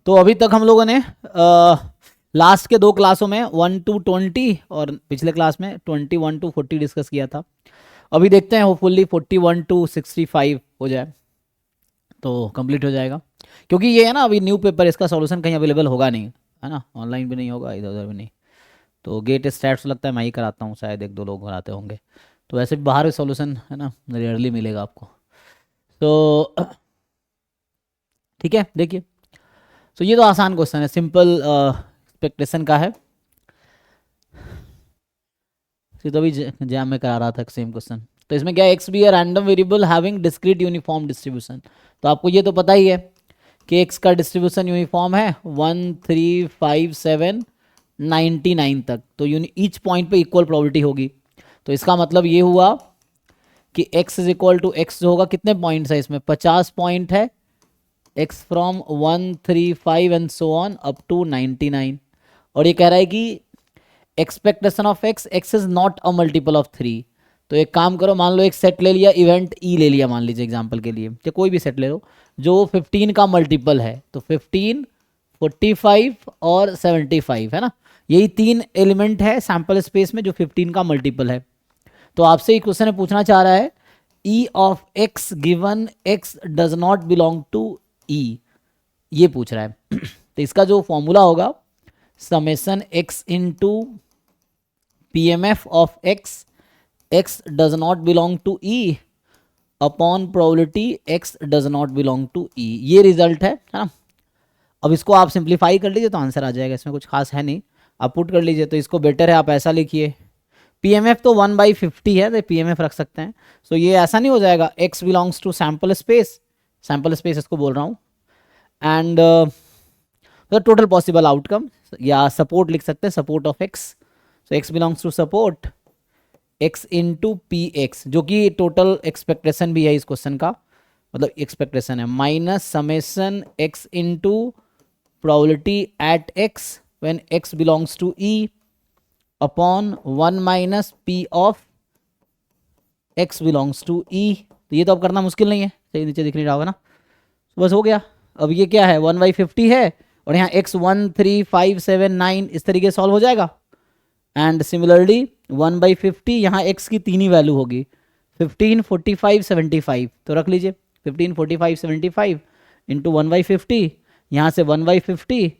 तो अभी तक हम लोगों ने लास्ट के 2 क्लासों में 1 to 20 और पिछले क्लास में 21 to 40 डिस्कस किया था। अभी देखते हैं होपफुली 41 to 65 हो जाए तो कंप्लीट हो जाएगा, क्योंकि ये है ना अभी न्यू पेपर, इसका सॉल्यूशन कहीं अवेलेबल होगा नहीं, है ना, ऑनलाइन भी नहीं होगा, इधर उधर भी नहीं। तो गेट स्टैट्स लगता है मैं ही कराता हूँ, शायद 1-2 लोग कराते होंगे। तो वैसे भी बाहर सॉल्यूशन है ना रेयरली मिलेगा आपको। तो ठीक है, देखिए। तो ये तो आसान क्वेश्चन है, सिंपल एक्सपेक्टेशन का है। तो अभी जैम में करा रहा था सेम क्वेश्चन। तो इसमें क्या है, X be random variable having discrete uniform distribution. तो आपको ये तो पता ही है कि एक्स का डिस्ट्रीब्यूशन यूनिफॉर्म है 1 3 5 7 99 तक। तो ईच पॉइंट पे इक्वल प्रोबेबिलिटी होगी। तो इसका मतलब ये हुआ कि x is equal to x जो होगा, कितने पॉइंट्स है इसमें, 50 पॉइंट है, x from 1 3 5 and so on up to 99। और ये कह रहा है कि expectation of x is not a multiple of 3। तो एक काम करो, मान लो एक सेट ले लिया, इवेंट ई ले लिया मान लीजिए एग्जांपल के लिए, या कोई भी सेट ले लो जो 15 का मल्टीपल है। तो 15 45 और 75 है ना, यही 3 एलिमेंट है सैंपल स्पेस में जो 15 का मल्टीपल है। तो आपसे एक क्वेश्चन पूछना चाह रहा है E of X given X does not belong to E, ये पूछ रहा है। तो इसका जो फॉर्मूला होगा, summation X into P M F of X, X does not belong to E upon probability X does not belong to E, ये result है ना। अब इसको आप सिंप्लीफाई कर लीजिए तो आंसर आ जाएगा, इसमें कुछ खास है नहीं, आप पुट कर लीजिए। तो इसको बेटर है आप ऐसा लिखिए, पीएमएफ तो 1/50 है तो पीएमएफ रख सकते हैं। सो ये ऐसा नहीं हो जाएगा, x belongs to sample space, sample space इसको बोल रहा हूँ, and the total possible outcome, या सपोर्ट लिख सकते हैं, support of x. So x belongs to support x into p x, जो कि टोटल एक्सपेक्टेशन भी है इस क्वेश्चन का, मतलब एक्सपेक्टेशन है, minus summation X into probability at X when X belongs to E upon 1 minus P of X belongs to E. तो ये तो अब करना मुश्किल नहीं है, सही नीचे दिख नहीं रहा होगा ना, तो बस हो गया। अब ये क्या है, 1/50 है, और यहाँ x 1 3 5 7 9 इस तरीके से सॉल्व हो जाएगा। एंड सिमिलरली 1/50 यहाँ x की 3 ही वैल्यू होगी, 15 45 75। तो रख लीजिए 15 45 75 इंटू 1/50, यहाँ से 1/50,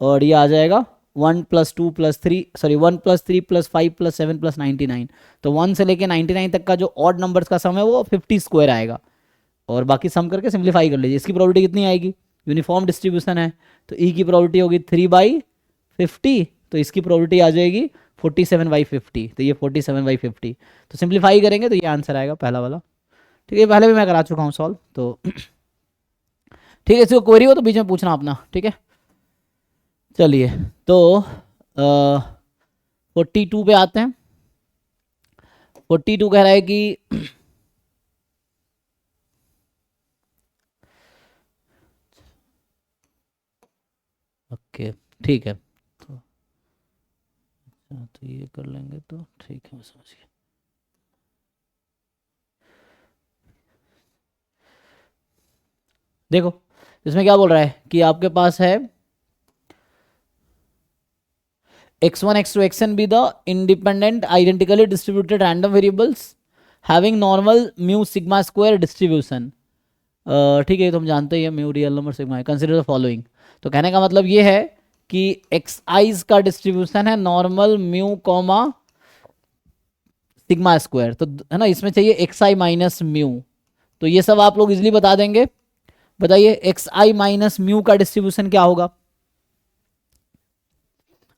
और ये आ जाएगा 1 + 2 + 3 सॉरी 1 + 3 + 5 + 7 + 99। तो 1 से लेके 99 तक का जो ऑड नंबर्स का सम है वो 50 स्क्वायर आएगा, और बाकी सम करके सिंप्लीफाई कर लीजिए। इसकी प्रोबेबिलिटी कितनी आएगी, यूनिफॉर्म डिस्ट्रीब्यूशन है तो ई की प्रोबेबिलिटी होगी 3/50, तो इसकी प्रोबेबिलिटी आ जाएगी 47/50। तो ये 47/50, तो सिंप्लीफाई करेंगे तो ये आंसर आएगा पहला वाला। ठीक है, पहले भी मैं करा चुका हूँ सॉल्व, तो ठीक है, इसको क्वेरी हो तो बीच में पूछना अपना, ठीक है। चलिए, तो 42 पे आते हैं। 42 कह रहा है कि ओके ठीक है, तो ये कर लेंगे तो ठीक है, मैं समझ गया। देखो इसमें क्या बोल रहा है कि आपके पास है x1 x2 xn be the independent identically distributed random variables having normal mu sigma square distribution। ठीक है, तो हम जानते ही हैं म्यू रियल नंबर सिग्मा है, कंसीडर द फॉलोइंग। तो कहने का मतलब ये है कि एक्स आईज का डिस्ट्रीब्यूशन है normal mu comma sigma square, तो है ना, इसमें चाहिए एक्स आई माइनस म्यू। तो ये सब आप लोग इजिली बता देंगे। बताइए एक्स आई माइनस म्यू का डिस्ट्रीब्यूशन क्या होगा,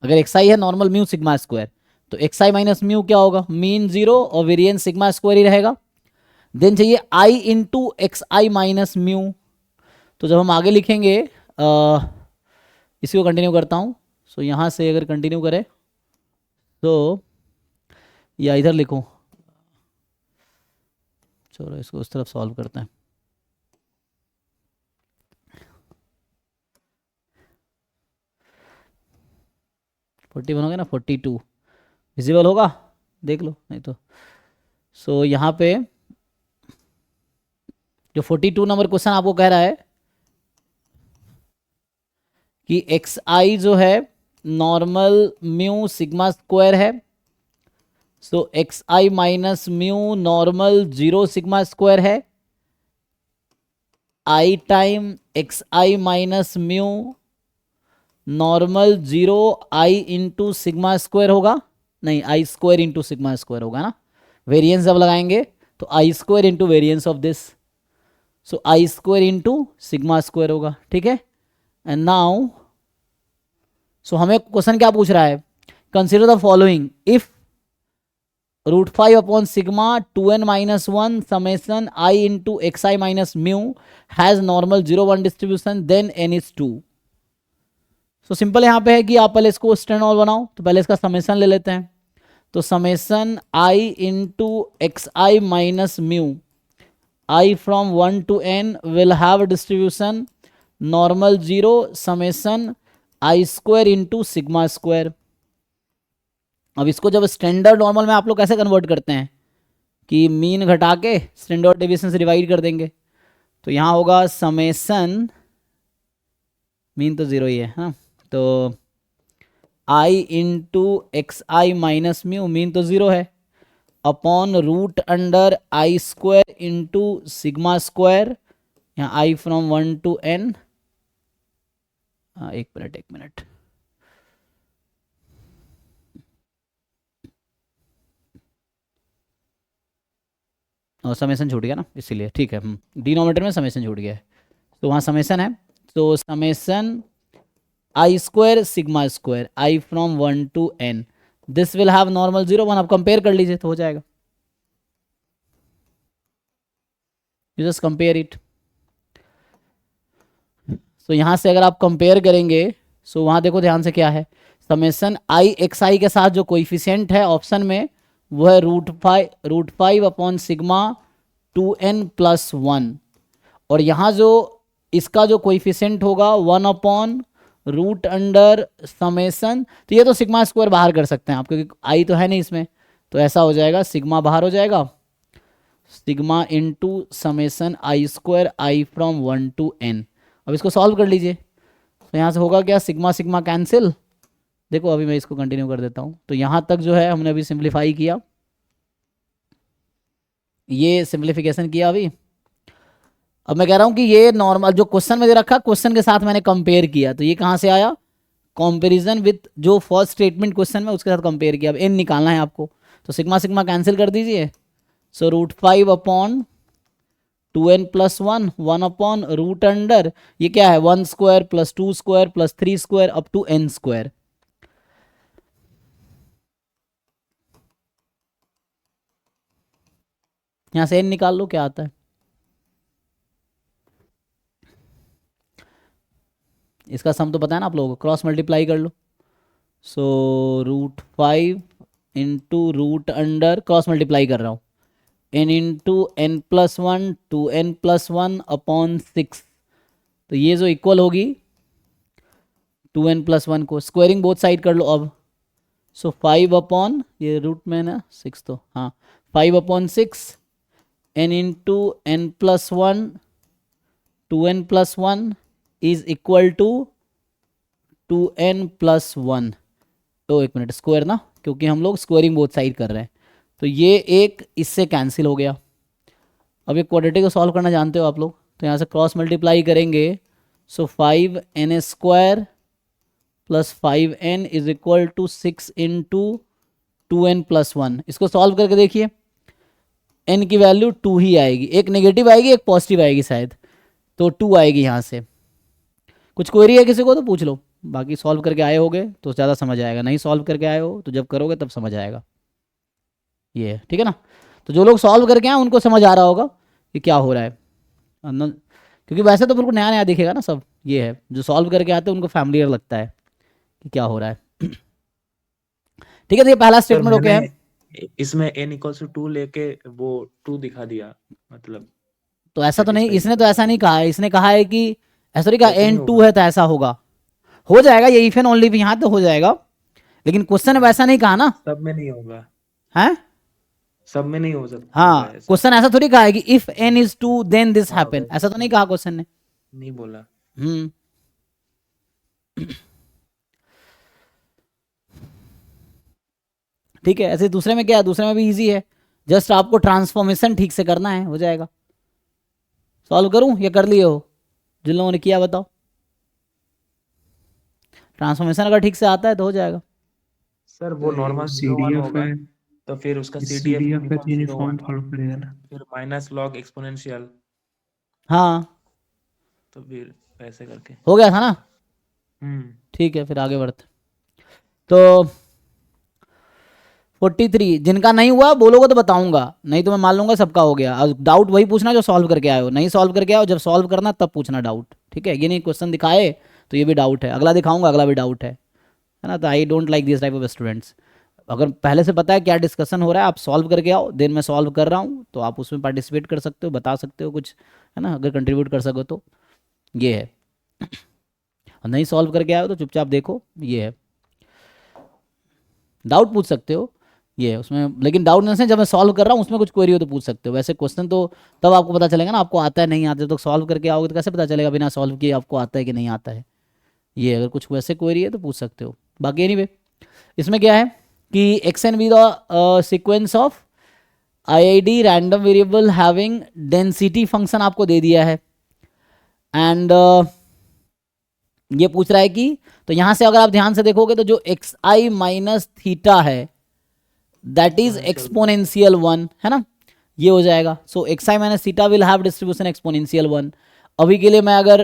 अगर एक्स आई है नॉर्मल म्यू सिग्मा स्क्वायर, तो एक्स आई माइनस म्यू क्या होगा, मीन 0 और वेरिएंस सिग्मा स्क्वायर ही रहेगा। देन चाहिए आई इंटू एक्स आई माइनस म्यू। तो जब हम आगे लिखेंगे इसी को कंटिन्यू करता हूँ। सो यहाँ से अगर कंटिन्यू करें तो, या इधर लिखूँ, चलो इसको उस तरफ सॉल्व करते हैं। फोर्टी वन हो गया ना, 42 विजिबल होगा, देख लो नहीं तो। सो यहाँ पे जो 42 नंबर क्वेश्चन आपको कह रहा है कि एक्स आई जो है नॉर्मल म्यू सिग्मा स्क्वायर है, सो एक्स आई minus mu normal 0 sigma square है, I time X I minus mu normal 0 I into sigma square होगा, नहीं I square into sigma square होगा ना, वेरिएंस जब लगाएंगे तो I square into variance of this, so I square into sigma square होगा, ठीक है। एंड नाउ सो हमें क्वेश्चन क्या पूछ रहा है, consider the following if √5 upon sigma 2n minus 1 summation i into x I minus mu has normal 0 1 distribution then n is 2। So simple यहाँ पे है कि आप पहले इसको स्टैंडर्ड बनाओ, तो पहले इसका समेसन ले लेते हैं। तो summation i into x I minus mu I from 1 to n will have distribution normal 0 summation i square into sigma square. अब इसको जब स्टैंडर्ड नॉर्मल में आप लोग कैसे कन्वर्ट करते हैं कि मीन घटा के स्टैंडर्ड डेविएशन से डिवाइड कर देंगे, तो यहाँ होगा समेसन, मीन तो 0 ही है, हाँ, तो आई इंटू एक्स आई माइनस म्यू, मीन तो 0 है, अपॉन रूट अंडर आई स्क्वायर इंटू सिग्मा स्क्वायर, यहाँ आई फ्रॉम 1 to n, एक मिनट और समेसन छूट गया ना इसीलिए, ठीक है, डिनोमिनेटर में समेसन छूट गया है, तो वहाँ समेसन है, तो summation i square sigma square I from 1 to n this will have normal 0 1, आप कंपेयर कर लीजिए तो हो जाएगा, यू जस्ट कंपेयर इट। तो यहाँ से अगर आप कंपेयर करेंगे, सो वहाँ देखो ध्यान से क्या है, समेसन आई एक्स आई के साथ जो कोइफिशिएंट है ऑप्शन में वो है √5 अपॉन सिग्मा 2n प्लस 1, और यहाँ जो इसका जो कोइफिशिएंट होगा 1 अपॉन रूट अंडर समेसन, तो ये तो सिग्मा स्क्वायर बाहर कर सकते हैं आप क्योंकि आई तो है नहीं इसमें, तो ऐसा हो जाएगा सिग्मा बाहर हो जाएगा, sigma into summation i square I from 1 to n। अब इसको सॉल्व कर लीजिए, तो यहाँ से होगा क्या, सिग्मा सिग्मा कैंसिल, देखो अभी मैं इसको कंटिन्यू कर देता हूँ, तो यहाँ तक जो है हमने अभी सिंप्लीफाई किया, ये सिंप्लीफिकेशन किया अभी। अब मैं कह रहा हूँ कि ये नॉर्मल जो क्वेश्चन में दे रखा, क्वेश्चन के साथ मैंने कंपेयर किया, तो ये कहाँ से आया, कंपैरिजन विथ जो फर्स्ट स्टेटमेंट क्वेश्चन में उसके साथ कंपेयर किया। अब n निकालना है आपको, तो सिग्मा सिग्मा कैंसिल कर दीजिए, so √5 upon 2n plus 1 1 upon root under, ये क्या है 1 square plus 2 square plus 3 square up to n square. यहाँ से n निकाल लो क्या आता है, इसका सम तो पता है ना आप लोगों को, क्रॉस मल्टीप्लाई कर लो, so √5 into root under cross multiply कर रहा हूँ n into n plus 1 2n plus 1 upon 6, तो ये जो इक्वल होगी 2n प्लस 1 को स्क्वायरिंग बोथ साइड कर लो अब, सो 5 अपॉन ये रूट में ना 6, तो हाँ 5 upon 6 n into n plus 1 2n plus 1 is equal to 2n plus 1, तो एक मिनट स्क्वायर ना, क्योंकि हम लोग स्क्वायरिंग बोथ साइड कर रहे हैं, तो ये एक इससे कैंसिल हो गया। अब ये क्वाड्रेटिक को सॉल्व करना जानते हो आप लोग, तो यहाँ से क्रॉस मल्टीप्लाई करेंगे, so 5n square plus 5n is equal to 6 into 2n plus 1, इसको सॉल्व करके देखिए n की वैल्यू 2 ही आएगी, एक नेगेटिव आएगी एक पॉजिटिव आएगी शायद, तो 2 आएगी यहाँ से। कुछ क्वेरी है किसी को तो पूछ लो, बाकी सॉल्व करके आए होगे तो ज़्यादा समझ आएगा, नहीं सॉल्व करके आए हो तो जब करोगे तब समझ आएगा, ये है ठीक है ना। तो जो लोग सॉल्व करके आए उनको समझ आ रहा होगा कि क्या हो रहा है, क्योंकि वैसे तो बिल्कुल नया नया दिखेगा ना सब, ये है जो सॉल्व करके आते हैं उनको फैमिलियर लगता है कि क्या हो रहा है। ठीक है, तो ये पहला स्टेटमेंट ओके है, इसमें n इक्वल्स टू 2 लेके वो 2 दिखा दिया, मतलब तो ऐसा तो नहीं, इसने तो ऐसा नहीं कहा है, इसने कहा है कि ऐसा नहीं कहा n2 है तो ऐसा होगा, हो जाएगा ये इफ एंड ओनली भी यहाँ तो हो जाएगा, लेकिन क्वेश्चन वैसा नहीं कहा ना, सब में नहीं होगा, है सब में नहीं हो सकता, हाँ क्वेश्चन ऐसा थोड़ी कहा है कि if n is 2 then this हाँ, हैपन, ऐसा तो नहीं कहा क्वेश्चन ने, नहीं बोला। ठीक है, ऐसे दूसरे में क्या है, दूसरे में भी इजी है, जस्ट आपको ट्रांसफॉर्मेशन ठीक से करना है, हो जाएगा। सॉल्व करूं या कर लिए हो, जिन लोगों ने किया बताओ। ट्रांसफॉर्मेशन अगर ठीक से आता है तो हो जाएगा। सर वो नॉर्मल सी 0 डी 1 एफ होगा, है, तो फिर उसका सी CDF डी एफ है यूनिफॉर्म 0 यूनिफॉर्म 1 फॉलो करेगा ना। फिर माइनस लॉग एक्सपोनेंशियल, हाँ तो फिर ऐसे करके। हो गया था ना, ठीक है फिर आगे बढ़ते। तो 43 जिनका नहीं हुआ बोलोगे तो बताऊंगा, नहीं तो मैं मान लूंगा सबका हो गया। और डाउट वही पूछना जो सॉल्व करके आए हो, नहीं सॉल्व करके आओ, जब सॉल्व करना तब पूछना डाउट, ठीक है। ये नहीं क्वेश्चन दिखाए तो ये भी डाउट है, अगला दिखाऊंगा अगला भी डाउट है ना। तो I don't like this type of students. अगर पहले से पता है क्या डिस्कशन हो रहा है, आप सॉल्व करके आओ, देन मैं सॉल्व कर रहा हूँ तो आप उसमें पार्टिसिपेट कर सकते हो, बता सकते हो कुछ, है ना, अगर कंट्रीब्यूट कर सको तो। ये है, और नहीं सॉल्व करके आए हो तो चुपचाप देखो, ये है। डाउट पूछ सकते हो, ये है उसमें, लेकिन डाउट नहीं से जब मैं सॉल्व कर रहा हूँ उसमें कुछ क्वेरी हो तो पूछ सकते हो। वैसे क्वेश्चन तो तब आपको पता चलेगा ना, आपको आता है नहीं आता है, तो सॉल्व करके आओगे तो कैसे पता चलेगा बिना सॉल्व किए आपको आता है कि नहीं आता है। ये अगर कुछ वैसे क्वेरी है तो पूछ सकते हो। बाकी एनीवे इसमें क्या है कि x n be the sequence of IID random variable having density function आपको दे दिया है। एंड ये पूछ रहा है कि, तो यहां से अगर आप ध्यान से देखोगे तो जो एक्स आई माइनस थीटा है दैट इज एक्सपोनेंशियल 1, है ना, ये हो जाएगा। So X I minus theta will have distribution exponential 1। अभी के लिए मैं अगर,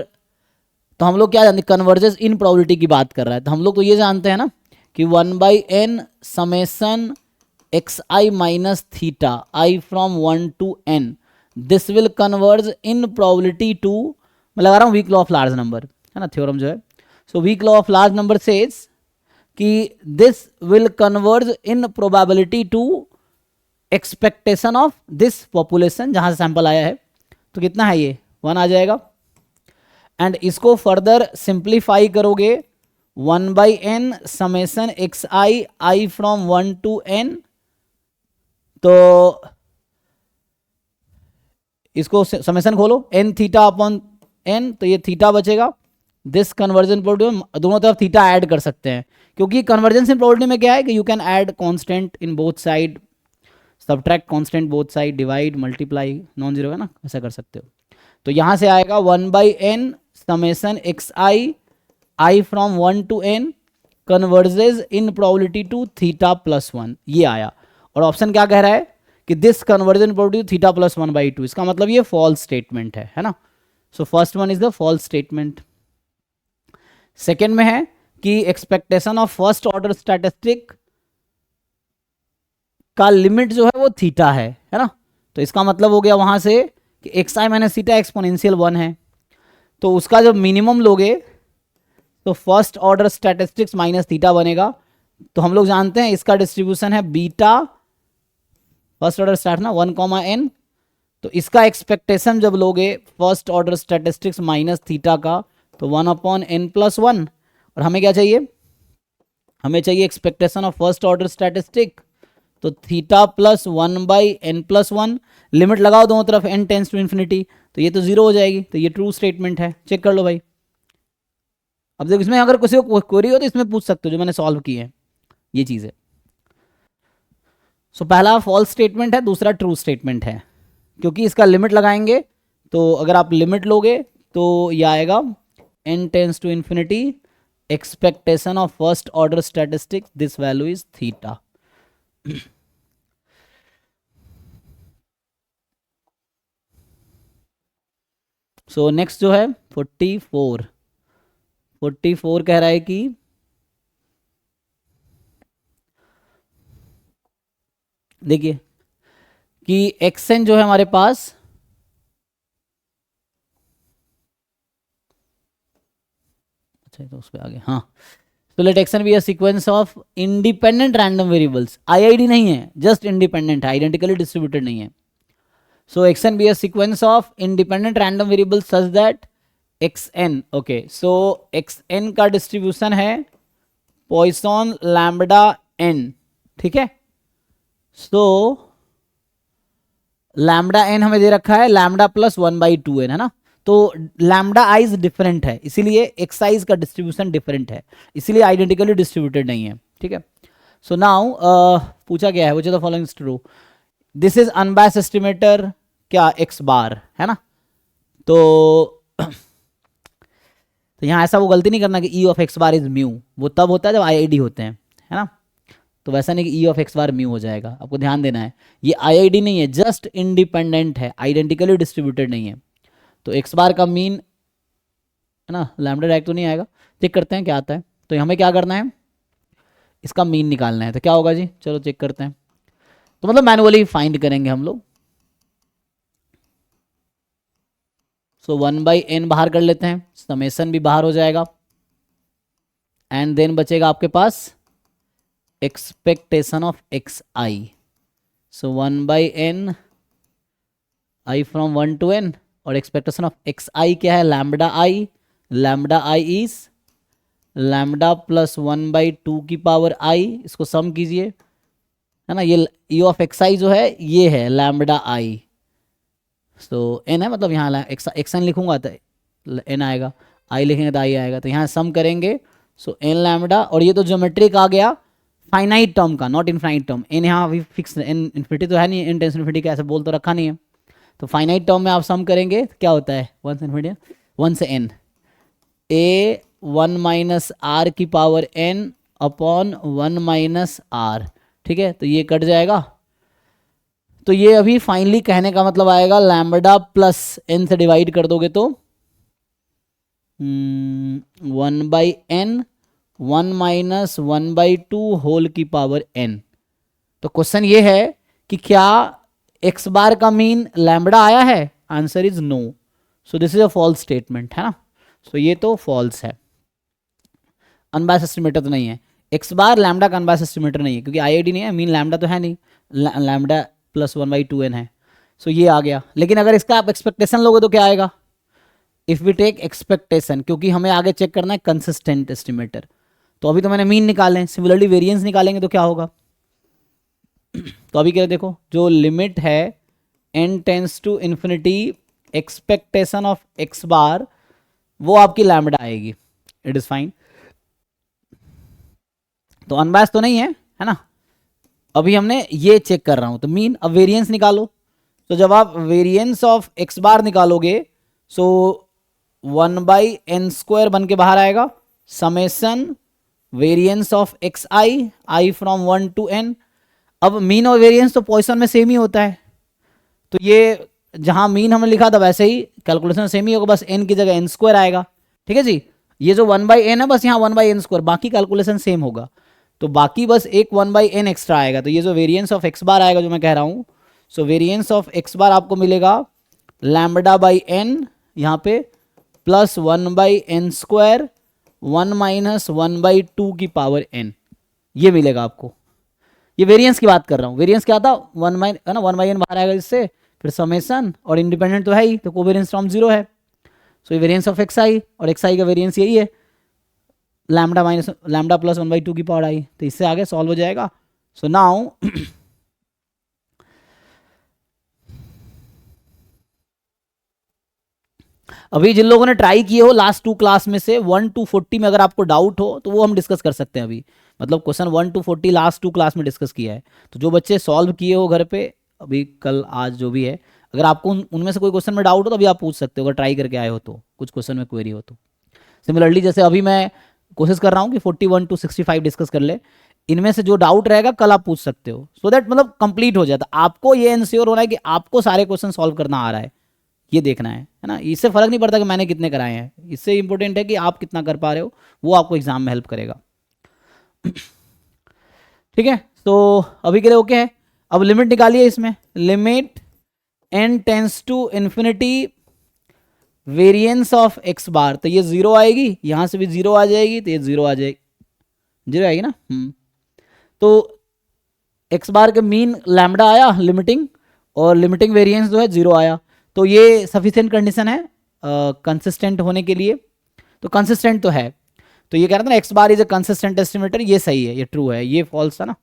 तो हम लोग क्या जानते हैं, कन्वर्जेंस इन प्रोबेबिलिटी की बात कर रहा है, तो हम लोग तो ये जानते हैं ना कि 1/n summation x I minus theta I from 1 to n this will converge in probability to, मैं लगा रहा हूँ weak law of large number, है ना, थ्योरम जो है। So weak law of large number says कि this will converge in probability to expectation of this population जहां से सैंपल आया है। तो कितना है ये 1 आ जाएगा। एंड इसको फर्दर सिंप्लीफाई करोगे 1/n summation x i from 1 to n, तो इसको समेसन खोलो n थीटा अपॉन n, तो ये थीटा बचेगा। दिस कन्वर्जन प्रोबेबिलिटी, दोनों तरफ थीटा ऐड कर सकते हैं, क्योंकि कन्वर्जेंस इन प्रोबेबिलिटी में क्या है कि you can add constant in both side, subtract constant both side, divide multiply, non zero है ना, ऐसा कर सकते हो। तो यहां से आएगा 1/n summation x i from 1 to n converges in probability to theta plus 1, ये आया। और ऑप्शन क्या कह रहा है कि this conversion probability theta plus 1/2, इसका मतलब ये फॉल्स स्टेटमेंट है ना। So first one is the false statement. Second में है कि expectation of first order statistic का लिमिट जो है वो थीटा है ना। तो इसका मतलब हो गया वहां से कि एक्स आई माइनस थीटा एक्सपोनेंशियल 1 है, तो उसका जब मिनिमम लोगे तो first order statistics minus theta बनेगा। तो हम लोग जानते हैं इसका डिस्ट्रीब्यूशन है बीटा, फर्स्ट ऑर्डर स्टैट ना 1, तो इसका एक्सपेक्टेशन जब लोगे first order statistics minus theta का, तो 1/n+1। और हमें क्या चाहिए, हमें चाहिए expectation of first order statistic, तो थीटा प्लस 1/n+1, लिमिट लगाओ दोनों तरफ n टेंस टू इन्फिनिटी, तो ये तो जीरो हो जाएगी। तो ये ट्रू स्टेटमेंट है, चेक कर लो भाई। अब देखो इसमें अगर किसी को क्वेरी हो तो इसमें पूछ सकते हो, जो मैंने सॉल्व की है ये चीज़ है। सो पहला फॉल्स स्टेटमेंट है, दूसरा ट्रू स्टेटमेंट है, क्योंकि इसका लिमिट लगाएंगे। तो अगर आप लिमिट लोगे तो ये आएगा n tends to infinity expectation of first order statistics this value is theta. So next जो है 44 कह रहा है कि देखिए कि एक्सएन जो है हमारे पास, अच्छा तो उस पर आगे, हाँ, तो let X N be a sequence of independent random variables, IID नहीं है, जस्ट इंडिपेंडेंट है, आइडेंटिकली डिस्ट्रीब्यूटेड नहीं है। So X N be a sequence of independent random variables such that X N, okay, so X N का डिस्ट्रीब्यूशन है पॉइसन लैम्बडा एन, ठीक है। सो lambda N हमें दे रखा है लैम्बडा प्लस 1/2n, है ना। तो लैम्डा आइज डिफरेंट है, इसीलिए एक्स आइज का डिस्ट्रीब्यूशन डिफरेंट है, इसीलिए आइडेंटिकली डिस्ट्रीब्यूटेड नहीं है। ठीक है, सो नाउ पूछा गया है which is the following is true. This is unbiased estimator क्या एक्स बार है ना, तो तो यहाँ ऐसा वो गलती नहीं करना कि ई of X bar is mu, वो तब होता है जब आई होते हैं, है ना। तो वैसा नहीं कि ई ऑफ एक्स बार म्यू हो जाएगा, आपको ध्यान देना है ये आई नहीं है, जस्ट इंडिपेंडेंट है, आइडेंटिकली डिस्ट्रीब्यूटेड नहीं है। तो एक्स बार का मीन है ना, लैम्डा डायरेक्ट तो नहीं आएगा, चेक करते हैं क्या आता है। तो हमें क्या करना है, इसका मीन निकालना है, तो क्या होगा जी, चलो चेक करते हैं। तो मतलब मैनुअली फाइंड करेंगे हम लोग। सो 1/n बाहर कर लेते हैं, समेसन भी बाहर हो जाएगा, एंड देन बचेगा आपके पास expectation of X I. So 1/n I from 1 to n, और एक्सपेक्टेशन ऑफ एक्स आई क्या है, lambda I is lambda plus 1/2 की पावर आई, इसको सम कीजिए, है ना। ये ई ऑफ एक्स आई जो है ये है लैम्बडा आई, सो एन है, मतलब यहाँ एक्स एन लिखूंगा तो एन आएगा, आई लिखेंगे तो आई आएगा, तो यहाँ सम करेंगे। सो एन लैम्बडा, और ये तो ज्योमेट्रिक आ गया फाइनाइट टर्म का, नॉट इनफाइनाइट टर्म। एन यहाँ अभी फिक्स, एन इन्फिनिटी तो है नहीं, एन टेंस इन्फिनिटी का ऐसे बोल तो रखा नहीं है। तो फाइनाइट टर्म में आप सम करेंगे तो क्या होता है, 1 से इन्फिनिटी, 1 से एन, ए 1 माइनस आर की power n upon 1 minus r. ठीक है, तो ये कट जाएगा, तो ये अभी फाइनली कहने का मतलब आएगा लैम्बडा प्लस एन से डिवाइड कर दोगे तो 1/n 1 माइनस 1/2 होल की पावर n। तो क्वेश्चन ये है कि क्या एक्स बार का मीन लैम्बडा आया है, answer is no, so this is a false statement, है ना। सो ये तो फॉल्स है, अनबायस्ड एस्टिमेटर तो नहीं है, एक्स बार लैम्बडा का अनबायस्ड एस्टिमेटर नहीं है, क्योंकि आईआईडी नहीं है, मीन लैम्बडा तो है नहीं, लैम्बडा प्लस 1/2n है। सो ये आ गया, लेकिन अगर इसका आप एक्सपेक्टेशन लोगे तो क्या आएगा, इफ वी टेक एक्सपेक्टेशन, क्योंकि हमें आगे चेक करना है कंसिस्टेंट एस्टिमेटर। तो अभी तो मैंने मीन निकाले, सिमिलरली वेरिएंस निकालेंगे तो क्या होगा। तो अभी क्या देखो, जो लिमिट है n tends to infinity expectation of X bar, वो आपकी लैम्बडा आएगी, इट इज फाइन। तो अनबायस्ड तो नहीं है ना। अभी हमने ये चेक कर रहा हूं, तो मीन, अब वेरिएंस निकालो। तो जब आप वेरिएंस ऑफ एक्स बार निकालोगे, सो 1/n² बन के बाहर आएगा, summation variance of X i from 1 to n। अब मीन और वेरिएंस तो पॉइसन में सेम ही होता है, तो ये जहां मीन हमने लिखा था वैसे ही कैलकुलेशन सेम ही होगा, बस n की जगह n² आएगा। ठीक है जी, ये जो 1/n है बस यहाँ 1/n², बाकी कैलकुलेशन सेम होगा, तो बाकी बस एक 1/n एक्स्ट्रा आएगा। तो ये जो वेरिएंस ऑफ एक्स बार आएगा जो मैं कह रहा हूँ, सो वेरिएंस ऑफ एक्स बार आपको मिलेगा लैम्बडा बाई n यहाँ पे प्लस 1/n², 1 माइनस 1/2 की पावर n, ये मिलेगा आपको। ये वेरिएंस की बात कर रहा हूँ, वेरिएंस क्या था, 1 है ना, 1/n बाहर आएगा इससे, फिर समेसन, और इंडिपेंडेंट तो है ही, तो कोवेरिएंस टर्म 0 है। सो ये वेरिएंस ऑफ एक्स आई, और एक्स आई का वेरिएंस यही है लैम्बडा माइनस लैम्बडा प्लस 1/2 की पावर आई, तो इससे आगे सॉल्व हो जाएगा। सो नाउ अभी जिन लोगों ने ट्राई किए हो लास्ट 2 क्लास में से 1 to 40 में अगर आपको डाउट हो तो वो हम डिस्कस कर सकते हैं अभी, मतलब क्वेश्चन 1 to 40 लास्ट 2 क्लास में डिस्कस किया है। तो जो बच्चे सॉल्व किए हो घर पे अभी, कल आज जो भी है, अगर आपको उनमें से कोई क्वेश्चन में डाउट हो तो अभी आप पूछ सकते हो, अगर ट्राई करके आए हो तो, कुछ क्वेश्चन में क्वेरी हो तो। सिमिलरली जैसे अभी मैं कोशिश कर रहा हूँ कि 41 to 65 डिस्कस कर ले, इनमें से जो डाउट रहेगा कल आप पूछ सकते हो, सो दैट मतलब कंप्लीट हो जाता। आपको ये इंश्योर होना है कि आपको सारे क्वेश्चन सॉल्व करना आ रहा है, ये देखना है ना। इससे फर्क नहीं पड़ता कि मैंने कितने कराए हैं, इससे इंपॉर्टेंट है कि आप कितना कर पा रहे हो, वो आपको एग्जाम में हेल्प करेगा। ठीक है, तो अभी के लिए ओके है। अब लिमिट निकालिए इसमें, limit n tends to infinity variance of X bar, तो ये 0 आएगी, यहां से भी 0 आ जाएगी, तो ये 0 आ जाएगी, 0 आएगी ना। तो एक्स बार के मीन लैम्बडा आया लिमिटिंग, और लिमिटिंग वेरिएंस जो है 0 आया, तो ये सफिशिएंट कंडीशन है कंसिस्टेंट होने के लिए। तो कंसिस्टेंट तो है, तो ये कह रहा था ना x bar is a consistent estimator, ये सही है, ये ट्रू है, ये फॉल्स था ना।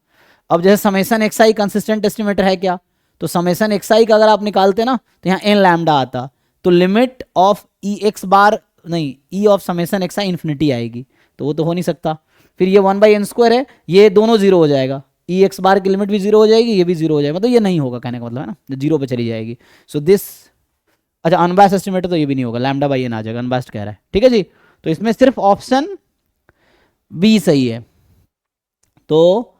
अब जैसे समेसन एक्स आई कंसिस्टेंट एस्टिमेटर है क्या, तो समेसन एक्स आई का अगर आप निकालते ना तो यहाँ एन लैम्डा आता, तो लिमिट ऑफ ई एक्स बार नहीं, ई of summation x I infinity आएगी, तो वो तो हो नहीं सकता। फिर ये 1/n² है, ये दोनों जीरो हो जाएगा, ई एक्स बार की लिमिट भी जीरो हो जाएगी, ये भी जीरो हो जाएगा, मतलब ये नहीं होगा, कहने का मतलब है ना, जीरो पे चली जाएगी। सो दिस, अच्छा अनबायस्ड एस्टिमेटर तो ये भी नहीं होगा, लैम्डा बाई एन आ जाएगा, अनबायस्ड कह रहा है, ठीक है जी। तो इसमें सिर्फ ऑप्शन बी सही है, तो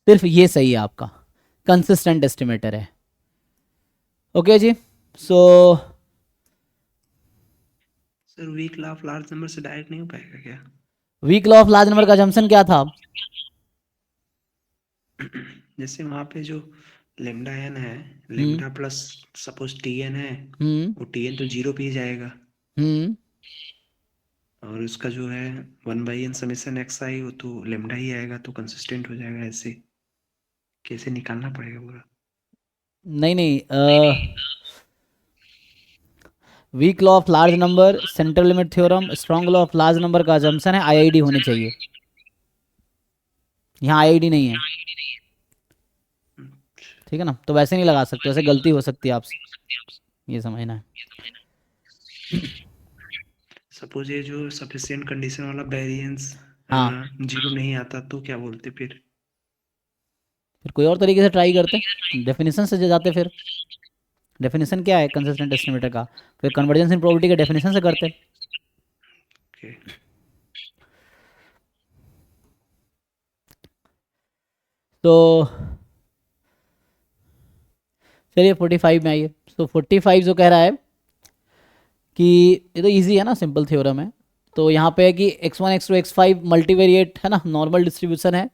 सिर्फ ये सही है आपका, कंसिस्टेंट एस्टिमेटर है। ओके जी, so sir weak law of large number से डायरेक्ट नहीं हो पाएगा क्या? Weak law of large number का जम्पशन क्या था? जैसे वहां पे जो लेमडा एन है, lambda plus suppose t n है, वो टी एन तो जीरो पे ही जाएगा, हम्म और उसका जो है 1/n समेसन एक्स आई वो तो लेमडा ही आएगा, तो कंसिस्टेंट हो जाएगा। ऐसे कैसे निकालना पड़ेगा पूरा? नहीं नहीं, weak law of large number, central limit theorem, strong law of large number का जम्पशन है आईआईडी होने चाहिए, यहाँ आईआईडी नहीं है, ठीक है ना, तो वैसे नहीं लगा सकते, वैसे गलती हो सकती है आपसे, ये समझना है। सपोज ये जो सफिशिएंट कंडीशन वाला वेरिएंस हाँ, जीरो नहीं आता तो क्या बोलते फिर? फिर कोई और तरीके से ट्राई करते, डेफिनेशन से जाते, फिर डेफिनेशन क्या है कंसिस्टेंट एस्टिमेटर का, फिर कन्वर्जेंस इन प्रोबेबिलिटी के डेफिनेशन से करते। ओके, तो चलिए 45 में आइए। तो 45 जो कह रहा है कि ये तो इजी है ना, सिंपल थ्योरम है। तो यहाँ पे है कि x1 x2 x5 मल्टीवेरिएट है ना, नॉर्मल डिस्ट्रीब्यूशन है,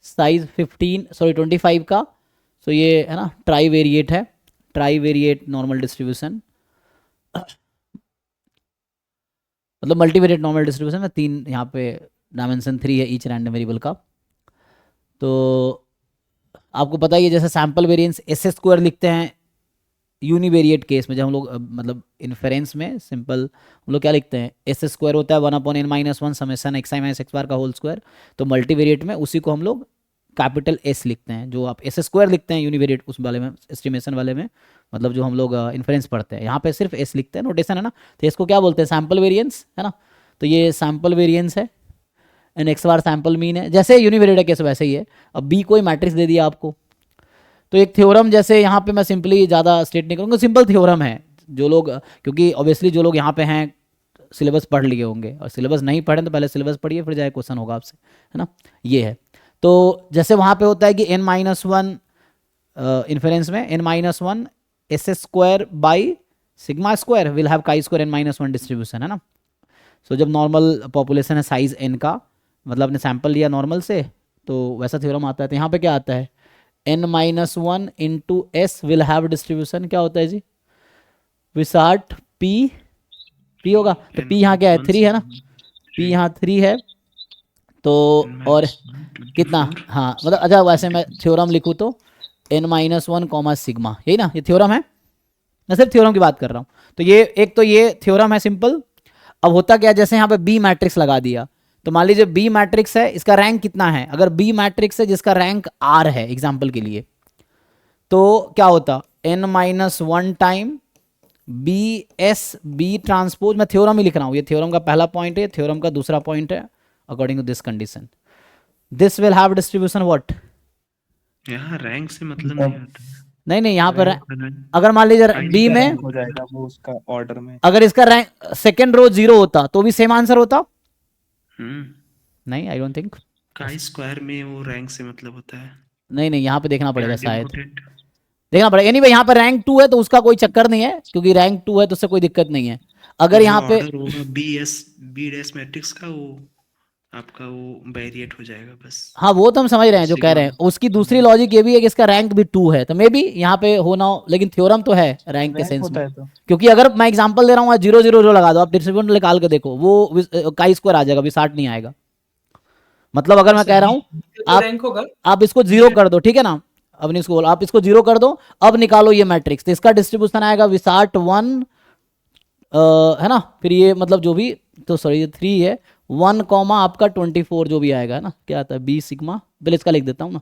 साइज 25 का। तो ये है ना ट्राई वेरिएट है, ट्राई वेरिएट नॉर्मल डिस्ट्रीब्यूशन, मतलब मल्टीवेरिएट नॉर्मल डिस्ट्रीब्यूशन में तीन, यहाँ पे डायमेंशन 3 है ईच रैंडम वेरिएबल का। तो आपको पता ही है, जैसे सैम्पल वेरिएंस s² लिखते हैं यूनिवेरिएट केस में, जब हम लोग मतलब इन्फेरेंस में सिंपल हम लोग क्या लिखते हैं, s² होता है 1/n-1 summation xi minus x बार का होल स्क्वायर। तो मल्टीवेरिएट में उसी को हम लोग कैपिटल S लिखते हैं, जो आप s² लिखते हैं यूनिवेरिएट उस वाले में, एस्टिमेशन वाले में, मतलब जो हम लोग इन्फेरेंस पढ़ते हैं, यहाँ पे सिर्फ S लिखते हैं, नोटेशन है ना। तो इसको क्या बोलते हैं, सैम्पल वेरिएंस है ना। तो ये सैम्पल वेरिएंस है and x bar sample mean है, जैसे यूनिवेरिएट केस वैसे ही है। अब B कोई मैट्रिक्स दे दिया आपको, तो एक थ्योरम, जैसे यहाँ पे मैं सिंपली ज़्यादा स्टेट नहीं करूँगा, सिंपल थ्योरम है, जो लोग, क्योंकि ऑब्वियसली जो लोग यहाँ पे हैं सिलेबस पढ़ लिए होंगे, और सिलेबस नहीं पढ़ें तो पहले सिलेबस पढ़िए, फिर जाए क्वेश्चन होगा आपसे, है ना। ये है, तो जैसे वहाँ पे होता है कि n-1 इन्फेरेंस में n-1 s² by sigma square will have chi square n-1 distribution, है ना। सो जब नॉर्मल पॉपुलेशन है साइज n का, मतलब आपने सैंपल लिया नॉर्मल से, तो वैसा थ्योरम आता है। तो यहाँ पे क्या आता है, n-1 into s will have distribution, क्या होता है जी, विसार्ट p होगा। तो p यहाँ क्या है, 3 है ना, p यहाँ 3 है, तो और कितना, हाँ मतलब अच्छा वैसे मैं थ्योरम लिखूँ तो n-1 सिग्मा, यही ना, ये थ्योरम है, मैं सिर्फ थ्योरम की बात कर रहा हूँ। तो ये एक, तो ये थ्योरम है सिंपल। अब होता क्या है, जैसे यहाँ पे बी मैट्रिक्स लगा दिया, तो मान लीजिए बी मैट्रिक्स है, इसका रैंक कितना है, अगर बी मैट्रिक्स है जिसका रैंक r है एग्जाम्पल के लिए, तो क्या होता, n-1 time B S B transpose, मैं थ्योरम ही लिख रहा हूँ, ये थ्योरम का पहला पॉइंट है, थ्योरम का दूसरा पॉइंट है, according to this condition this will have distribution what. यहाँ रैंक से मतलब नहीं आता है। नहीं नहीं, यहाँ पर रैंक अगर मान लीजिए ID बी का में रैंक हो जाएगा वो उसका ऑर्डर में। अगर इसका रैंक सेकेंड रो 0 होता तो भी सेम आंसर होता, नहीं I don't think. chi square में वो रैंक से मतलब होता है। नहीं नहीं, यहाँ पे देखना पड़ेगा यहाँ शायद, डिमोटेड देखना पड़ेगा। एनीवे यहाँ पे रैंक 2 है तो उसका कोई चक्कर नहीं है, क्योंकि रैंक 2 है तो उससे कोई दिक्कत नहीं है। अगर यहाँ पे ऑर्डर होगा बी डैश मैट्रिक्स का, वो आपका वो वेरिएट हो जाएगा बस। हाँ वो तो हम समझ रहे हैं जो कह रहे हैं, उसकी दूसरी लॉजिक ये भी है कि इसका रैंक भी 2 है, तो मे बी यहाँ पे होना हो, लेकिन थ्योरम तो है रैंक के रैंक सेंस होता में। है तो क्योंकि अगर मैं एग्जांपल दे रहा हूँ 0 0 0 लगा दो, आप डिस्ट्रीब्यूशन निकाल के देखो, वो chi स्क्वायर आ जाएगा, विसार्ट नहीं आएगा। मतलब अगर मैं कह रहा हूँ आप इसको 0 कर दो, ठीक है ना, अब नहीं इसको आप इसको 0 कर दो, अब निकालो ये मैट्रिक्स, तो इसका डिस्ट्रीब्यूशन आएगा विसार्ट 1 है ना, फिर ये मतलब जो भी, तो सॉरी ये 3 है 1 कॉमा आपका 24 जो भी आएगा, है ना, क्या आता है बी सिग्मा, पहले इसका लिख देता हूँ ना।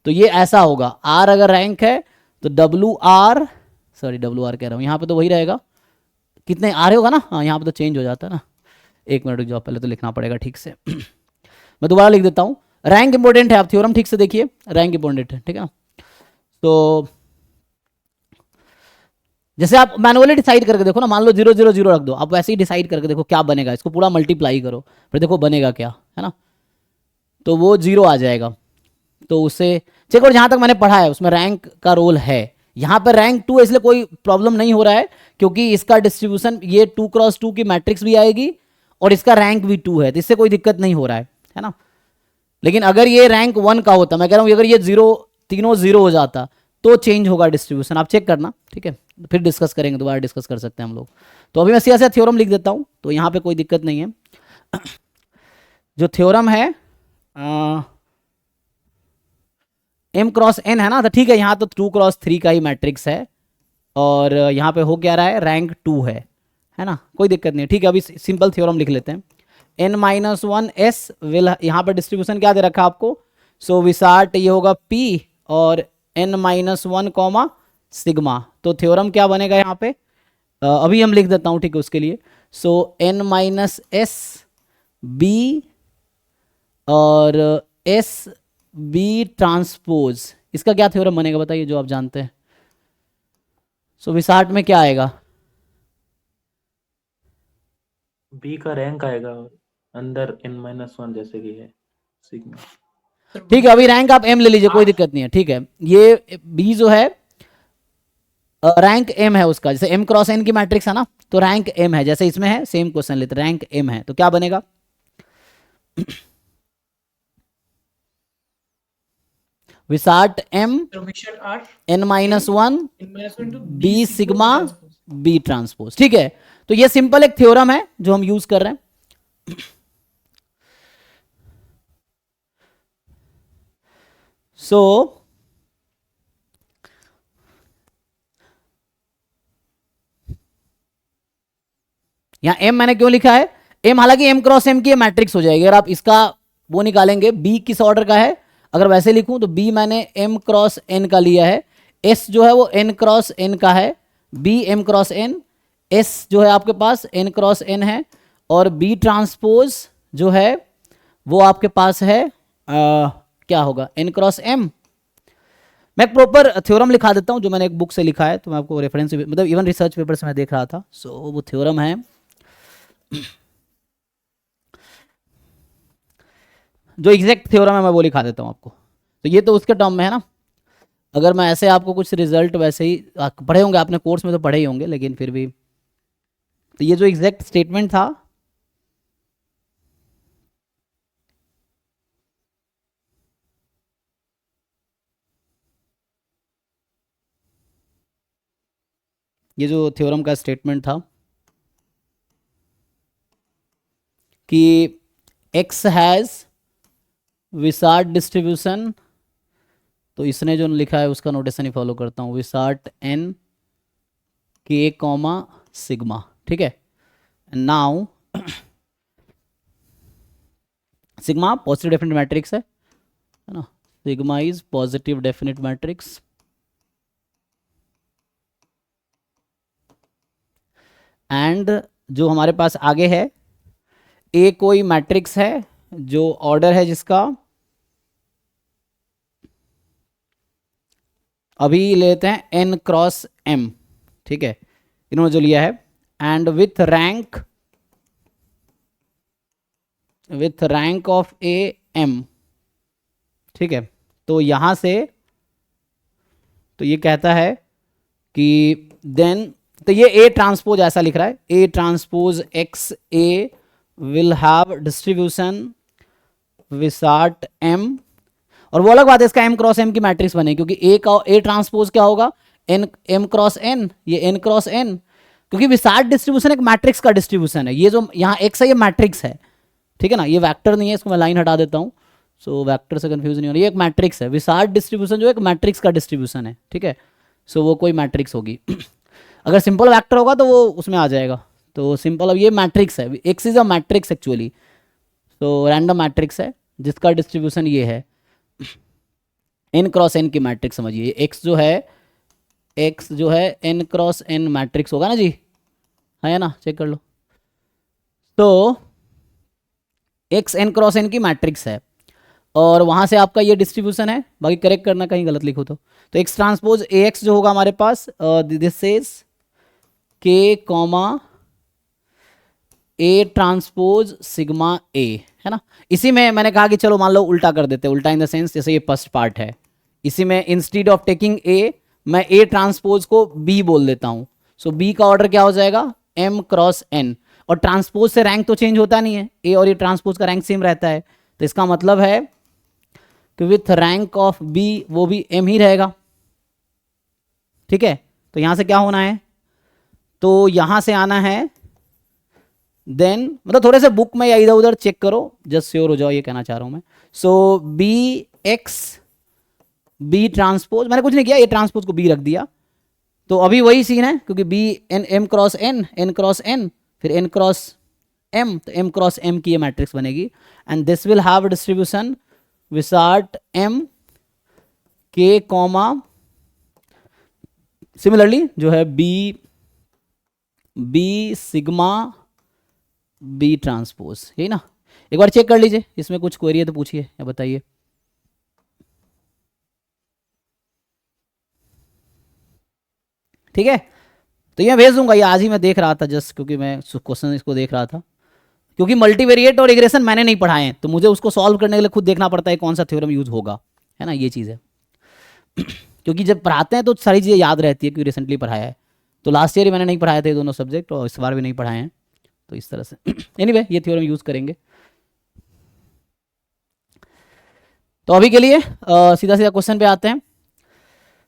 तो ये ऐसा होगा, आर अगर रैंक है तो WR सॉरी डब्ल्यू आर कह रहा हूँ, यहाँ पे तो वही रहेगा, कितने आ रहे होगा ना, हाँ यहाँ पे तो चेंज हो जाता है ना, एक मिनट रुक जाओ, पहले तो लिखना पड़ेगा ठीक से मैं दोबारा लिख देता हूँ। रैंक इंपॉर्टेंट है, आप थ्योरम ठीक से देखिए, रैंक इंपॉर्टेंट है, ठीक है ना। तो जैसे आप मैनुअली डिसाइड करके देखो ना, मान लो 0 0 0 रख दो, आप वैसे ही डिसाइड करके देखो क्या बनेगा, इसको पूरा मल्टीप्लाई करो, फिर देखो बनेगा क्या, है ना। तो वो 0 आ जाएगा, तो उससे चेक। और जहां तक मैंने पढ़ा है उसमें रैंक का रोल है, यहाँ पर रैंक 2 है इसलिए कोई प्रॉब्लम नहीं हो रहा है, क्योंकि इसका डिस्ट्रीब्यूशन ये 2x2 की मैट्रिक्स भी आएगी और इसका रैंक भी 2 है, तो इससे कोई दिक्कत नहीं हो रहा है ना। लेकिन अगर ये रैंक 1 का होता, मैं कह रहा हूँ अगर ये 0 तीनों 0 हो जाता तो चेंज होगा डिस्ट्रीब्यूशन, आप चेक करना, ठीक है, फिर डिस्कस करेंगे, दोबारा डिस्कस कर सकते हैं हम लोग। तो अभी मैं सीधा थ्योरम लिख देता हूँ, तो यहाँ पे कोई दिक्कत नहीं है। जो थ्योरम है m क्रॉस n है ना, तो ठीक है, यहाँ तो 2x3 का ही मैट्रिक्स है और यहाँ पे हो क्या रहा है, रैंक 2 है ना, कोई दिक्कत नहीं है, ठीक है। अभी सिंपल थ्योरम लिख लेते हैं। n-1 s विल, यहाँ पर डिस्ट्रीब्यूशन क्या दे रखा है आपको, सो विसार्ट ये होगा p और n-1 कॉमा सिग्मा, तो थ्योरम क्या बनेगा यहाँ पे, अभी हम लिख देता हूँ, ठीक है, उसके लिए। सो n-s b और s b ट्रांसपोज, इसका क्या थ्योरम बनेगा बताइए, जो आप जानते हैं। सो विसार्ट में क्या आएगा, बी का रैंक आएगा अंदर n-1 जैसे कि है सिग्मा। ठीक है, अभी रैंक आप m ले लीजिए, कोई दिक्कत नहीं है, ठीक है। ये b जो है रैंक m है उसका, जैसे m क्रॉस n की मैट्रिक्स है ना, तो रैंक m है, जैसे इसमें है सेम क्वेश्चन लेते, रैंक m है, तो क्या बनेगा विसार्ट m n-1 b sigma b transpose, ठीक है। तो ये सिंपल एक थ्योरम है जो हम यूज कर रहे हैं। सो यहां m मैंने क्यों लिखा है, m हालांकि m क्रॉस m की मैट्रिक्स हो जाएगी, अगर आप इसका वो निकालेंगे b किस ऑर्डर का है, अगर वैसे लिखूं तो b मैंने m क्रॉस n का लिया है, s जो है वो n क्रॉस n का है, b m cross n, s जो है आपके पास n क्रॉस n है, और b ट्रांसपोज जो है वो आपके पास है क्या होगा, n क्रॉस m। मैं एक प्रॉपर थ्योरम लिखा देता हूं जो मैंने एक बुक से लिखा है, तो मैं आपको रेफरेंस मतलब इवन रिसर्च पेपर से मैं देख रहा था। सो वो थ्योरम है जो एग्जैक्ट थ्योरम है मैं वो लिखा देता हूं आपको, तो ये तो उसके टर्म में है ना। अगर मैं ऐसे आपको कुछ रिजल्ट वैसे ही पढ़े होंगे आपने कोर्स में, तो पढ़े ही होंगे, लेकिन फिर भी, तो ये जो एग्जैक्ट स्टेटमेंट था ये जो थ्योरम का स्टेटमेंट था कि x हैज विसार्ट डिस्ट्रीब्यूशन, तो इसने जो लिखा है उसका नोटेशन ही फॉलो करता हूँ, विसार्ट n k कॉमा सिग्मा, ठीक है। Now sigma positive definite matrix है ना, sigma is positive definite matrix, and जो हमारे पास आगे है ए कोई मैट्रिक्स है जो ऑर्डर है जिसका, अभी लेते हैं n क्रॉस m, ठीक है, इन्होंने जो लिया है, and with rank of a m, ठीक है। तो यहां से तो ये कहता है कि देन, तो ये a ट्रांसपोज ऐसा लिख रहा है, a transpose x a will have distribution Wishart m, और वो अलग बात है इसका m क्रॉस m की मैट्रिक्स बने, क्योंकि a का a ट्रांसपोज क्या होगा, n m क्रॉस n, ये n क्रॉस n, क्योंकि विसार्ट डिस्ट्रीब्यूशन एक मैट्रिक्स का डिस्ट्रीब्यूशन है, ये जो यहाँ x है ये मैट्रिक्स है, ठीक है ना, ये वेक्टर नहीं है, इसको मैं लाइन हटा देता हूँ, सो वेक्टर से कंफ्यूज नहीं हो रही, ये एक मैट्रिक्स है, विसार्ट डिस्ट्रीब्यूशन जो एक मैट्रिक्स का डिस्ट्रीब्यूशन है, ठीक है। सो वो कोई मैट्रिक्स होगी अगर सिंपल वेक्टर होगा तो वो उसमें आ जाएगा, तो सिंपल, अब ये मैट्रिक्स है, x is a matrix actually, तो रैंडम मैट्रिक्स है जिसका डिस्ट्रीब्यूशन ये है n क्रॉस n की मैट्रिक्स समझिए, x जो है एक्स जो है n क्रॉस n मैट्रिक्स होगा ना जी, है ना, चेक कर लो। तो एक्स n क्रॉस n की मैट्रिक्स है और वहां से आपका ये डिस्ट्रीब्यूशन है, बाकी करेक्ट करना कहीं गलत लिखो तो एक्स ट्रांसपोज ए एक्स जो होगा हमारे पास, दिस इज के कॉमा ए ट्रांसपोज सिग्मा ए, है ना। इसी में मैंने कहा कि चलो मान लो उल्टा कर देते हैं, उल्टा इन द सेंस जैसे ये फर्स्ट पार्ट है, इसी में इंस्टीड ऑफ टेकिंग ए मैं ए ट्रांसपोज को बी बोल देता हूं। सो बी का ऑर्डर क्या हो जाएगा, एम क्रॉस एन, और ट्रांसपोज से रैंक तो चेंज होता नहीं है, ए और ये ट्रांसपोज का रैंक सेम रहता है, तो इसका मतलब है कि विथ रैंक ऑफ बी वो भी एम ही रहेगा, ठीक है। तो यहां से क्या होना है, तो यहां से आना है देन, मतलब थोड़े से बुक में या इधर उधर चेक करो, जस्ट श्योर हो जाओ, ये कहना चाह रहा हूं मैं। सो बी एक्स बी ट्रांसपोज, मैंने कुछ नहीं किया, ये ट्रांसपोज को बी रख दिया, तो अभी वही सीन है, क्योंकि B N M cross N, N cross N, फिर एन क्रॉस एम, तो एम क्रॉस एम की ये मैट्रिक्स बनेगी and this will have distribution Wishart M के कॉमा सिमिलरली जो है B B sigma B transpose, यही ना। एक बार चेक कर लीजिए, इसमें कुछ क्वेरी है तो पूछिए या बताइए। ठीक है, तो ये भेज दूंगा, ये आज ही मैं देख रहा था जस्ट, क्योंकि मैं क्वेश्चन इसको देख रहा था, क्योंकि मल्टीवेरिएट और रिग्रेशन मैंने नहीं पढ़ाए हैं, तो मुझे उसको सॉल्व करने के लिए खुद देखना पड़ता है कौन सा थ्योरम यूज होगा, है ना, ये चीज़ है। क्योंकि जब पढ़ाते हैं तो सारी चीज़ें याद रहती है, क्योंकि रिसेंटली पढ़ाया है, तो लास्ट ईयर ही मैंने नहीं पढ़ाए थे दोनों सब्जेक्ट, और इस बार भी नहीं पढ़ाए हैं, तो इस तरह से एनीवे ये थ्योरम यूज करेंगे। तो अभी के लिए सीधा सीधा क्वेश्चन पे आते हैं।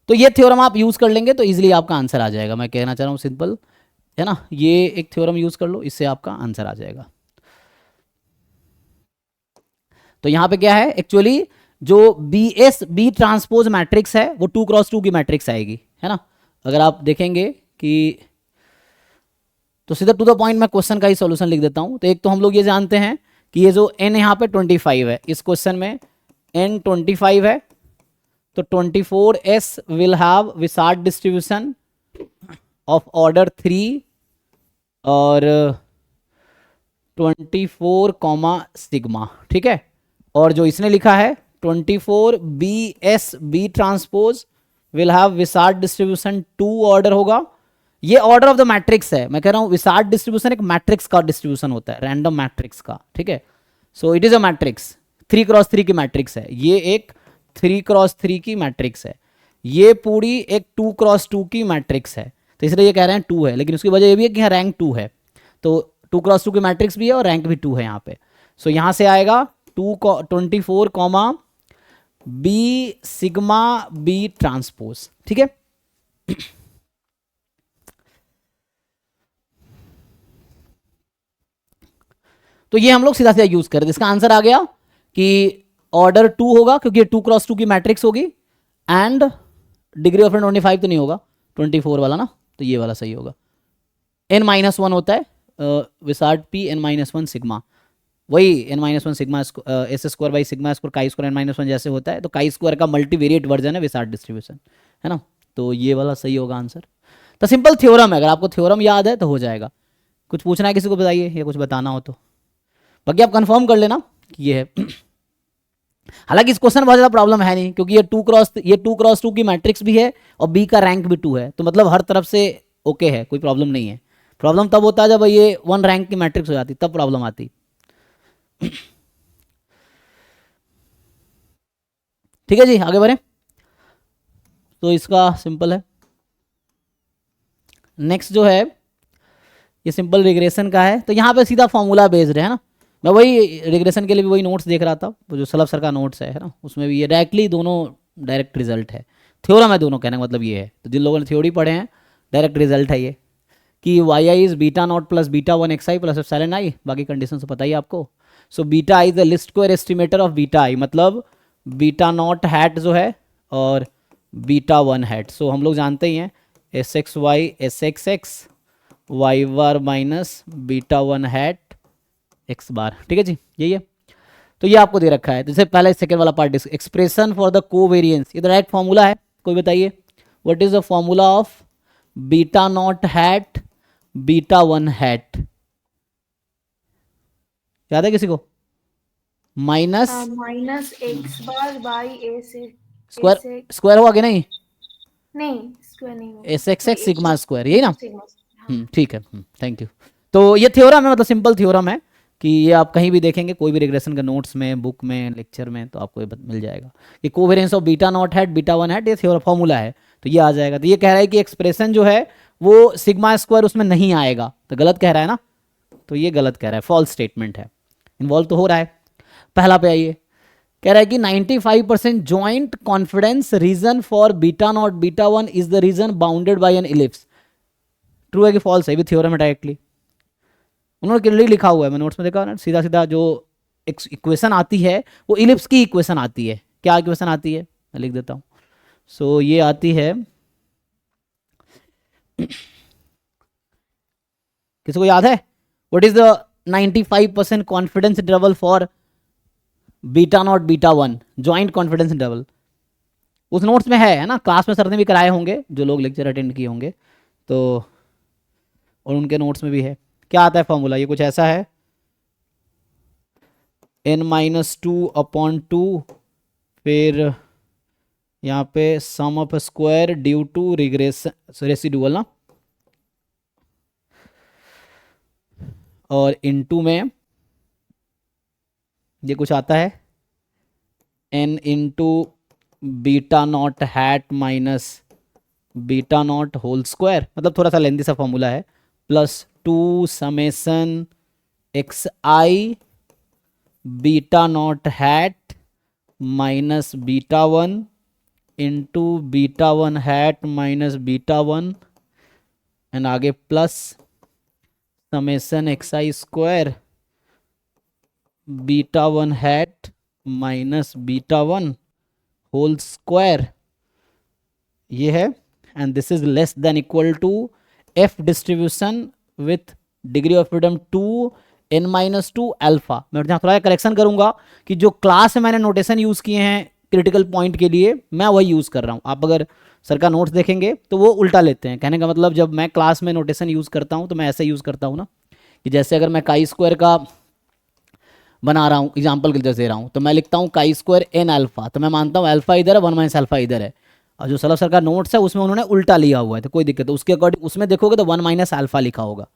तो ये थ्योरम आप यूज कर लेंगे तो इजीली आपका आंसर आ जाएगा, मैं कहना चाह रहा हूँ सिंपल, है ना। ये एक थ्योरम यूज कर लो, इससे आपका आंसर आ जाएगा। तो यहां पे क्या है, एक्चुअली जो B S B transpose matrix है वो 2x2 की मैट्रिक्स आएगी, है ना। अगर आप देखेंगे कि, तो सीधा टू द पॉइंट मैं क्वेश्चन का ही सॉल्यूशन लिख देता हूं। तो एक तो हम लोग ये जानते हैं कि ये जो n यहाँ पे 25 है, इस क्वेश्चन में n 25 है, तो 24s will have Wishart distribution of order 3 और 24 कॉमा सिग्मा, ठीक है। और जो इसने लिखा है 24 B S B transpose will have Wishart distribution 2 order होगा। ये ऑर्डर ऑफ द मैट्रिक्स है, मैं कह रहा हूं विसार्ट डिस्ट्रीब्यूशन एक मैट्रिक्स का डिस्ट्रीब्यूशन होता है, रैंडम मैट्रिक्स का, ठीक है। So it is a matrix, 3x3 की मैट्रिक्स है, ये एक 3x3 की मैट्रिक्स है, ये पूरी एक 2x2 की मैट्रिक्स है, तो इसलिए ये कह रहे हैं 2 है, लेकिन उसकी वजह ये भी है कि यहाँ रैंक 2 है, तो 2x2 की मैट्रिक्स भी है और रैंक भी 2 है यहाँ पे। सो यहाँ से आएगा 24 comma B sigma B transpose, ठीक है। तो ये हम लोग सीधा सीधा यूज कर रहे थे, इसका आंसर आ गया कि ऑर्डर 2 होगा, क्योंकि ये 2x2 की मैट्रिक्स होगी, एंड डिग्री ऑफ 25 तो नहीं होगा, 24 वाला ना, तो ये वाला सही होगा। n-1 होता है विसार्ट p n-1 सिग्मा, वही n-1 sigma S square by sigma square chi square n-1 जैसे होता है, तो काई स्क्वायर का मल्टीवेरिएट वर्जन है विसार्ट डिस्ट्रीब्यूशन, है ना। तो ये वाला सही होगा आंसर। तो सिंपल थ्योरम है, अगर आपको थ्योरम याद है तो हो जाएगा। कुछ पूछना है किसी को बताइए, या कुछ बताना हो तो, बाकी आप कंफर्म कर लेना कि ये है। हालांकि इस क्वेश्चन में बहुत ज़्यादा प्रॉब्लम है नहीं, क्योंकि ये 2x2 की मैट्रिक्स भी है और बी का रैंक भी 2 है, तो मतलब हर तरफ से ओके है, कोई प्रॉब्लम नहीं है। प्रॉब्लम तब होता है जब ये 1 रैंक की मैट्रिक्स हो जाती, तब प्रॉब्लम आती। ठीक है जी, आगे बढ़े। तो इसका सिंपल है। नेक्स्ट जो है ये सिंपल रिग्रेशन का है, तो यहाँ पे सीधा फॉर्मूला बेस्ड है ना। मैं वही रिग्रेशन के लिए भी वही नोट्स देख रहा था, वो जो सलभ सर का नोट्स है ना, उसमें भी ये डायरेक्टली दोनों डायरेक्ट रिजल्ट है, थ्योरम है दोनों, कहने का मतलब ये है। तो जिन लोगों ने थ्योरी पढ़े हैं, डायरेक्ट रिजल्ट है ये कि Y I is beta naught plus beta 1 X I plus epsilon I, बाकी कंडीशन तो पता ही आपको। So beta I is the least square estimator of beta I, मतलब बीटा नॉट हैट जो है और बीटा 1 हैट। सो हम लोग जानते ही हैं S X Y S X X Y bar minus beta 1 hat X bar, ठीक है जी, यही है। तो ये आपको दे रखा है, जैसे पहले सेकेंड वाला part expression for the covariance, ये डायरेक्ट फॉर्मूला है, कोई बताइए what is the formula of beta naught hat beta one hat? याद है किसी को? Minus minus X bar by A से स्क्वायर, स्क्वायर हुआ कि नहीं? नहीं स्क्वायर नहीं होगा, S X x sigma square, यही ना? सिग्मा हाँ। ठीक है, थैंक यू। तो ये थ्योरम है, मतलब सिंपल थ्योरम है कि ये आप कहीं भी देखेंगे, कोई भी रिग्रेशन का नोट्स में, बुक में, लेक्चर में, तो आपको ये मिल जाएगा कि covariance of beta naught hat beta one hat, ये थ्योरम फॉर्मूला है, तो ये आ जाएगा। तो ये कह रहा है कि एक्सप्रेशन जो है वो सिग्मा स्क्वायर उसमें नहीं आएगा, तो गलत कह रहा है ना, तो ये गलत कह रहा है, फॉल्स स्टेटमेंट है। इन्वॉल्व तो हो रहा है। पहला पे आइए, कह रहा है कि 95% joint confidence region for beta naught beta one is the region bounded by an ellipse. True है कि फॉल्स है? भी थ्योरम है डायरेक्टली, उन्होंने क्लियरली लिखा हुआ है, मैं नोट्स में देखा ना, सीधा सीधा जो इक्वेशन आती है वो इलिप्स की इक्वेशन आती है। क्या इक्वेशन आती है मैं लिख देता हूँ। सो ये आती है, किसी को याद है? What is the 95% confidence interval for beta naught beta one, joint confidence interval? उस नोट्स में है ना, क्लास में सर ने भी कराए होंगे जो लोग लेक्चर अटेंड किए होंगे, तो और उनके नोट्स में भी है। क्या आता है फॉर्मूला? ये कुछ ऐसा है, n-2/2, फिर यहाँ पे sum of square due to regression residual ना, और इनटू में ये कुछ आता है n into beta naught hat minus beta naught whole square, मतलब थोड़ा सा लेंदी सा फॉर्मूला है, plus 2 summation x I beta naught hat minus beta one into beta one hat minus beta one, and आगे plus summation x I square beta one hat minus beta one whole square, ये है, and this is less than equal to F distribution with degree of freedom 2n-2 alpha. मैं यहाँ थोड़ा correction करूंगा कि जो class में मैंने नोटेशन यूज किए हैं क्रिटिकल पॉइंट के लिए, मैं वही यूज कर रहा हूँ। आप अगर सर का नोट्स देखेंगे तो वो उल्टा लेते हैं। कहने का मतलब जब मैं क्लास में नोटेशन यूज करता हूँ तो मैं ऐसे यूज करता हूँ ना, कि जैसे अगर मैं काई स्क्वायर का बना रहा हूँ, एग्जाम्पल के लिए दे रहा हूँ, तो मैं लिखता हूँ काई स्क्वायर एन अल्फा, तो मैं मानता हूँ अल्फा इधर है, 1 - अल्फा इधर है, और जो सलफ सर का नोट्स है उसमें उन्होंने उल्टा लिया हुआ है, तो कोई दिक्कत है उसके अकॉर्डिंग उसमें देखोगे तो 1 - अल्फा लिखा होगा।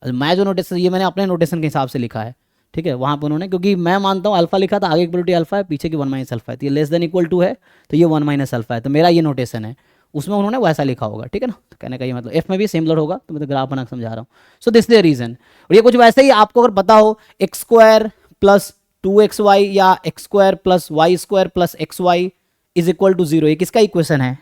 मैं जो नोटेशन, ये मैंने अपने नोटेशन के हिसाब से लिखा है, ठीक है, वहाँ पर उन्होंने, क्योंकि मैं मानता हूँ अल्फा लिखा था, आगे की प्रोबेबिलिटी अल्फा है, पीछे की 1 - अल्फा है, तो ये लेस देन इक्वल टू है, तो ये 1 - अल्फा है, तो मेरा ये नोटेशन है, उसमें उन्होंने वैसा लिखा होगा, ठीक है ना। तो कहने का ये मतलब एफ में भी सिमिलर होगा, तो मैं तो ग्राफ बना समझा रहा हूँ। So this the region. और ये कुछ वैसे ही आपको अगर पता हो, एक्स स्क्वायर प्लस 2xy या x square plus y square plus XY is equal to 0, ये किसका इक्वेशन है?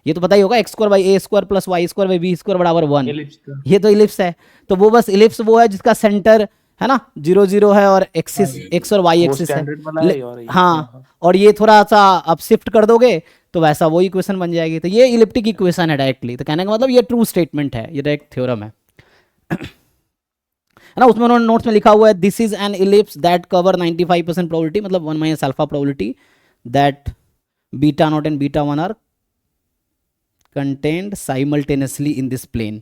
ये तो पता ही होगा, x square by a square plus y square by b square बराबर 1, एलिप्स का। ये तो इलिप्स है। तो वो बस इलिप्स वो है जिसका सेंटर है ना 0 0 है और एक्सिस एक्स और वाई वो एक्सिस है। स्टैंडर्ड वाला है और ये हाँ, और ये थोड़ा सा आप शिफ्ट कर दोगे तो वैसा वो इक्वेशन बन जाएगी। तो ये इलिप्टिक इक्वेशन है डायरेक्टली। तो कहने का मतलब ये ट्रू स्टेटमेंट है, ये डायरेक्ट थ्योरम है ना। उसमें उन्होंने नोट्स में लिखा हुआ है this is an ellipse that cover 95% probability, मतलब 1 - alpha probability that beta naught and beta one are contained simultaneously in this plane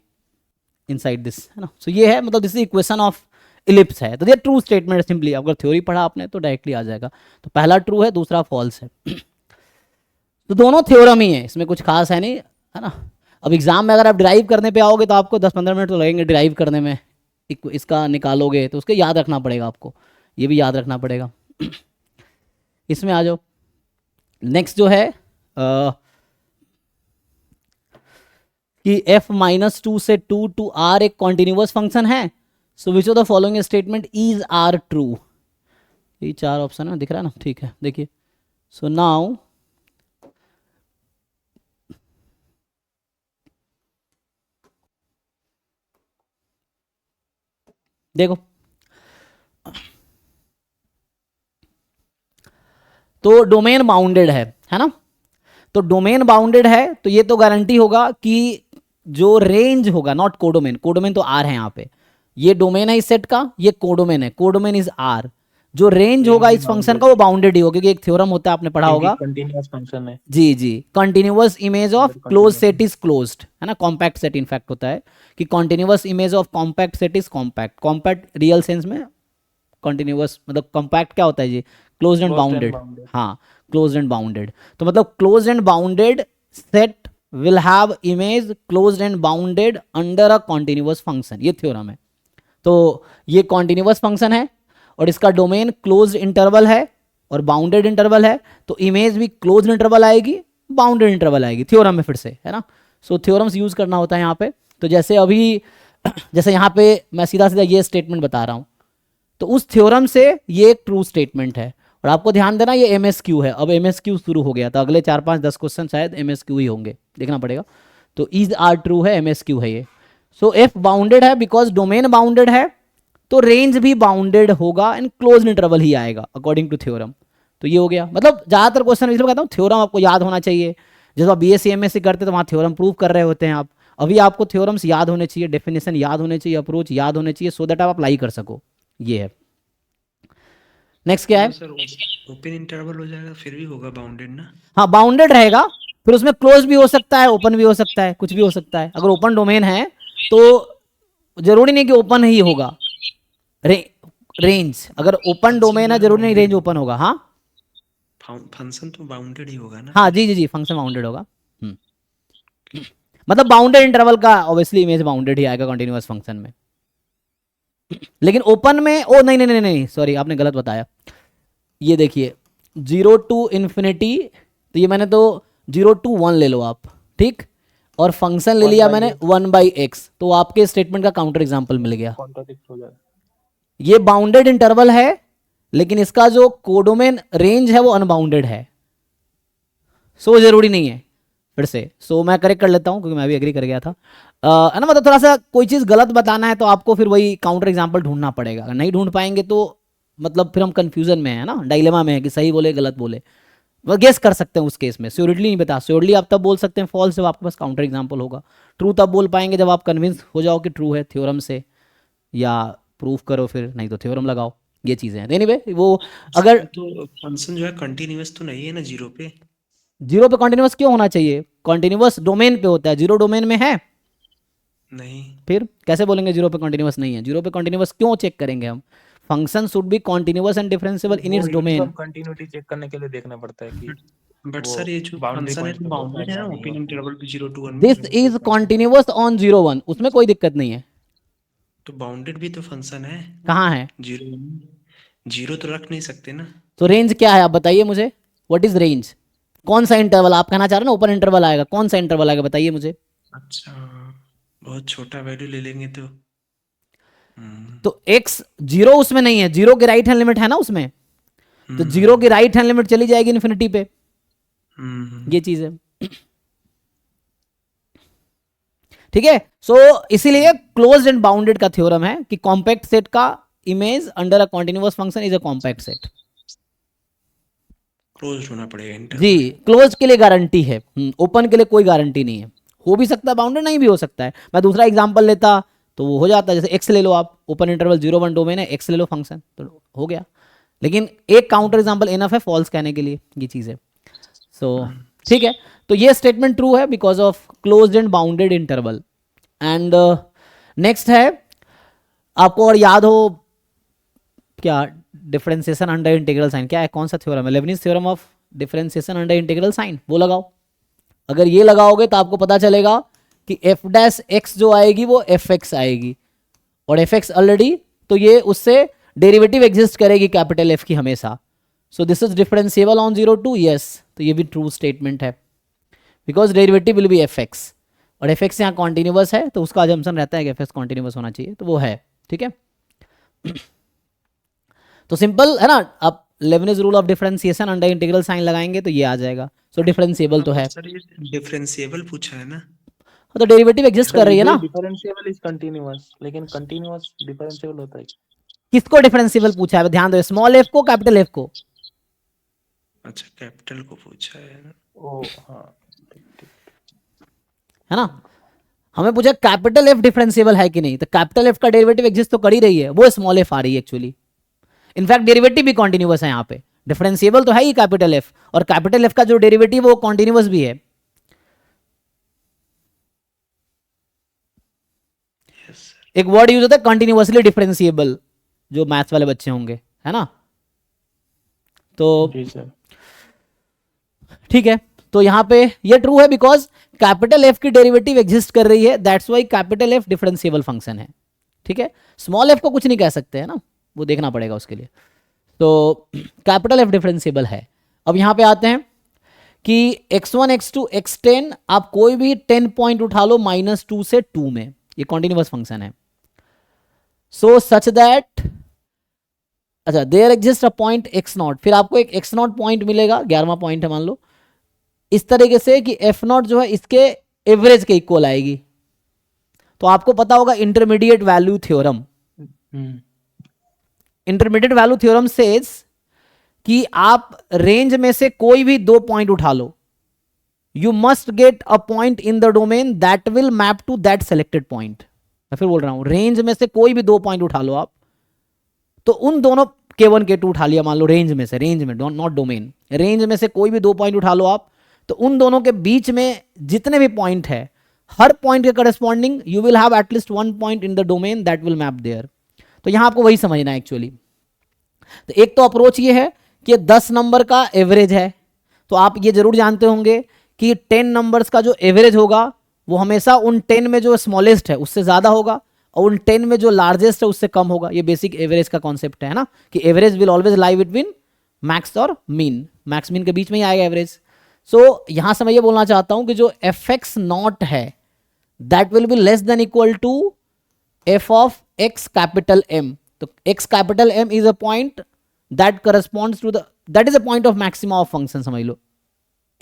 inside this, है ना। सो ये है, मतलब this is equation of ellipse है। तो ये ट्रू स्टेटमेंट सिंपली, अगर थ्योरी पढ़ा आपने तो डायरेक्टली आ जाएगा। तो पहला ट्रू है, दूसरा फॉल्स है तो दोनों थ्योरम ही है, इसमें कुछ खास है नहीं, है ना। अब एग्जाम में अगर आप ड्राइव करने पे आओगे तो आपको 10-15 मिनट तो लगेंगे ड्राइव करने में, इसका निकालोगे तो उसके याद रखना पड़ेगा आपको, ये भी याद रखना पड़ेगा इसमें आ जाओ। नेक्स्ट जो है कि f-2 से 2 to r एक कॉन्टिन्यूअस फंक्शन है। So which of the following statement is are true? ये 4 ऑप्शन है, दिख रहा है ना, ठीक है। देखिए, सो नाउ देखो, तो डोमेन बाउंडेड है ना। तो डोमेन बाउंडेड है तो ये तो गारंटी होगा कि जो रेंज होगा, नॉट कोडोमेन, कोडोमेन तो आर है यहाँ पे, ये डोमेन है इस सेट का, ये कोडोमेन है, कोडोमेन इज आर। जो रेंज होगा इस फंक्शन का वो बाउंडेड ही होगा, क्योंकि एक थ्योरम होता है आपने पढ़ा होगा। कंटीन्यूअस फंक्शन है। जी जी, कंटिन्यूअस इमेज ऑफ अगर close continuous set is closed, है ना, कॉम्पैक्ट सेट इनफैक्ट होता है कि continuous image of compact set is compact. Compact real sense में कंटिन्यूअस मतलब कॉम्पैक्ट क्या होता है जी, closed and Closed and bounded. bounded. हाँ, क्लोज्ड एंड बाउंडेड, तो मतलब closed and bounded set will have image closed and bounded under a continuous function, ये थ्योरम है। तो ये कॉन्टिन्यूअस फंक्शन है और इसका डोमेन क्लोज्ड इंटरवल है और बाउंडेड इंटरवल है, तो इमेज भी क्लोज्ड इंटरवल आएगी, बाउंडेड इंटरवल आएगी, थ्योरम में फिर से, है ना। सो थ्योरम्स यूज करना होता है यहाँ पे। तो जैसे अभी जैसे यहाँ पे मैं सीधा सीधा ये स्टेटमेंट बता रहा हूँ, तो उस थ्योरम से ये एक ट्रू स्टेटमेंट है। और आपको ध्यान देना ये MSQ है, अब MSQ शुरू हो गया, तो अगले 4-5-10 क्वेश्चन शायद MSQ ही होंगे, देखना पड़ेगा। तो इज आर ट्रू है, MSQ है ये। सो एफ बाउंडेड है बिकॉज डोमेन बाउंडेड है, तो रेंज भी बाउंडेड होगा एंड क्लोज इंटरवल ही आएगा अकॉर्डिंग टू थ्योरम। तो ये हो गया, मतलब ज्यादातर क्वेश्चन इसलिए कहता हूँ थ्योरम आपको याद होना चाहिए। जैसे आप BSc MSc करते तो वहाँ थ्योरम प्रूव कर रहे होते हैं आप, अभी आपको थ्योरम्स याद होने चाहिए, डेफिनेशन याद होने चाहिए, अप्रोच याद होने चाहिए, सो दैट आप अप्लाई कर सको, ये है। नेक्स्ट क्या है? सर ओपन इंटरवल हो जाएगा फिर भी होगा बाउंडेड ना? हाँ, बाउंडेड रहेगा, फिर उसमें क्लोज भी हो सकता है, ओपन भी हो सकता है, कुछ भी हो सकता है। अगर ओपन डोमेन है तो जरूरी नहीं कि ओपन ही होगा। रेंज अगर ओपन डोमेन है जरूरी नहीं रेंज ओपन होगा। हाँ फंक्शन तो बाउंडेड ही होगा ना? हाँ जी जी जी, फंक्शन बाउंडेड होगा। मतलब बाउंडेड इंटरवल का ऑब्वियसली इमेज बाउंडेड ही आएगा कंटिन्यूअस फंक्शन में। लेकिन ओपन में ओ नहीं नहीं नहीं नहीं सॉरी, आपने गलत बताया। ये देखिए 0 to ∞, तो ये मैंने तो 0 to 1 ले लो आप, ठीक, और फंक्शन ले 1 लिया by मैंने x. 1/x, तो आपके स्टेटमेंट का काउंटर एग्जांपल मिल गया। कॉन्ट्राडिक्ट हो जाएगा। ये बाउंडेड इंटरवल है लेकिन इसका जो कोडोमेन रेंज है वो अनबाउंडेड है, सो जरूरी नहीं है। फिर से सो मैं करेक्ट कर लेता हूं क्योंकि मैं भी एग्री कर गया था, है ना। मतलब थोड़ा सा कोई चीज़ गलत बताना है तो आपको फिर वही काउंटर एग्जाम्पल ढूंढना पड़ेगा, अगर नहीं ढूंढ पाएंगे तो मतलब फिर हम कंफ्यूजन में है ना, डायलेमा में है कि सही बोले गलत बोले। वो गेस कर सकते हैं उस केस में, श्योरिटी नहीं बता, श्योरली आप तब बोल सकते हैं फॉल्स जब आपके पास काउंटर एग्जाम्पल होगा, ट्रू तब बोल पाएंगे जब आप कन्विंस हो जाओ कि ट्रू है थ्योरम से, या प्रूफ करो फिर, नहीं तो थ्योरम लगाओ, ये चीज़ें हैं। एनीवे वो अगर तो फंक्शन जो है कंटिन्यूअस तो नहीं है ना 0 पे? 0 पे कॉन्टिन्यूअस क्यों होना चाहिए? कॉन्टिन्यूअस डोमेन पे होता है, 0 डोमेन में है, नहीं। फिर कैसे बोलेंगे 0 पे कॉन्टिन्यूअस नहीं है? 0 पे कॉन्टिन्यूअस क्यों चेक करेंगे हम? Function should be continuous and differentiable in its domain. Continuity check करने के लिए देखना पड़ता है कि बट वो सर ये जो boundary फंक्शन है point तो पे बाउंडेड है होता ना है या ओपन नहीं इंटरवल पे 0 to 1 this is continuous on 0 1, उसमें कोई दिक्कत नहीं है। तो बाउंडेड भी तो फंक्शन है। कहाँ है? 0 तो रख नहीं सकते ना? तो रेंज क्या है आप बताइए मुझे, व्हाट इज रेंज? कौन सा इंटरवल आप कहना चाह रहे हो ना, ओपन इंटरवल आएगा, कौन सा इंटरवल आएगा बताइए मुझे। अच्छा, बहुत छोटा वैल्यू ले लेंगे तो तो x 0 उसमें नहीं है, 0 की राइट हैंड लिमिट है ना उसमें, तो 0 की राइट हैंड लिमिट चली जाएगी इन्फिनिटी पे, ये चीज है, ठीक है। सो इसीलिए क्लोज्ड एंड बाउंडेड का थ्योरम है कि कॉम्पैक्ट सेट का image under a continuous function is a compact set. Close होना पड़ेगा इंटरवल। जी, क्लोज के लिए गारंटी है, ओपन के लिए कोई गारंटी नहीं है, हो भी सकता है बाउंडेड, नहीं भी हो सकता है। मैं दूसरा एग्जांपल लेता तो वो हो जाता है, जैसे एक्स ले लो आप, ओपन इंटरवल 0 1 डोमेन है, एक्स ले लो फंक्शन, तो हो गया। लेकिन एक काउंटर एग्जांपल इनफ है फॉल्स कहने के लिए, ये चीज़ है। सो ठीक है, तो ये स्टेटमेंट ट्रू है because of closed and bounded interval. And next है, आपको और याद हो क्या, डिफरेंशिएशन अंडर इंटीग्रल साइन क्या है, कौन सा थ्योरम है? Leibniz theorem of differentiation under integral sign, वो लगाओ। अगर ये लगाओगे तो आपको पता चलेगा कि एफ डैश एक्स जो आएगी वो एफ एक्स आएगी, और एफ एक्स ऑलरेडी, तो ये उससे डेरिवेटिव एग्जिस्ट करेगी कैपिटल एफ की हमेशा। सो this is differentiable on 0 2, yes, तो ये भी ट्रू स्टेटमेंट है because derivative will be F x, और एफ एक्स यहाँ कॉन्टिन्यूअस है तो उसका अजम्पशन रहता है कि एफ एक्स कॉन्टिन्यूअस होना चाहिए, तो वो है, ठीक है। तो सिंपल है ना, आप Leibniz rule of differentiation under integral sign लगाएंगे तो ये आ जाएगा। सो डिफरेंशिएबल तो है, सर ये डिफरेंशिएबल पूछा है ना? तो डेरिवेटिव एग्जिस्ट कर रही है ना। डिफरेंशिएबल इज कंटीन्यूअस, लेकिन कंटीन्यूअस डिफरेंशिएबल होता है। किसको डिफरेंशिएबल पूछा है, ध्यान दो, स्मॉल एफ को कैपिटल एफ को? अच्छा, कैपिटल को पूछा है ना? ओ हाँ, है ना, हमें पूछा कैपिटल एफ डिफरेंशिएबल है कि नहीं, तो कैपिटल एफ का डेरिवेटिव एग्जिस्ट तो कर ही रही है, वो स्मॉल एफ आ रही है एक्चुअली। इनफैक्ट डेरिवेटिव भी कॉन्टिन्यूअस है यहाँ पे, डिफरेंशिएबल तो है ही कैपिटल एफ, और कैपिटल एफ का जो डेरिवेटिव वो कॉन्टिन्यूअस भी है। Yes sir. एक वर्ड यूज होता है कंटिन्यूअसली डिफरेंशिएबल, जो मैथ्स वाले बच्चे होंगे, है ना। तो जी सर। ठीक है, तो यहाँ पे ये ट्रू है बिकॉज कैपिटल एफ की डेरिवेटिव एग्जिस्ट कर रही है, that's why capital F differentiable function है। ठीक है, स्मॉल एफ को कुछ नहीं कह सकते है ना, वो देखना पड़ेगा उसके लिए। तो कैपिटल एफ डिफरेंशिएबल है। अब यहाँ पे आते हैं कि x1 x2 x10 आप कोई भी 10 पॉइंट उठा लो -2 से 2 में, ये कॉन्टिन्यूअस फंक्शन है। सो सच दैट, अच्छा there exist a point x0, फिर आपको एक x0 पॉइंट मिलेगा, 11वां पॉइंट है मान लो, इस तरीके से कि f0 जो है इसके एवरेज के इक्वल आएगी। तो आपको पता होगा intermediate value theorem, intermediate value theorem says कि आप रेंज में से कोई भी 2 पॉइंट उठा लो, you must get a point in the domain that will map to that selected point. मैं फिर बोल रहा हूं, रेंज में से कोई भी 2 पॉइंट उठा लो आप, तो उन दोनों K1 K2 उठा लिया मान लो, रेंज में से, रेंज में नॉट डोमेन, रेंज में से कोई भी 2 पॉइंट उठा लो आप, तो उन दोनों के बीच में जितने भी पॉइंट है, हर पॉइंट के corresponding you will have at least 1 point in the domain that will map there. तो यहां आपको वही समझना है एक्चुअली। तो एक तो अप्रोच ये है कि 10 नंबर का एवरेज है, तो आप ये जरूर जानते होंगे कि 10 नंबर्स का जो एवरेज होगा वो हमेशा उन 10 में जो स्मॉलेस्ट है उससे ज्यादा होगा, और उन 10 में जो लार्जेस्ट है उससे कम होगा। ये बेसिक एवरेज का कॉन्सेप्ट है ना, कि average will always lie between max और मीन, मैक्स मीन के बीच में ही आएगा एवरेज। सो यहां से मैं ये बोलना चाहता हूं कि जो fx0 है that will be less than equal to f of x capital M। तो x capital M is a point that corresponds to the, that is a point of maxima of function, समझ लो,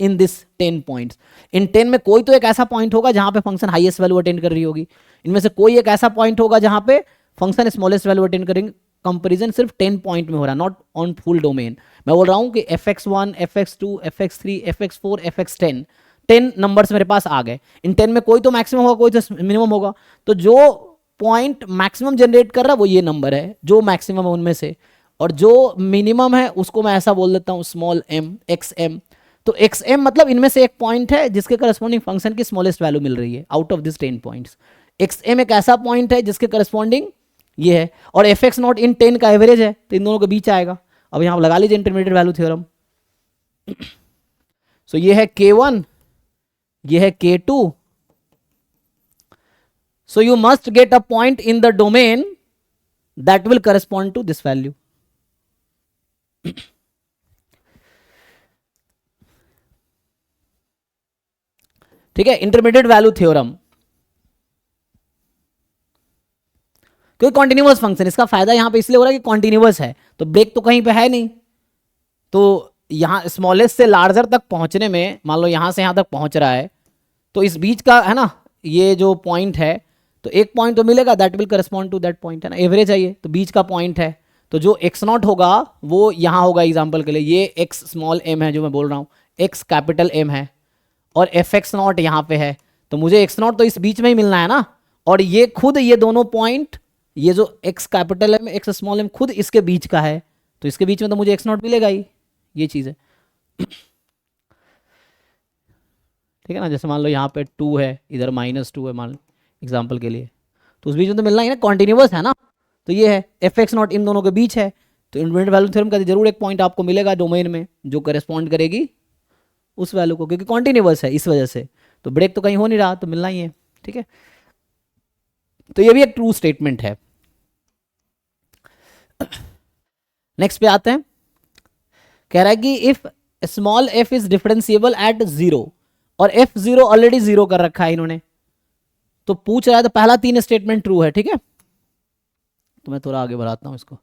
in this 10 points. इन 10 में कोई तो एक ऐसा point होगा जहां पे फंक्शन हाईएस्ट वैल्यू अटेंड कर रही होगी, इनमें से कोई एक ऐसा पॉइंट होगा जहां पे फंक्शन स्मॉलेस्ट वैल्यू अटेंड करेंगे। कंपैरिजन सिर्फ 10 पॉइंट में हो रहा है, नॉट ऑन फुल डोमेन। मैं बोल रहा हूं कि fx1 fx2 fx3 fx4 fx10 10 numbers मेरे पास आ गए, इन 10 में कोई तो मैक्सिमम होगा, कोई तो मिनिमम होगा, तो जो पॉइंट मैक्सिमम जनरेट कर रहा है वो ये नंबर है जो मैक्सिमम है उनमें से, और जो मिनिमम है उसको मैं ऐसा बोल देता हूं स्मॉल m xm। तो xm मतलब इनमें से एक पॉइंट है जिसके करस्पॉन्डिंग फंक्शन की स्मॉलेस्ट वैल्यू मिल रही है out of this 10 points. xm एक ऐसा पॉइंट है जिसके करस्पॉन्डिंग ये है, और fx0 इन 10 का एवरेज है, तो इन दोनों के बीच आएगा। अब यहां लगा लीजिए इंटरमीडिएट वैल्यू थ्योरम। सो ये है K1, ये है K2, so you must get a point in the domain that will correspond to this value। ठीक है, इंटरमीडिएट वैल्यू थ्योरम, क्योंकि कॉन्टिन्यूअस फंक्शन, इसका फायदा यहां पे इसलिए हो रहा है कि कॉन्टिन्यूअस है, तो ब्रेक तो कहीं पे है नहीं, तो यहां स्मॉलेस्ट से लार्जर तक पहुंचने में, मान लो यहां से यहां तक पहुंच रहा है, तो इस बीच का है ना ये जो पॉइंट है, तो एक पॉइंट तो मिलेगा that will correspond to that point, है ना, एवरेज है ये, तो बीच का पॉइंट है, तो जो x0 होगा वो यहां होगा। एग्जांपल के लिए ये x स्मॉल m है जो मैं बोल रहा हूं, x कैपिटल M है, और fx0 यहां पे है, तो मुझे x0 तो इस बीच में ही मिलना है ना, और ये खुद ये दोनों पॉइंट, ये जो x capital M x small m खुद इसके बीच का है, तो इसके बीच में तो मुझे x0 मिलेगा ही, ये चीज है। ठीक है ना, जैसे मान लो यहाँ पे 2 है, इधर -2 है मान एग्जाम्पल के लिए, तो उस बीच में तो मिलना ही ना, कॉन्टिन्यूअस है ना, तो ये है fx0 इन दोनों के बीच है, तो इंटरमीडिएट वैल्यू थ्योरम का जरूर एक पॉइंट आपको मिलेगा डोमेन में जो करेस्पॉन्ड करेगी उस वैल्यू को, क्योंकि कॉन्टिन्यूअस है इस वजह से, तो ब्रेक तो कहीं हो नहीं रहा, तो मिलना ही है। ठीक है, तो ये भी एक ट्रू स्टेटमेंट है। नेक्स्ट पे आते हैं, कह रहा है कि if small f is differentiable eight 0, और f0 ऑलरेडी 0 कर रखा है इन्होंने, तो पूछ रहा है, तो पहला 3 स्टेटमेंट ट्रू है। ठीक है, तो मैं थोड़ा आगे बढ़ाता हूं इसको,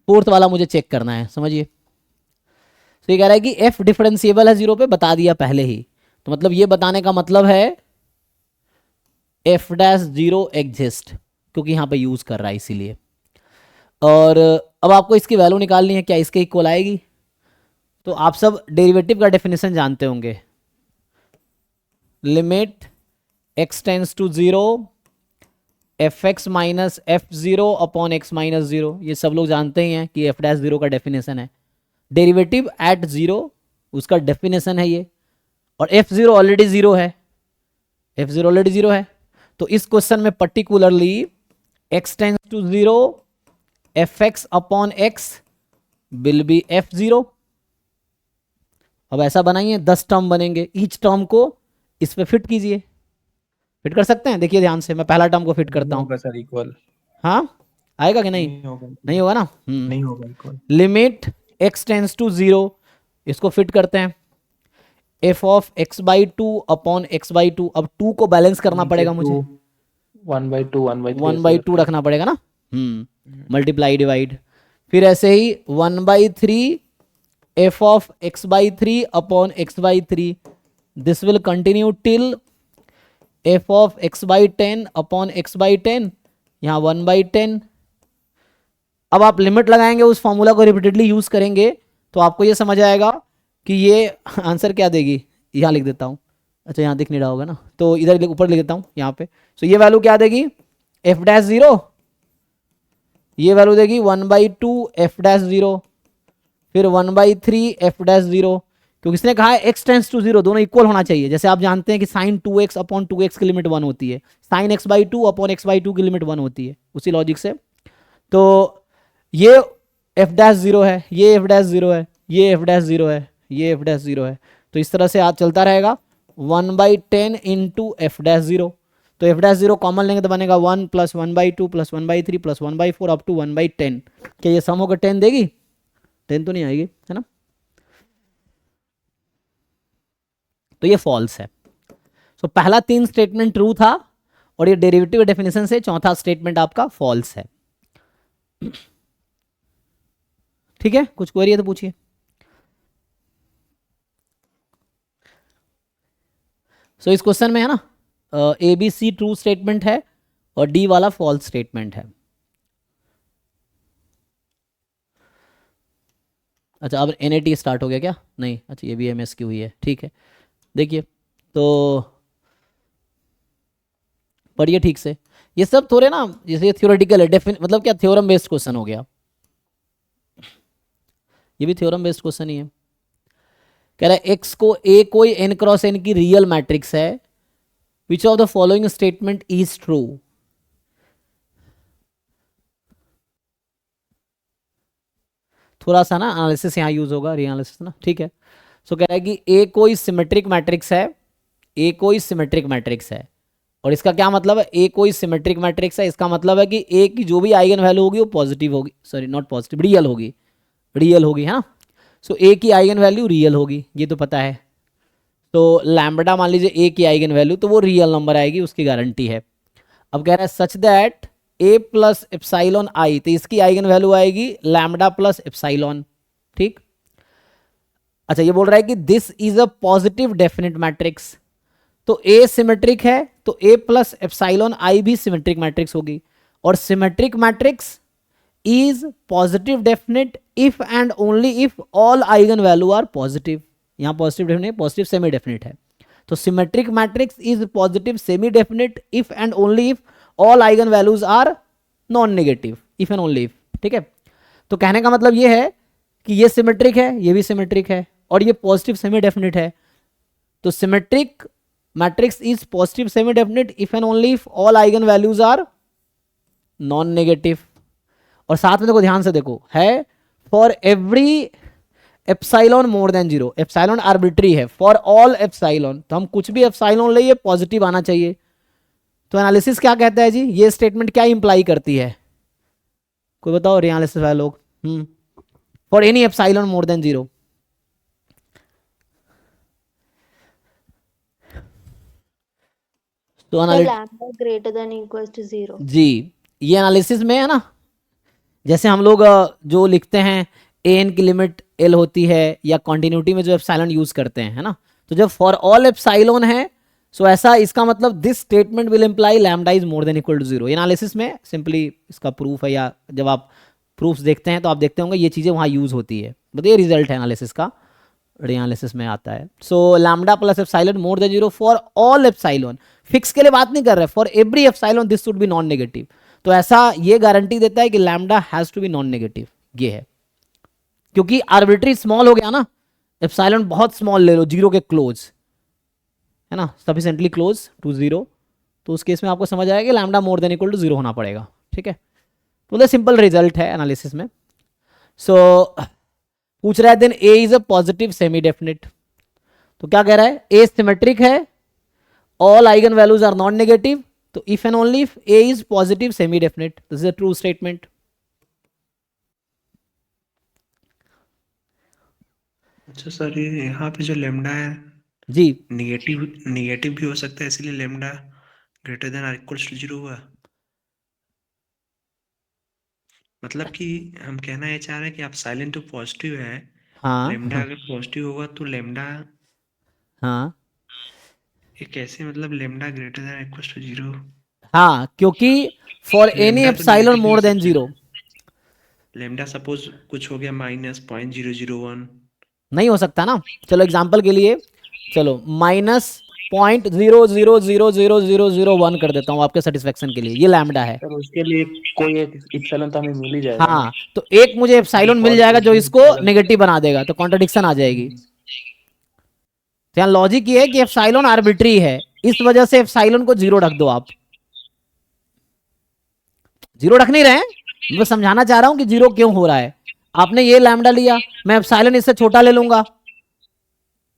फोर्थ वाला मुझे चेक करना है, समझिए। तो ये कह रहा है कि f डिफरेंशिएबल है 0 पे, बता दिया पहले ही, तो मतलब ये बताने का मतलब है f'0 एग्जिस्ट, क्योंकि यहां पे यूज कर रहा है इसीलिए। और अब आपको इसकी वैल्यू निकालनी है, क्या इसके इक्वल आएगी, तो आप सब डेरिवेटिव का डेफिनेशन जानते होंगे, limit x tends to 0 f x minus f zero upon x minus zero, ये सब लोग जानते ही हैं कि एफ डैश जीरो का डेफिनेशन है, डेरिवेटिव एट जीरो उसका डेफिनेशन है ये, और एफ जीरो ऑलरेडी जीरो है, एफ जीरो ऑलरेडी जीरो है। तो इस क्वेश्चन में particularly x tends to zero, f x upon x will be f zero. अब ऐसा बनाइए 10 टर्म बनेंगे, ईच टर्म को इस पे फिट कीजिए, फिट कर सकते हैं, देखिए ध्यान से, मैं पहला टर्म को फिट करता हूं। होगा सर इक्वल। हाँ आएगा कि नहीं? नहीं होगा। नहीं होगा ना। नहीं होगा equal. Limit x tends to zero, इसको फिट करते हैं, f of x by two upon x by two. अब टू को बैलेंस करना पड़ेगा मुझे, 1/2 1/3 1/2 रखना पड़ेगा ना, मल्टीप्लाई डिवाइड। फिर ऐसे ही 1/3 F of x by three upon x by three, this will continue till F of x by 10 upon x by 10, यहाँ 1/10। अब आप लिमिट लगाएंगे, उस फॉर्मूला को रिपीटेडली यूज करेंगे तो आपको ये समझ आएगा कि ये आंसर क्या देगी। यहाँ लिख देता हूँ, अच्छा यहाँ दिख नहीं रहा होगा ना, तो इधर ऊपर लिख देता हूँ यहाँ पे। तो ये वैल्यू क्या देगी, एफ डैश जीरो, ये वैल्यू देगी 1/2 एफ डैश जीरो, फिर 1/3 एफ डैश जीरो, क्योंकि इसने कहा है एक्स टेंस टू जीरो, दोनों इक्वल होना चाहिए। जैसे आप जानते हैं कि साइन 2x अपॉन 2x की लिमिट 1 होती है, साइन x/2 अपॉन x/2 की लिमिट 1 होती है, उसी लॉजिक से। तो ये एफ डैश जीरो है, ये एफ डैश जीरो है, ये एफ डैश जीरो है, ये एफ डैश जीरो है, तो इस तरह से आज चलता रहेगा 1/10 इंटू एफ डैश जीरो। तो एफ डैश जीरो कॉमन लेंगे तो बनेगा 1 + 1/2 + 1/3 + 1/4 अप टू 1/10। क्या ये सम होकर 10 देगी? 10 तो नहीं आएगी, है ना। तो ये फॉल्स है। तो पहला 3 स्टेटमेंट ट्रू था और ये डेरिवेटिव डेफिनेशन से चौथा स्टेटमेंट आपका फॉल्स है। ठीक है, कुछ क्वेरी है तो पूछिए। सो इस क्वेश्चन में है ना A B C true statement है और डी वाला फॉल्स स्टेटमेंट है। अच्छा अब NAT स्टार्ट हो गया क्या? नहीं, अच्छा ये भी MS की हुई है, ठीक है। देखिए तो पढ़िए ठीक से, ये सब थोड़े ना जैसे थ्योरेटिकल है, मतलब क्या थ्योरम बेस्ड क्वेश्चन हो गया, ये भी थ्योरम बेस्ड क्वेश्चन ही है। कह रहा है एक्स को ए कोई n क्रॉस n की रियल मैट्रिक्स है, विच of the following statement is true. थोड़ा सा ना एनालिसिस यहाँ यूज होगा, रीएनालिसिस ना, ठीक है। सो कह रहा है कि ए कोई सिमेट्रिक मैट्रिक्स है, ए कोई सिमेट्रिक मैट्रिक्स है, और इसका क्या मतलब है, ए कोई सिमेट्रिक मैट्रिक्स है, इसका मतलब है कि ए की जो भी आइगन वैल्यू होगी वो पॉजिटिव होगी, सॉरी नॉट पॉजिटिव, रियल होगी, रियल होगी, है ना। सो ए की आइगन वैल्यू रियल होगी, ये तो पता है। तो लैम्बडा मान लीजिए ए की आइगन वैल्यू, तो वो रियल नंबर आएगी, उसकी गारंटी है। अब कह रहा है such that A plus epsilon I, तो इसकी आइगन वैल्यू आएगी लैम्बडा प्लस एप्साइलॉन, ठीक। अच्छा ये बोल रहा है कि this is a positive definite matrix, तो ए सिमेट्रिक है तो ए प्लस एप्साइलॉन आई भी सिमेट्रिक मैट्रिक्स होगी, और symmetric matrix is positive definite if and only if all eigen value are positive. यहाँ positive definite, positive semi definite है, तो symmetric matrix is positive semi definite if and only if all eigen values are non negative, if and only if, ठीक है। तो कहने का मतलब ये है कि ये सिमेट्रिक है, ये भी सिमेट्रिक है, और ये पॉजिटिव सेमी डेफिनेट है। तो symmetric matrix is positive semi definite if and only if all eigen values are non negative. और साथ में देखो, ध्यान से देखो, है for every epsilon more than zero, epsilon arbitrary है, फॉर ऑल एप्साइलॉन, तो हम कुछ भी एप्साइलॉन ले, ये पॉजिटिव आना चाहिए। तो एनालिसिस क्या कहता है जी, ये स्टेटमेंट क्या इंप्लाई करती है, कोई बताओ एनालिसिस वाले लोग। For any epsilon more than zero, तो lambda greater than equal to 0 जी, ये एनालिसिस में है ना, जैसे हम लोग जो लिखते हैं an की लिमिट l होती है, या कॉन्टिन्यूटी में जो एप्साइलॉन यूज करते हैं, है ना। तो जब फॉर ऑल एप्साइलॉन है, सो ऐसा इसका मतलब this statement will imply lambda is more than equal to 0। Analysis में सिंपली इसका प्रूफ है, या जब आप प्रूफ्स देखते हैं तो आप देखते होंगे ये चीज़ें वहाँ यूज होती है, मतलब ये रिजल्ट है एनालिसिस का, एनालिसिस में आता है. So lambda plus epsilon more than 0 for all epsilon. Fix के लिए बात नहीं कर रहे, for every epsilon this should be non negative. तो ऐसा ये गारंटी देता है कि lambda has to be non negative. ये है क्योंकि आर्बिट्री स्मॉल हो गया ना, एप्सिलॉन बहुत स्मॉल ले लो, 0 के क्लोज है ना, सफिशिएंटली क्लोज टू 0, तो उस केस में आपको समझ आएगा कि lambda more than equal to 0 होना पड़ेगा. ठीक है, तो सिंपल रिजल्ट है एनालिसिस में. सो पूछ रहा है then A is a positive semi definite. तो क्या कह रहा है, ए सिमेट्रिक है, all eigen values are non negative. तो if and only if A is positive semi definite, this is a true statement. अच्छा सर, ये यहाँ पे जो लेमडा है जी निगेटिव भी हो सकता है, इसलिए lambda greater than or equals to 0 हुआ. मतलब कि हम कहना ये चाह रहे हैं कि आप साइलेंट तो पॉजिटिव है, हाँ लेमडा अगर पॉजिटिव होगा तो लेमडा हाँ ये कैसे, मतलब lambda greater than equals to 0. हाँ, क्योंकि फॉर एनी लेमडा तो एप्सिलॉन नेगेटिव भी हो मोर देन सकता है 0 ना. लेमडा सपोज कुछ हो गया -0.001. नहीं हो सकता ना. चलो एग्जांपल के लिए, चलो -0.00000001 कर देता हूँ आपके सेटिस्फेक्शन के लिए, ये लैम्डा है. सर उसके लिए कोई एक इप्सिलॉन तो हमें मिल ही जाएगा. हाँ, तो एक मुझे एप्सिलॉन मिल जाएगा जो इसको नेगेटिव बना देगा, तो कॉन्ट्रडिक्शन आ जाएगी. तो यहाँ लॉजिक ये है कि एप्सिलॉन आर्बिट्री है, इस वजह से एप्सिलॉन को 0 रख दो. आप 0 रख नहीं रहे हैं, मैं समझाना चाह रहा हूं कि 0 क्यों हो रहा है. आपने ये लैम्डा लिया, मैं एप्सिलॉन इससे छोटा ले लूंगा.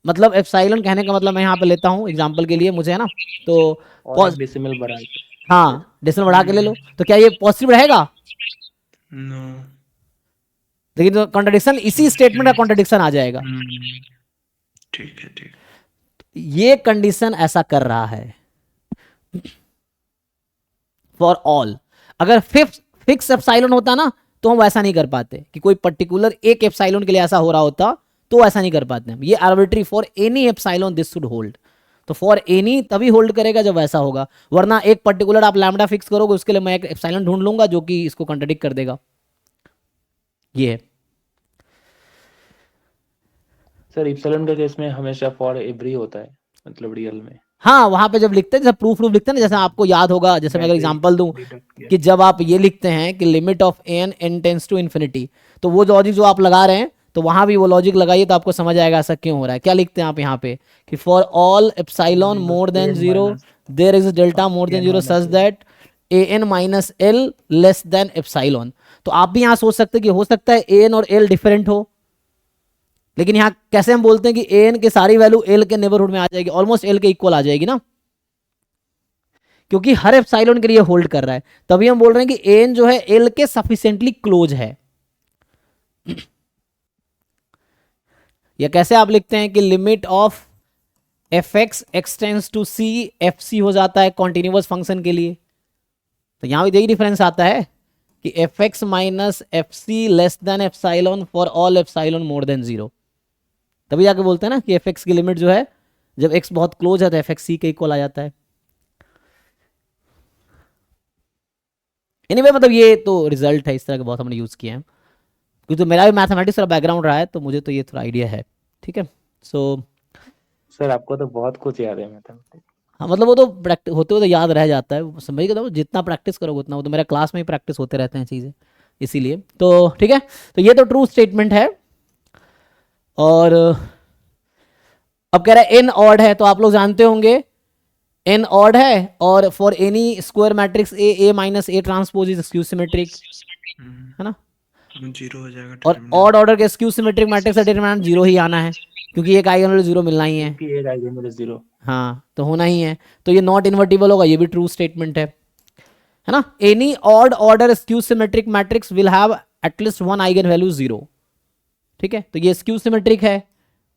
मतलब एप्सिलॉन कहने का मतलब मैं यहाँ पे लेता हूँ एग्जांपल के लिए, मुझे है ना, तो और डेसिमल बढ़ा के. हाँ डेसिमल बढ़ा के ले लो. तो क्या ये पॉजिटिव रहेगा? नो. लेकिन तो कॉन्ट्रडिक्शन, इसी स्टेटमेंट का कॉन्ट्रडिक्शन आ जाएगा. ठीक है, ठीक. ये कंडीशन ऐसा कर रहा है फॉर ऑल. अगर फिक्स एप्सिलॉन होता ना तो हम वैसा नहीं कर पाते, कि कोई पर्टिकुलर एक एप्सिलॉन के लिए ऐसा हो रहा होता तो ऐसा नहीं कर पाते हम. ये arbitrary for any epsilon this should hold. तो फॉर एनी तभी होल्ड करेगा जब ऐसा होगा, वरना एक पर्टिकुलर आप लैम्डा फिक्स करोगे, उसके लिए मैं एक एप्सिलॉन ढूंढ लूंगा जो कि इसको कॉन्ट्रडिक्ट कर देगा. ये है. सर इप्सिलॉन के केस में हमेशा फॉर एवरी होता है, मतलब रियल में. हाँ, वहां पे जब लिखते हैं, जैसे प्रूफ लिखते हैं ना, जैसे आपको याद होगा, जैसे मैं अगर एग्जांपल दूं कि जब आप ये लिखते हैं कि limit of n tends to infinity, तो वो लॉजिक जो आप लगा रहे हैं, तो वहां भी वो लॉजिक लगाइए तो आपको समझ आएगा ऐसा क्यों हो रहा है. क्या लिखते हैं आप यहाँ पे कि for all epsilon more than 0 there is delta more than 0 such that an minus l less than epsilon. तो आप भी यहाँ सोच सकते हैं कि हो सकता है an और l डिफरेंट हो, लेकिन यहाँ कैसे हम बोलते हैं कि an की सारी वैल्यू l के नेबरहुड में आ जाएगी, ऑलमोस्ट l के इक्वल आ जाएगी ना, क्योंकि हर एप्सिलॉन के लिए होल्ड कर रहा है. तभी हम बोल रहे हैं कि an जो है l के सफिशिएंटली क्लोज है. या कैसे आप लिखते हैं कि limit of fx x tends to c fc हो जाता है कॉन्टिन्यूअस फंक्शन के लिए. तो यहां भी यही डिफरेंस आता है कि fx minus fc less than epsilon for all epsilon more than 0. तभी जाके बोलते हैं ना कि fx की लिमिट जो है, जब x बहुत क्लोज है तो fx c के इक्वल आ जाता है. एनीवे मतलब ये तो रिजल्ट है, इस तरह के बहुत हमने यूज किए हैं, क्योंकि तो मेरा भी मैथमेटिक्स का बैकग्राउंड रहा है, तो मुझे तो ये थोड़ा आइडिया है. ठीक है. सो सर आपको तो बहुत कुछ याद है मैथमेटिक्स. हाँ, मतलब वो तो प्रैक्टिस होते हुए तो याद रह जाता है, समझ के, तो जितना प्रैक्टिस करोगे उतना. वो तो मेरा क्लास में ही प्रैक्टिस होते रहते हैं चीज़ें, इसीलिए. तो ठीक है, तो ये तो ट्रू स्टेटमेंट है. और अब कह रहा है एन ऑड है, तो आप लोग जानते होंगे एन ऑड है, और for N E square matrix A minus A transpose is skew symmetric, है ना. 0 हो जाएगा. और ऑड ऑर्डर के स्क्यू सिमेट्रिक मैट्रिक्स का डिटरमिनेंट 0 ही आना है, क्योंकि एक आइगन वैल्यू 0 मिलना ही है. कि एक आइगन वैल्यू 0. हाँ, तो होना ही है. तो ये नॉट इन्वर्टिबल होगा, ये भी ट्रू स्टेटमेंट है ना. Any odd order skew symmetric matrix will have at least one eigen value 0. ठीक है, तो ये स्क्यू सिमेट्रिक है,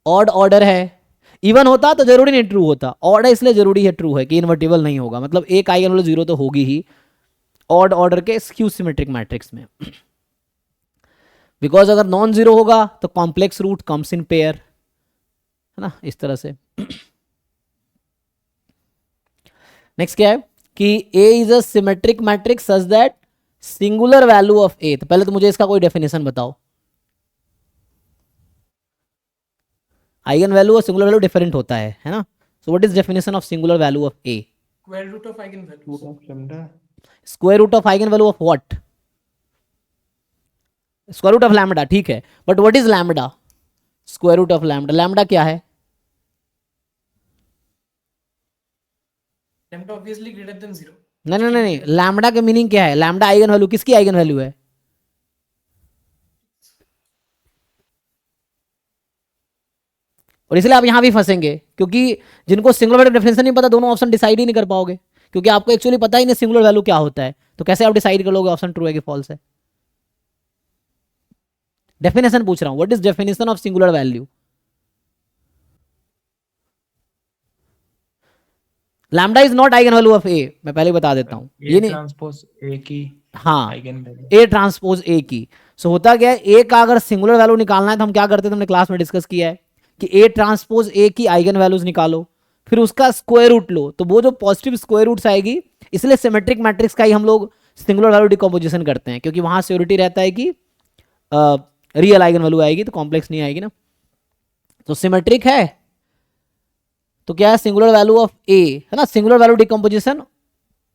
ऑड ऑर्डर है. इवन होता तो जरूरी नहीं ट्रू होता, ऑड है इसलिए जरूरी है ट्रू है कि इन्वर्टिबल नहीं होगा. मतलब एक आइगन वैल्यू 0 तो होगी ही ऑड ऑर्डर के स्क्यू सिमेट्रिक मैट्रिक्स में, बिकॉज अगर नॉन जीरो होगा तो complex root comes in pair, है ना, इस तरह से. नेक्स्ट क्या है कि A is a symmetric matrix such that singular value of A. तो पहले तो मुझे इसका कोई डेफिनेशन बताओ. आइगन वैल्यू और सिंगुलर वैल्यू डिफरेंट होता है ना? So what is definition of singular value of A? Square root of eigen values. Root of lambda square root of eigen value of what? Square root of lambda, ठीक है, but what is lambda? Square root of lambda, lambda क्या है? Lambda obviously greater than 0। नहीं नहीं नहीं, lambda का meaning क्या है? लैम्डा आइगन वैल्यू, किसकी आइगन वैल्यू है? और इसलिए आप यहां भी फंसेंगे, क्योंकि जिनको सिंगुलर वैल्यू डेफिनेशन नहीं पता, दोनों ऑप्शन डिसाइड ही नहीं कर पाओगे, क्योंकि आपको एक्चुअली पता ही नहीं सिंगुलर वैल्यू क्या होता है, तो कैसे आप डिसाइड कर लोगे ऑप्शन ट्रू है कि फॉल्स है? डेफिनेशन पूछ रहा हूं, what is definition of singular value? Lambda is not eigen value of A, मैं पहले ही बता देता हूं, ये नहीं। ट्रांसपोज ए की हाँ, eigen value. A transpose A की। सो होता क्या है, ए का अगर सिंगुलर वैल्यू निकालना है तो हम क्या करते थे, हमने क्लास में डिस्कस किया है कि ए ट्रांसपोज ए की आइगन वैल्यूज निकालो, फिर उसका स्क्वायर रूट लो, तो वो जो पॉजिटिव स्क्वायर रूट्स आएगी, इसलिए सिमेट्रिक मैट्रिक्स का ही हम लोग सिंगुलर वैल्यू डिकम्पोजिशन करते हैं, क्योंकि वहां श्योरिटी रहता है कि रियल आइगन वैल्यू आएगी, तो कॉम्प्लेक्स नहीं आएगी ना। तो सिमेट्रिक है तो क्या है, सिंगुलर वैल्यू ऑफ ए है ना, सिंगुलर वैल्यू डिकम्पोजिशन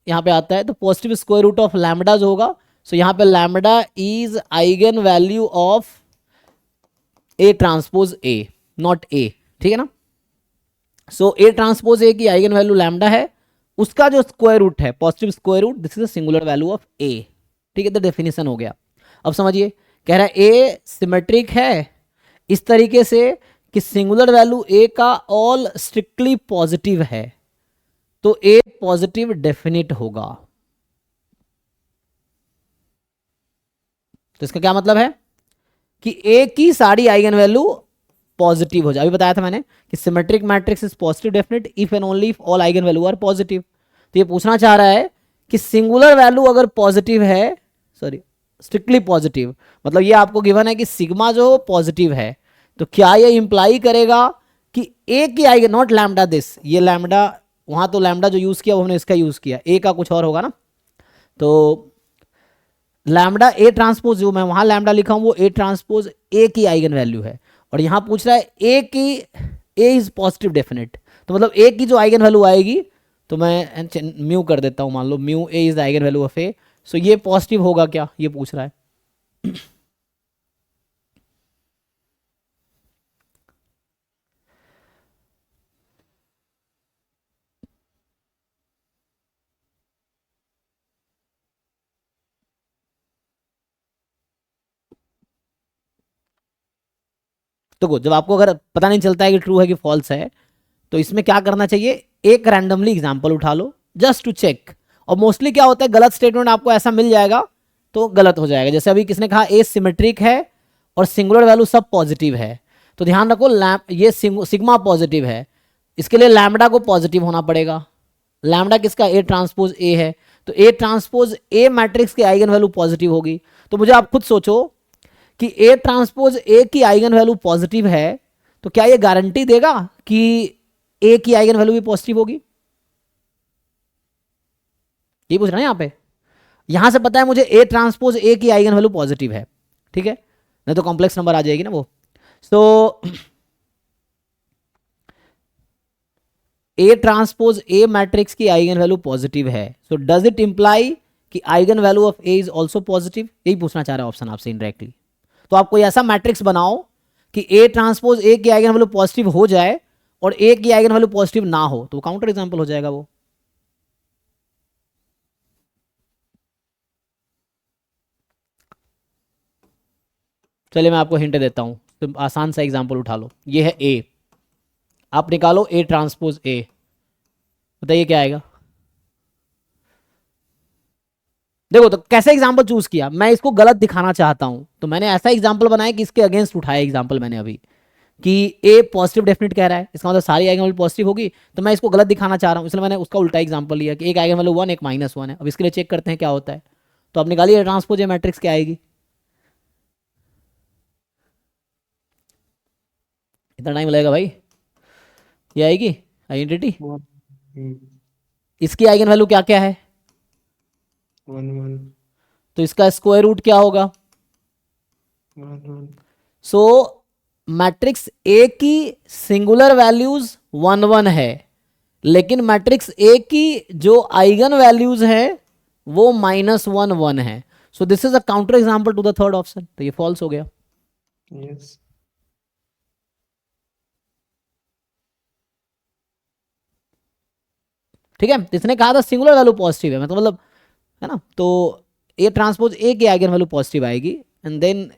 यहाँ पे आता है, तो positive square root of lambda जो होगा, सो यहाँ पे lambda is eigen value of A transpose A, not A, ठीक है ना। सो ए ट्रांसपोज ए की आइगन वैल्यू लैम्डा है, उसका जो स्क्वायर रूट है positive square root, this is the singular value of A, ठीक है, तो डेफिनेशन हो गया। अब समझिए, कह रहा है ए सिमेट्रिक है इस तरीके से कि सिंगुलर वैल्यू ए का ऑल स्ट्रिक्टली पॉजिटिव है, तो ए पॉजिटिव डेफिनिट होगा। तो इसका क्या मतलब है कि ए की सारी आइगन वैल्यू पॉजिटिव हो जाए। अभी बताया था मैंने कि symmetric matrix is positive definite if and only if all eigen value are positive. तो ये पूछना चाह रहा है कि सिंगुलर वैल्यू अगर पॉजिटिव है, सॉरी स्ट्रिक्टली पॉजिटिव, मतलब ये आपको गिवन है कि सिग्मा जो पॉजिटिव है, तो क्या ये इंप्लाई करेगा कि ए की आइगन, नॉट लैम्डा दिस, ये लैम्डा वहां तो लैम्डा जो यूज किया वो हमने इसका यूज किया, ए का कुछ और होगा ना, तो लैम्डा ए ट्रांसपोज जो मैं वहां लैम्डा लिखा हूं वो ए ट्रांसपोज ए की आइगन वैल्यू है, और यहां पूछ रहा है ए की, ए इज पॉजिटिव डेफिनेट, तो मतलब ए की जो आइगन वैल्यू आएगी, तो मैं म्यू कर देता हूं, मान लो mu A is the eigen value of A, so ये पॉजिटिव होगा क्या, ये पूछ रहा है। तो जब आपको अगर पता नहीं चलता है कि ट्रू है कि फॉल्स है, तो इसमें क्या करना चाहिए, एक रैंडमली एग्जांपल उठा लो जस्ट टू चेक, और मोस्टली क्या होता है गलत स्टेटमेंट आपको ऐसा मिल जाएगा तो गलत हो जाएगा। जैसे अभी किसने कहा ए सिमेट्रिक है और सिंगुलर वैल्यू सब पॉजिटिव है, तो ध्यान रखो ये सिग्मा पॉजिटिव है, इसके लिए लैम्डा को पॉजिटिव होना पड़ेगा। लैम्डा किसका, ए ट्रांसपोज ए है, तो ए ट्रांसपोज ए मैट्रिक्स की आइगन वैल्यू पॉजिटिव होगी। तो मुझे आप खुद सोचो कि ए ट्रांसपोज ए की आइगन वैल्यू पॉजिटिव है, तो क्या ये गारंटी देगा कि ए की आइगन वैल्यू भी पॉजिटिव होगी? ये पूछ रहा है यहां पे, यहां से पता है मुझे ए ट्रांसपोज ए की आइगन वैल्यू पॉजिटिव है, ठीक है, नहीं तो कॉम्प्लेक्स नंबर आ जाएगी ना वो। सो ए ट्रांसपोज ए मैट्रिक्स की आइगन वैल्यू पॉजिटिव है, सो डज इट इंप्लाई कि eigen value of A is also positive? यही पूछना चाह रहा है ऑप्शन आपसे इनडायरेक्टली। तो आप कोई ऐसा मैट्रिक्स बनाओ कि ए ट्रांसपोज ए की आइगन वैल्यू पॉजिटिव हो जाए और ए की आइगन वैल्यू पॉजिटिव ना हो, तो काउंटर एग्जांपल हो जाएगा वो। चलिए मैं आपको हिंट देता हूं, तो आसान सा एग्जांपल उठा लो, ये है ए, आप निकालो ए ट्रांसपोज ए, बताइए क्या आएगा। देखो तो कैसे एग्जांपल चूज किया, मैं इसको गलत दिखाना चाहता हूं, तो मैंने ऐसा एग्जांपल बनाया कि इसके अगेंस्ट उठाया एग्जांपल मैंने अभी, कि ए पॉजिटिव डेफिनेट कह रहा है, इसका मतलब सारी आइगन वैल्यू पॉजिटिव होगी, तो मैं इसको गलत दिखाना चाह रहा हूं, इसलिए मैंने उसका उल्टा एग्जांपल लिया कि एक आइगन वैल्यू 1 एक -1 है। अब इसके लिए चेक करते हैं क्या होता है, तो आप निकालिए ट्रांसपोज ए मैट्रिक्स क्या आएगी। इतना टाइम लगेगा भाई, ये आएगी आइडेंटिटी, इसकी आइगन वैल्यू क्या क्या है, 1 1 तो इसका स्क्वायर रूट क्या होगा। 1 1। सो मैट्रिक्स ए की सिंगुलर वैल्यूज 1 1 है, लेकिन मैट्रिक्स ए की जो आइगन वैल्यूज है वो -1 1 है, so this is a counter example to the third option, तो ये फॉल्स हो गया। यस। ठीक है, तो इसने कहा था सिंगुलर वैल्यू पॉजिटिव है, मतलब है ना, तो ए ट्रांसपोज ए की आइगन वैल्यू पॉजिटिव आएगी, एंड देन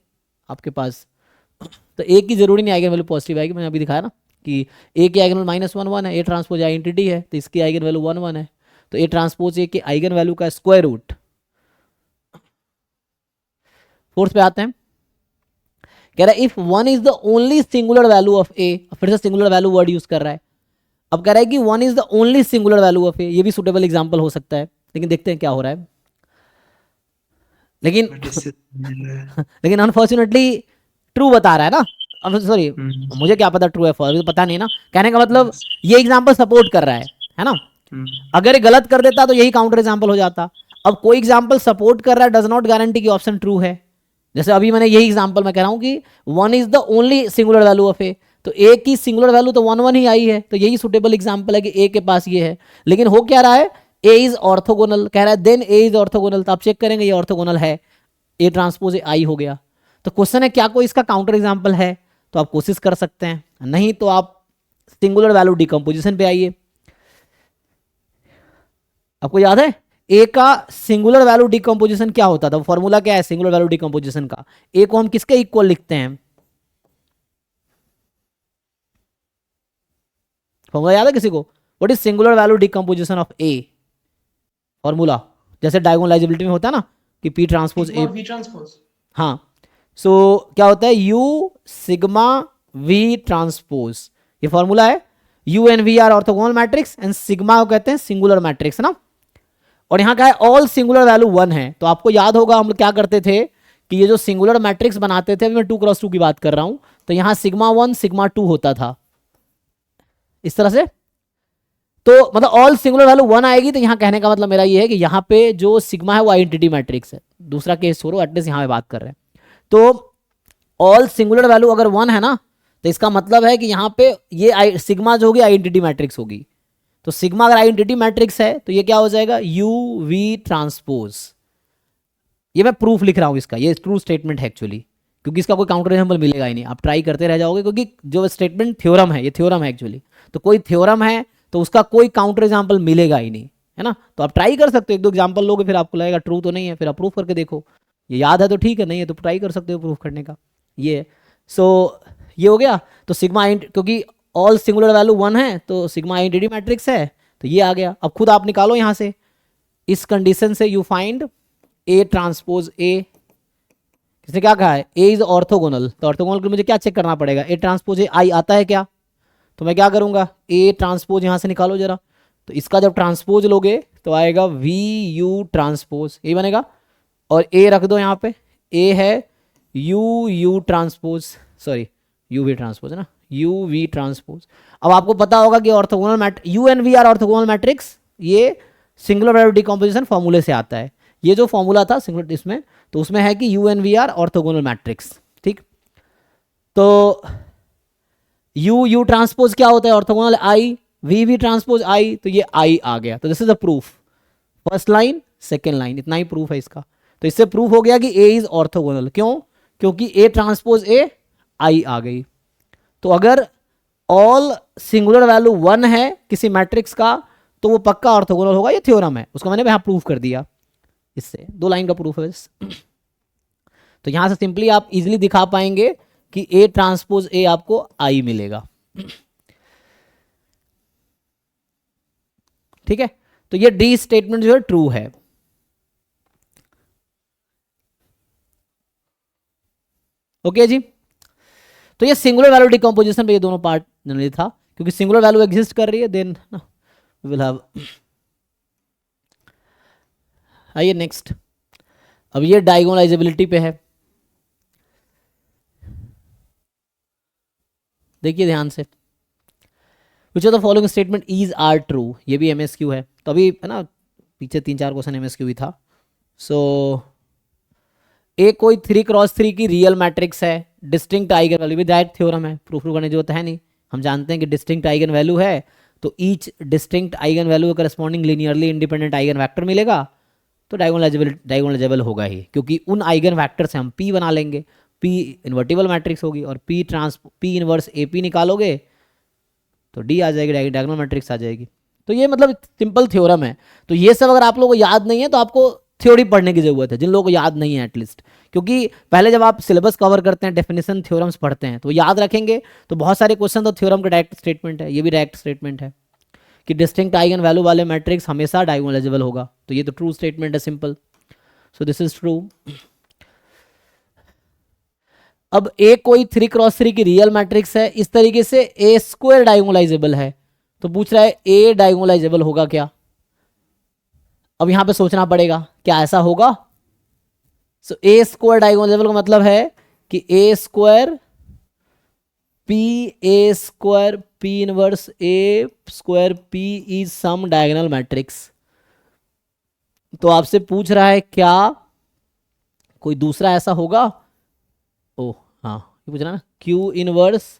आपके पास तो ए की जरूरी नहीं आइगन वैल्यू पॉजिटिव आएगी, मैंने अभी दिखाया ना कि ए की आइगन वैल्यू -1 1 है, ए ट्रांसपोज आइडेंटिटी है तो इसकी आइगन वैल्यू 1 1 है, तो ए ट्रांसपोज ए की आइगन वैल्यू का स्क्वायर रूट। फोर्थ पे आते हैं, कह रहा है if 1 is the only singular value of A, फिर से सिंगुलर वैल्यू वर्ड यूज कर रहा है, अब कह रहा है कि 1 is the only singular value of A, ये भी सुटेबल एग्जांपल हो सकता है, लेकिन देखते हैं क्या हो रहा है। लेकिन बट इससे मिल रहा है। लेकिन अनफॉर्चुनेटली ट्रू बता रहा है ना, अब सॉरी मुझे क्या पता ट्रू है फॉल्स, मुझे पता नहीं ना, कहने का मतलब ये एग्जांपल सपोर्ट कर रहा है ना, अगर ये गलत कर देता तो यही काउंटर एग्जांपल हो जाता। अब कोई एग्जांपल सपोर्ट कर रहा है डज नॉट गारंटी कि ऑप्शन ट्रू है, जैसे अभी मैंने यही एग्जांपल मैं कह रहा हूं कि 1 is the only singular value of A, तो ए की सिंगुलर वैल्यू तो 1 1 ही आई है, तो यही सुटेबल एग्जांपल है कि ए के पास ये है, लेकिन हो क्या रहा है, ए इज ऑर्थोगोनल, कह रहा है देन ए इज ऑर्थोगोनल, तो आप चेक करेंगे ये ऑर्थोगोनल है, ए ट्रांसपोज आई हो गया। तो क्वेश्चन है क्या कोई इसका काउंटर एग्जांपल है, तो आप कोशिश कर सकते हैं, नहीं तो आप सिंगुलर वैल्यू डिकम्पोजिशन पे आइए। आपको याद है ए का सिंगुलर वैल्यू डिकम्पोजिशन क्या होता था, फॉर्मूला क्या है सिंगुलर वैल्यू डिकम्पोजिशन का, ए को हम किसके इक्वल लिखते हैं, फॉर्मूला याद है किसी को, what is singular value decomposition of A, formula जैसे डायगोनलाइजेबिलिटी में होता है ना कि P transpose A, V transpose. हाँ, सो क्या होता है यू सिग्मा वी ट्रांसपोज, ये फॉर्मूला है, U and V are orthogonal matrix and sigma को कहते हैं सिंगुलर मैट्रिक्स ना, और यहाँ का है ऑल सिंगुलर वैल्यू 1 है, तो आपको याद होगा हम लोग क्या करते थे कि ये जो सिंगुलर मैट्रिक्स बनाते थे, अभी मैं 2x2 की बात कर रहा हूं, तो यहाँ सिग्मा 1 सिग्मा 2 होता था इस तरह से, तो मतलब ऑल सिंगुलर वैल्यू 1 आएगी, तो यहाँ कहने का मतलब मेरा ये है कि यहाँ पे जो सिग्मा है वो आइडेंटिटी मैट्रिक्स है, दूसरा केस छोड़ो, एटलीस्ट यहाँ पे बात कर रहे हैं, तो ऑल सिंगुलर वैल्यू अगर 1 है ना, तो इसका मतलब है कि यहाँ पे ये सिग्मा जो होगी आइडेंटिटी मैट्रिक्स होगी, तो सिग्मा अगर आइडेंटिटी मैट्रिक्स है तो ये क्या हो जाएगा यू वी ट्रांसपोज, ये मैं प्रूफ लिख रहा हूँ इसका, ये ट्रू स्टेटमेंट है एक्चुअली, क्योंकि इसका कोई काउंटर एग्जांपल मिलेगा ही नहीं, आप ट्राई करते रह जाओगे, क्योंकि जो स्टेटमेंट थ्योरम है, ये थ्योरम है एक्चुअली, तो कोई थ्योरम है तो उसका कोई काउंटर एग्जांपल मिलेगा ही नहीं, है ना, तो आप ट्राई कर सकते हो, 1 2 एग्जांपल लोगे फिर आपको लगेगा ट्रू तो नहीं है, फिर आप प्रूफ करके देखो, ये याद है तो ठीक है, नहीं है तो ट्राई कर सकते हो प्रूफ करने का, ये सो ये हो गया, तो सिग्मा क्योंकि ऑल सिंगुलर वैल्यू 1 है तो सिग्मा आइडेंटिटी मैट्रिक्स है, तो ये आ गया। अब खुद आप निकालो यहां से, इस कंडीशन से यू फाइंड ए ट्रांसपोज ए, किसने क्या कहा है ए इज ऑर्थोगोनल, तो ऑर्थोगोनल के मुझे क्या चेक करना पड़ेगा, ए ट्रांसपोज ए आई आता है क्या, तो मैं क्या करूंगा ए ट्रांसपोज यहां से निकालो जरा, तो इसका जब ट्रांसपोज लोगे तो आएगा वी यू ट्रांसपोज, ये बनेगा, और ए रख दो यहाँ पे, ए है U U transpose, sorry U V transpose है ना, यू वी ट्रांसपोज। अब आपको पता होगा कि orthogonal U and V are orthogonal matrix, ये सिंगुलर वैल्यू डिकम्पोजिशन फॉर्मूले से आता है, ये जो फॉर्मूला था सिंगुलर इसमें, तो उसमें है कि U and V are orthogonal matrix, ठीक, तो यू यू ट्रांसपोज क्या होता है orthogonal I, V V transpose I, तो ये आई आ गया, तो this is a proof, first line second line इतना ही प्रूफ है इसका, तो इससे प्रूफ हो गया कि ए इज ऑर्थोगोनल, क्यों, क्योंकि ए ट्रांसपोज ए आई आ गई, तो अगर ऑल सिंगुलर वैल्यू 1 है किसी मैट्रिक्स का तो वो पक्का ऑर्थोगोनल होगा, ये थ्योरम है, उसको मैंने यहाँ प्रूफ कर दिया, इससे 2 लाइन का प्रूफ है बस। तो यहां से सिंपली आप इजीली दिखा पाएंगे कि ए ट्रांसपोज ए आपको आई मिलेगा, ठीक है, तो ये डी स्टेटमेंट जो है ट्रू है। ओके जी, तो ये सिंगुलर वैल्यू डिकम्पोजिशन पे ये दोनों पार्ट जनरली था, क्योंकि सिंगुलर वैल्यू एग्जिस्ट कर रही है, देन वी विल हैव। आइए नेक्स्ट, अब ये डायगोनलाइजेबिलिटी पे है, देखिए ध्यान से, which of the following statement is are true, ये भी एमएसक्यू है, तो अभी है ना पीछे 3 4 क्वेश्चन एमएसक्यू भी था, सो ए कोई 3x3 की रियल मैट्रिक्स है, डिस्टिंक्ट आइगन वैल्यू, भी डायरेक्ट थ्योरम है, प्रूफ करने की जरूरत है नहीं, हम जानते हैं कि डिस्टिंक्ट आइगन वैल्यू है तो ईच डिस्टिंक्ट आइगन वैल्यू को corresponding linearly independent eigen vector मिलेगा, तो डायगोनलाइजेबल होगा ही, क्योंकि उन आइगन वेक्टर से हम पी बना लेंगे, पी इन्वर्टिबल मैट्रिक्स होगी, और पी इनवर्स ए पी निकालोगे तो डी आ जाएगी, डायगोनल मैट्रिक्स आ जाएगी। तो ये मतलब सिंपल थ्योरम है। तो ये सब अगर आप लोगों को याद नहीं है तो आपको थ्योरी पढ़ने की जरूरत है, जिन लोगों को याद नहीं है एटलीस्ट, क्योंकि पहले जब आप सिलेबस कवर करते हैं, डेफिनेशन थ्योरम्स पढ़ते हैं, तो याद रखेंगे तो बहुत सारे क्वेश्चन तो थ्योरम का डायरेक्ट स्टेटमेंट है, ये भी डायरेक्ट स्टेटमेंट है कि डिस्टिंक्ट आइगन वैल्यू वाले मैट्रिक्स हमेशा डायगोनलाइजेबल होगा, तो ये तो ट्रू स्टेटमेंट है, simple. So this is true. अब ए कोई 3x3 की रियल मैट्रिक्स है, इस तरीके से ए स्क्वायर डायगोनलाइजेबल है, तो पूछ रहा है ए डायगोनलाइजेबल होगा क्या। अब यहां पे सोचना पड़ेगा क्या ऐसा होगा। सो ए स्क्वायर डायगोनलाइजेबल का मतलब है कि A square P inverse A square P is some diagonal matrix. तो आपसे पूछ रहा है क्या कोई दूसरा ऐसा होगा। ओह हाँ, ये पूछ रहा है ना, क्यू इनवर्स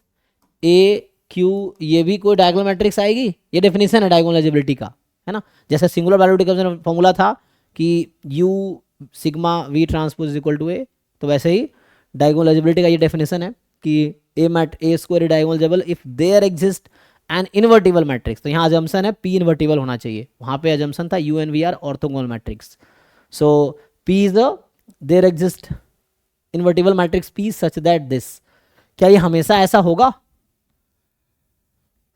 ए क्यू, ये भी कोई डायगोनल मैट्रिक्स आएगी, ये डेफिनेशन है डायगोनलाइजेबिलिटी का, है ना। जैसे सिंगुलर वैल्यूटी का फॉर्मूला था कि U sigma V transpose is equal to A, तो वैसे ही डायगोनलाइजेबिलिटी का ये डेफिनेशन है कि A square diagonalisable if there exist an invertible matrix. तो यहाँ अजम्पशन है पी इन्वर्टिबल होना चाहिए, वहाँ पे अजम्पशन था U and V are orthogonal matrix. So P is the there exist invertible matrix P such that this, क्या ये हमेशा ऐसा होगा।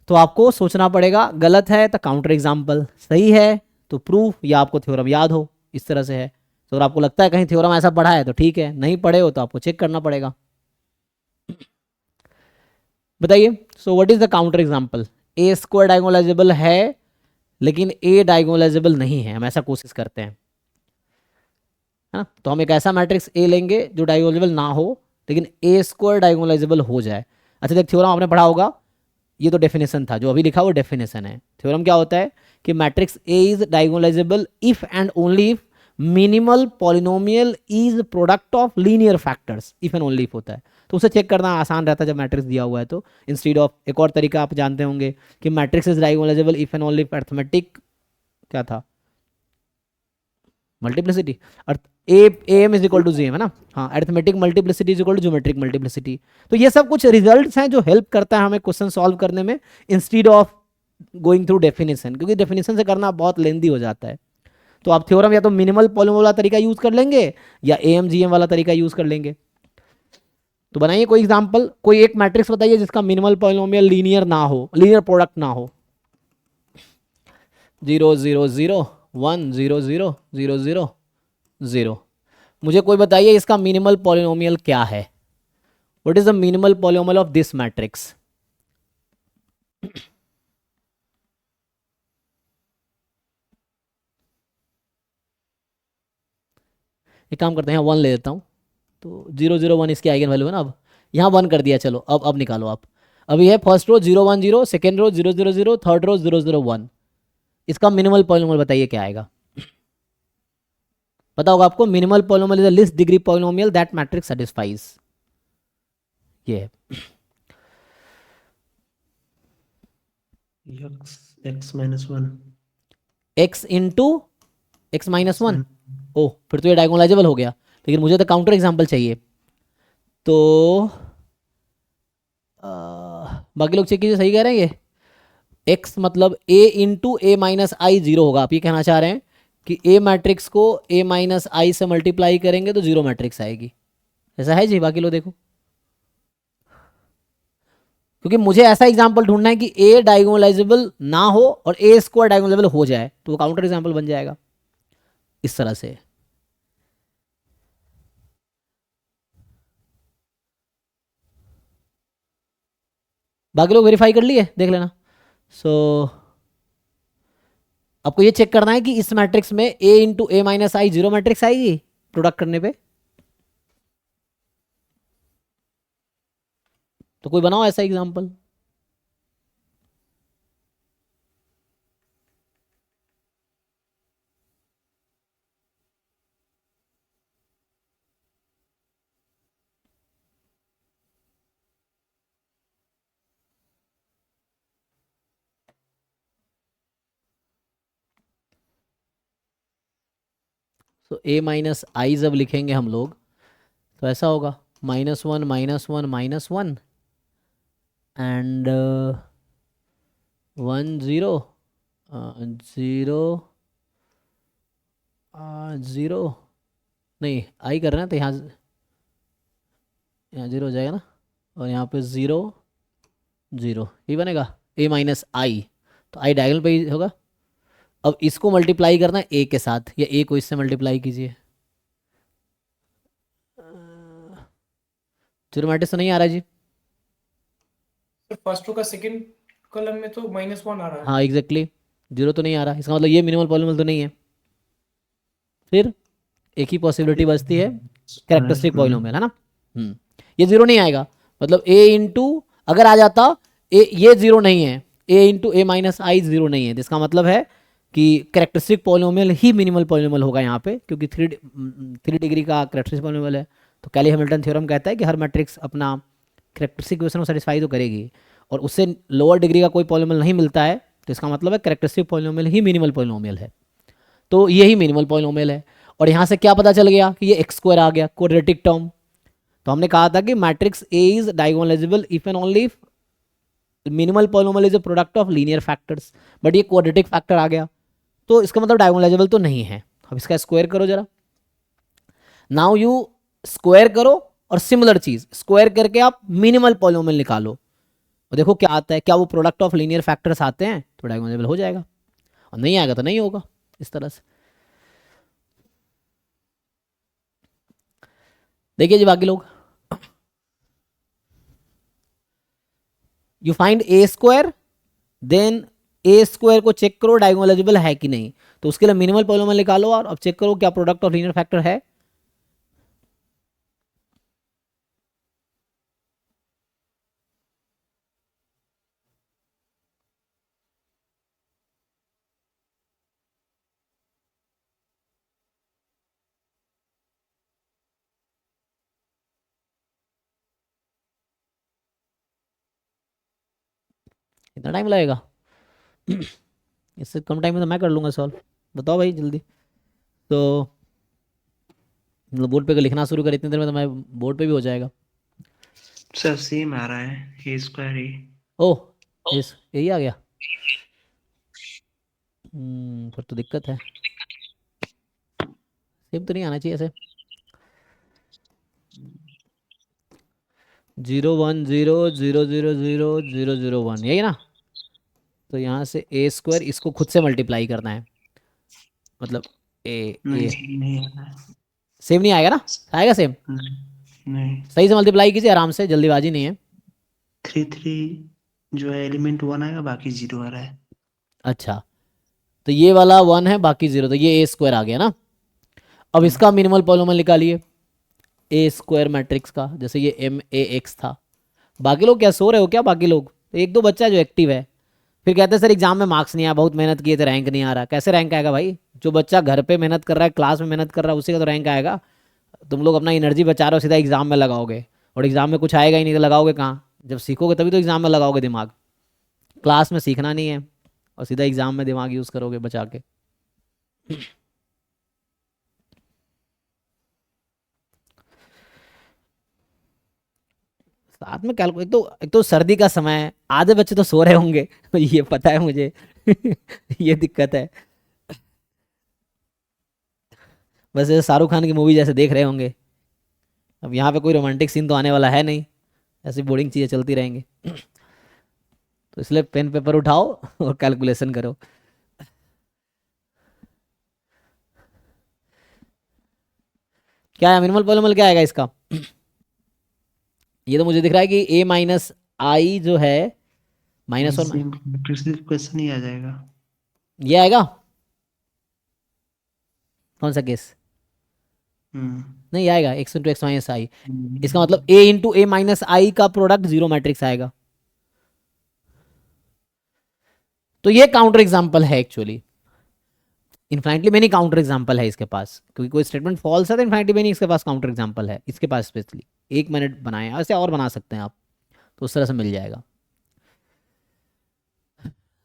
तो आपको सोचना पड़ेगा, गलत है तो काउंटर एग्जाम्पल, सही है तो प्रूफ, या आपको थ्योरम याद हो, इस तरह से है। तो अगर आपको लगता है कहीं थ्योरम ऐसा पढ़ा है तो ठीक है, नहीं पढ़े हो तो आपको चेक करना पड़ेगा। बताइए, सो what is the counter example. A square diagonalisable है लेकिन ए डायगोनलाइजेबल नहीं है, हम ऐसा कोशिश करते हैं, है ना। तो हम एक ऐसा मैट्रिक्स ए लेंगे जो डायगोनलाइजेबल ना हो लेकिन ए स्क्वायर डायगोनलाइजेबल हो जाए। अच्छा देख, थ्योरम आपने पढ़ा होगा, ये तो डेफिनेशन था, जो अभी लिखा वो डेफिनेशन है। थ्योरम क्या होता है कि matrix A is diagonalizable if and only if minimal polynomial is product of linear factors, if and only if होता है। तो उसे चेक करना आसान रहता है जब मैट्रिक्स दिया हुआ है तो, इंस्टीड ऑफ एक और तरीका आप जानते होंगे कि matrix is diagonalizable if and only if arithmetic क्या था, multiplicity, A M is equal to G M, है ना। हाँ, arithmetic multiplicity is equal to geometric multiplicity. तो ये सब कुछ रिजल्ट्स हैं जो हेल्प करता है हमें क्वेश्चन सॉल्व करने में, instead of going through definition, क्योंकि डेफिनेशन से करना बहुत लेंदी हो जाता है। तो आप थ्योरम या तो मिनिमल पॉलिनोमियल वाला तरीका यूज कर लेंगे या एम जी एम वाला तरीका यूज कर लेंगे। तो बनाइए कोई एग्जाम्पल, कोई एक मैट्रिक्स बताइए जिसका मिनिमल पॉलिनोमियल लीनियर ना हो, लीनियर प्रोडक्ट ना हो। 0 0 0 1 0 0 0 0 0। मुझे कोई बताइए इसका मिनिमल पॉलिनोमियल क्या है। What is the minimal polynomial of this matrix. एक काम करते हैं, 1 ले लेता हूं, तो 0 0 1 इसकी आइगन वैल्यू है ना। अब यहाँ 1 कर दिया, चलो अब निकालो आप। अभी है first row 0 1 0, second row 0 0 0, third row 0 0 1। इसका मिनिमल पॉलिनोमियल बताइए क्या आएगा। पता होगा आपको, minimal polynomial is the least degree polynomial that matrix satisfies. ये x minus one, x into x minus one. Oh, फिर तो ये डायगोनलाइजेबल हो गया, लेकिन मुझे तो काउंटर एग्जाम्पल चाहिए। तो बाकी लोग चेक कीजिए, सही कह रहे हैं ये। x मतलब a इंटू ए माइनस आई 0 होगा। आप ये कहना चाह रहे हैं कि a मैट्रिक्स को a माइनस आई से मल्टीप्लाई करेंगे तो 0 मैट्रिक्स आएगी, ऐसा है जी। बाकी लोग देखो, क्योंकि मुझे ऐसा एग्जाम्पल ढूंढना है कि a डायगोनलाइजेबल ना हो और a स्क्वायर डायगोनलाइजेबल हो जाए, तो वो काउंटर एग्जाम्पल बन जाएगा इस तरह से। बाकी लोग वेरीफाई कर लिए, देख लेना। सो आपको ये चेक करना है कि इस मैट्रिक्स में a into A minus I 0 matrix आएगी प्रोडक्ट करने पे। तो कोई बनाओ ऐसा एग्जाम्पल। तो a माइनस आई जब लिखेंगे हम लोग तो ऐसा होगा -1 -1 -1 एंड 1 0 0 0 नहीं आई कर रहे हैं तो यहाँ जीरो हो जाएगा ना, और यहाँ पे 0 0 ये बनेगा a माइनस आई, तो आई डायगोनल पे ही होगा। अब इसको मल्टीप्लाई करना है a के साथ, या a को इससे मल्टीप्लाई कीजिए। जीरो मैट्रिक्स तो नहीं आ रहा जी। फर्स्ट रो का सेकंड कॉलम में तो -1 आ रहा है। हाँ एग्जैक्टली, जीरो तो नहीं आ रहा, इसका मतलब ये मिनिमल पॉलिनोमियल तो नहीं है। फिर एक ही पॉसिबिलिटी बचती है कैरेक्टरिस्टिक पॉलिनोमियल, है ना। ये जीरो नहीं आएगा, मतलब a इंटू अगर आ जाता ये जीरो नहीं है, a into a minus I zero नहीं है, जिसका मतलब है कि कैरेक्टरिस्टिक पॉलिनोमियल ही मिनिमल पॉलिनोमियल होगा यहाँ पे, क्योंकि थ्री डिग्री का कैरेक्टरिस्टिक पॉलिनोमियल है। तो कैली हैमिल्टन थ्योरम कहता है कि हर मैट्रिक्स अपना कैरेक्टरिस्टिक इक्वेशन को सेटिस्फाई तो करेगी, और उससे लोअर डिग्री का कोई पॉलिनोमियल नहीं मिलता है, तो इसका मतलब है कैरेक्टरिस्टिक पॉलिनोमियल ही मिनिमल पॉलिनोमियल है। तो यही मिनिमल पॉलिनोमियल है। और यहाँ से क्या पता चल गया कि ये एक्स स्क्वायर आ गया, क्वाड्रेटिक टर्म। तो हमने कहा था कि matrix A is diagonalizable if and only minimal polynomial is a product of linear factors, but ये क्वाड्रेटिक फैक्टर आ गया, तो इसका मतलब डायगोनलाइजेबल तो नहीं है। अब इसका स्क्वायर करो जरा, नाउ यू स्क्वायर करो, और सिमिलर चीज स्क्वायर करके आप मिनिमल पॉलिनोमियल निकालो, और देखो क्या आता है, क्या वो प्रोडक्ट ऑफ लीनियर फैक्टर्स आते हैं तो डायगोनलाइजेबल हो जाएगा, और नहीं आएगा तो नहीं होगा। इस तरह से देखिए जी बाकी लोग, you find A square, then A square को चेक करो डायगोनलाइजेबल है कि नहीं, तो उसके लिए मिनिमल पॉलिनोमियल निकालो, और अब चेक करो क्या प्रोडक्ट ऑफ लीनियर फैक्टर है। कितना टाइम लगेगा? इससे कम टाइम में तो मैं कर लूँगा सॉल्व। बताओ भाई जल्दी। तो बोर्ड पे लिखना शुरू कर इतनी देर में तो मैं बोर्ड पे भी हो जाएगा। सर सेम आ रहा है ए स्क्वायर ए। ओह यही आ गया। फिर तो दिक्कत है, सेम तो नहीं आना चाहिए ऐसे। 0 1 0 0 0 0 0 0 1 यही ना। तो यहाँ से ए स्क्वायर इसको खुद से मल्टीप्लाई करना है, मतलब ए नहीं आ रहा है। सेम नहीं आएगा ना, आएगा सेम। नहीं सही से मल्टीप्लाई कीजिए आराम से, जल्दीबाजी नहीं है। 3 जो है एलिमेंट 1 आएगा, बाकी 0 आ रहा है। अच्छा, तो ये वाला 1 है बाकी 0, तो ये ए स्क्वायर आ गया ना। अब इसका मिनिमल पॉलिनोमियल निकालिए ए स्क्वायर मैट्रिक्स का, जैसे ये एम ए एक्स था। बाकी लोग क्या सो रहे हो क्या? बाकी लोग तो एक दो बच्चा है जो एक्टिव है, फिर कहते हैं सर एग्जाम में मार्क्स नहीं आया, बहुत मेहनत किए थे रैंक नहीं आ रहा। कैसे रैंक आएगा भाई? जो बच्चा घर पे मेहनत कर रहा है, क्लास में मेहनत कर रहा है, उसी का तो रैंक आएगा। तुम लोग अपना एनर्जी बचा रहे हो, सीधा एग्जाम में लगाओगे, और एग्जाम में कुछ आएगा ही नहीं तो लगाओगे कहाँ? जब सीखोगे तभी तो एग्जाम में लगाओगे दिमाग। क्लास में सीखना नहीं है और सीधा एग्जाम में दिमाग यूज़ करोगे बचा के। साथ में कैलकुलेट, एक तो सर्दी का समय है, आधे बच्चे तो सो रहे होंगे ये पता है मुझे ये दिक्कत है। बस ये शाहरुख खान की मूवी जैसे देख रहे होंगे। अब यहाँ पे कोई रोमांटिक सीन तो आने वाला है नहीं, ऐसी बोरिंग चीज़ें चलती रहेंगी तो इसलिए पेन पेपर उठाओ और कैलकुलेशन करो। क्या है मिनिमल पॉलिनोमियल, क्या आएगा इसका? ये तो मुझे दिख रहा है कि a माइनस आई जो है माइनस और क्वेश्चन ही आ जाएगा। ये आएगा। कौन सा केस? नहीं आएगा, x इंटू एक्स माइनस आई। इसका मतलब a इंटू ए माइनस आई का प्रोडक्ट जीरो मैट्रिक्स आएगा। तो ये काउंटर एग्जांपल है actually. Infinitely many counter example है इसके पास, क्योंकि कोई स्टेटमेंट फॉल्स है तो इनफाइनाइटली मेनी इसके पास काउंटर एग्जांपल है इसके पास स्पेशली। 1 मिनट बनाए, ऐसे और बना सकते हैं आप, तो उस तरह से मिल जाएगा।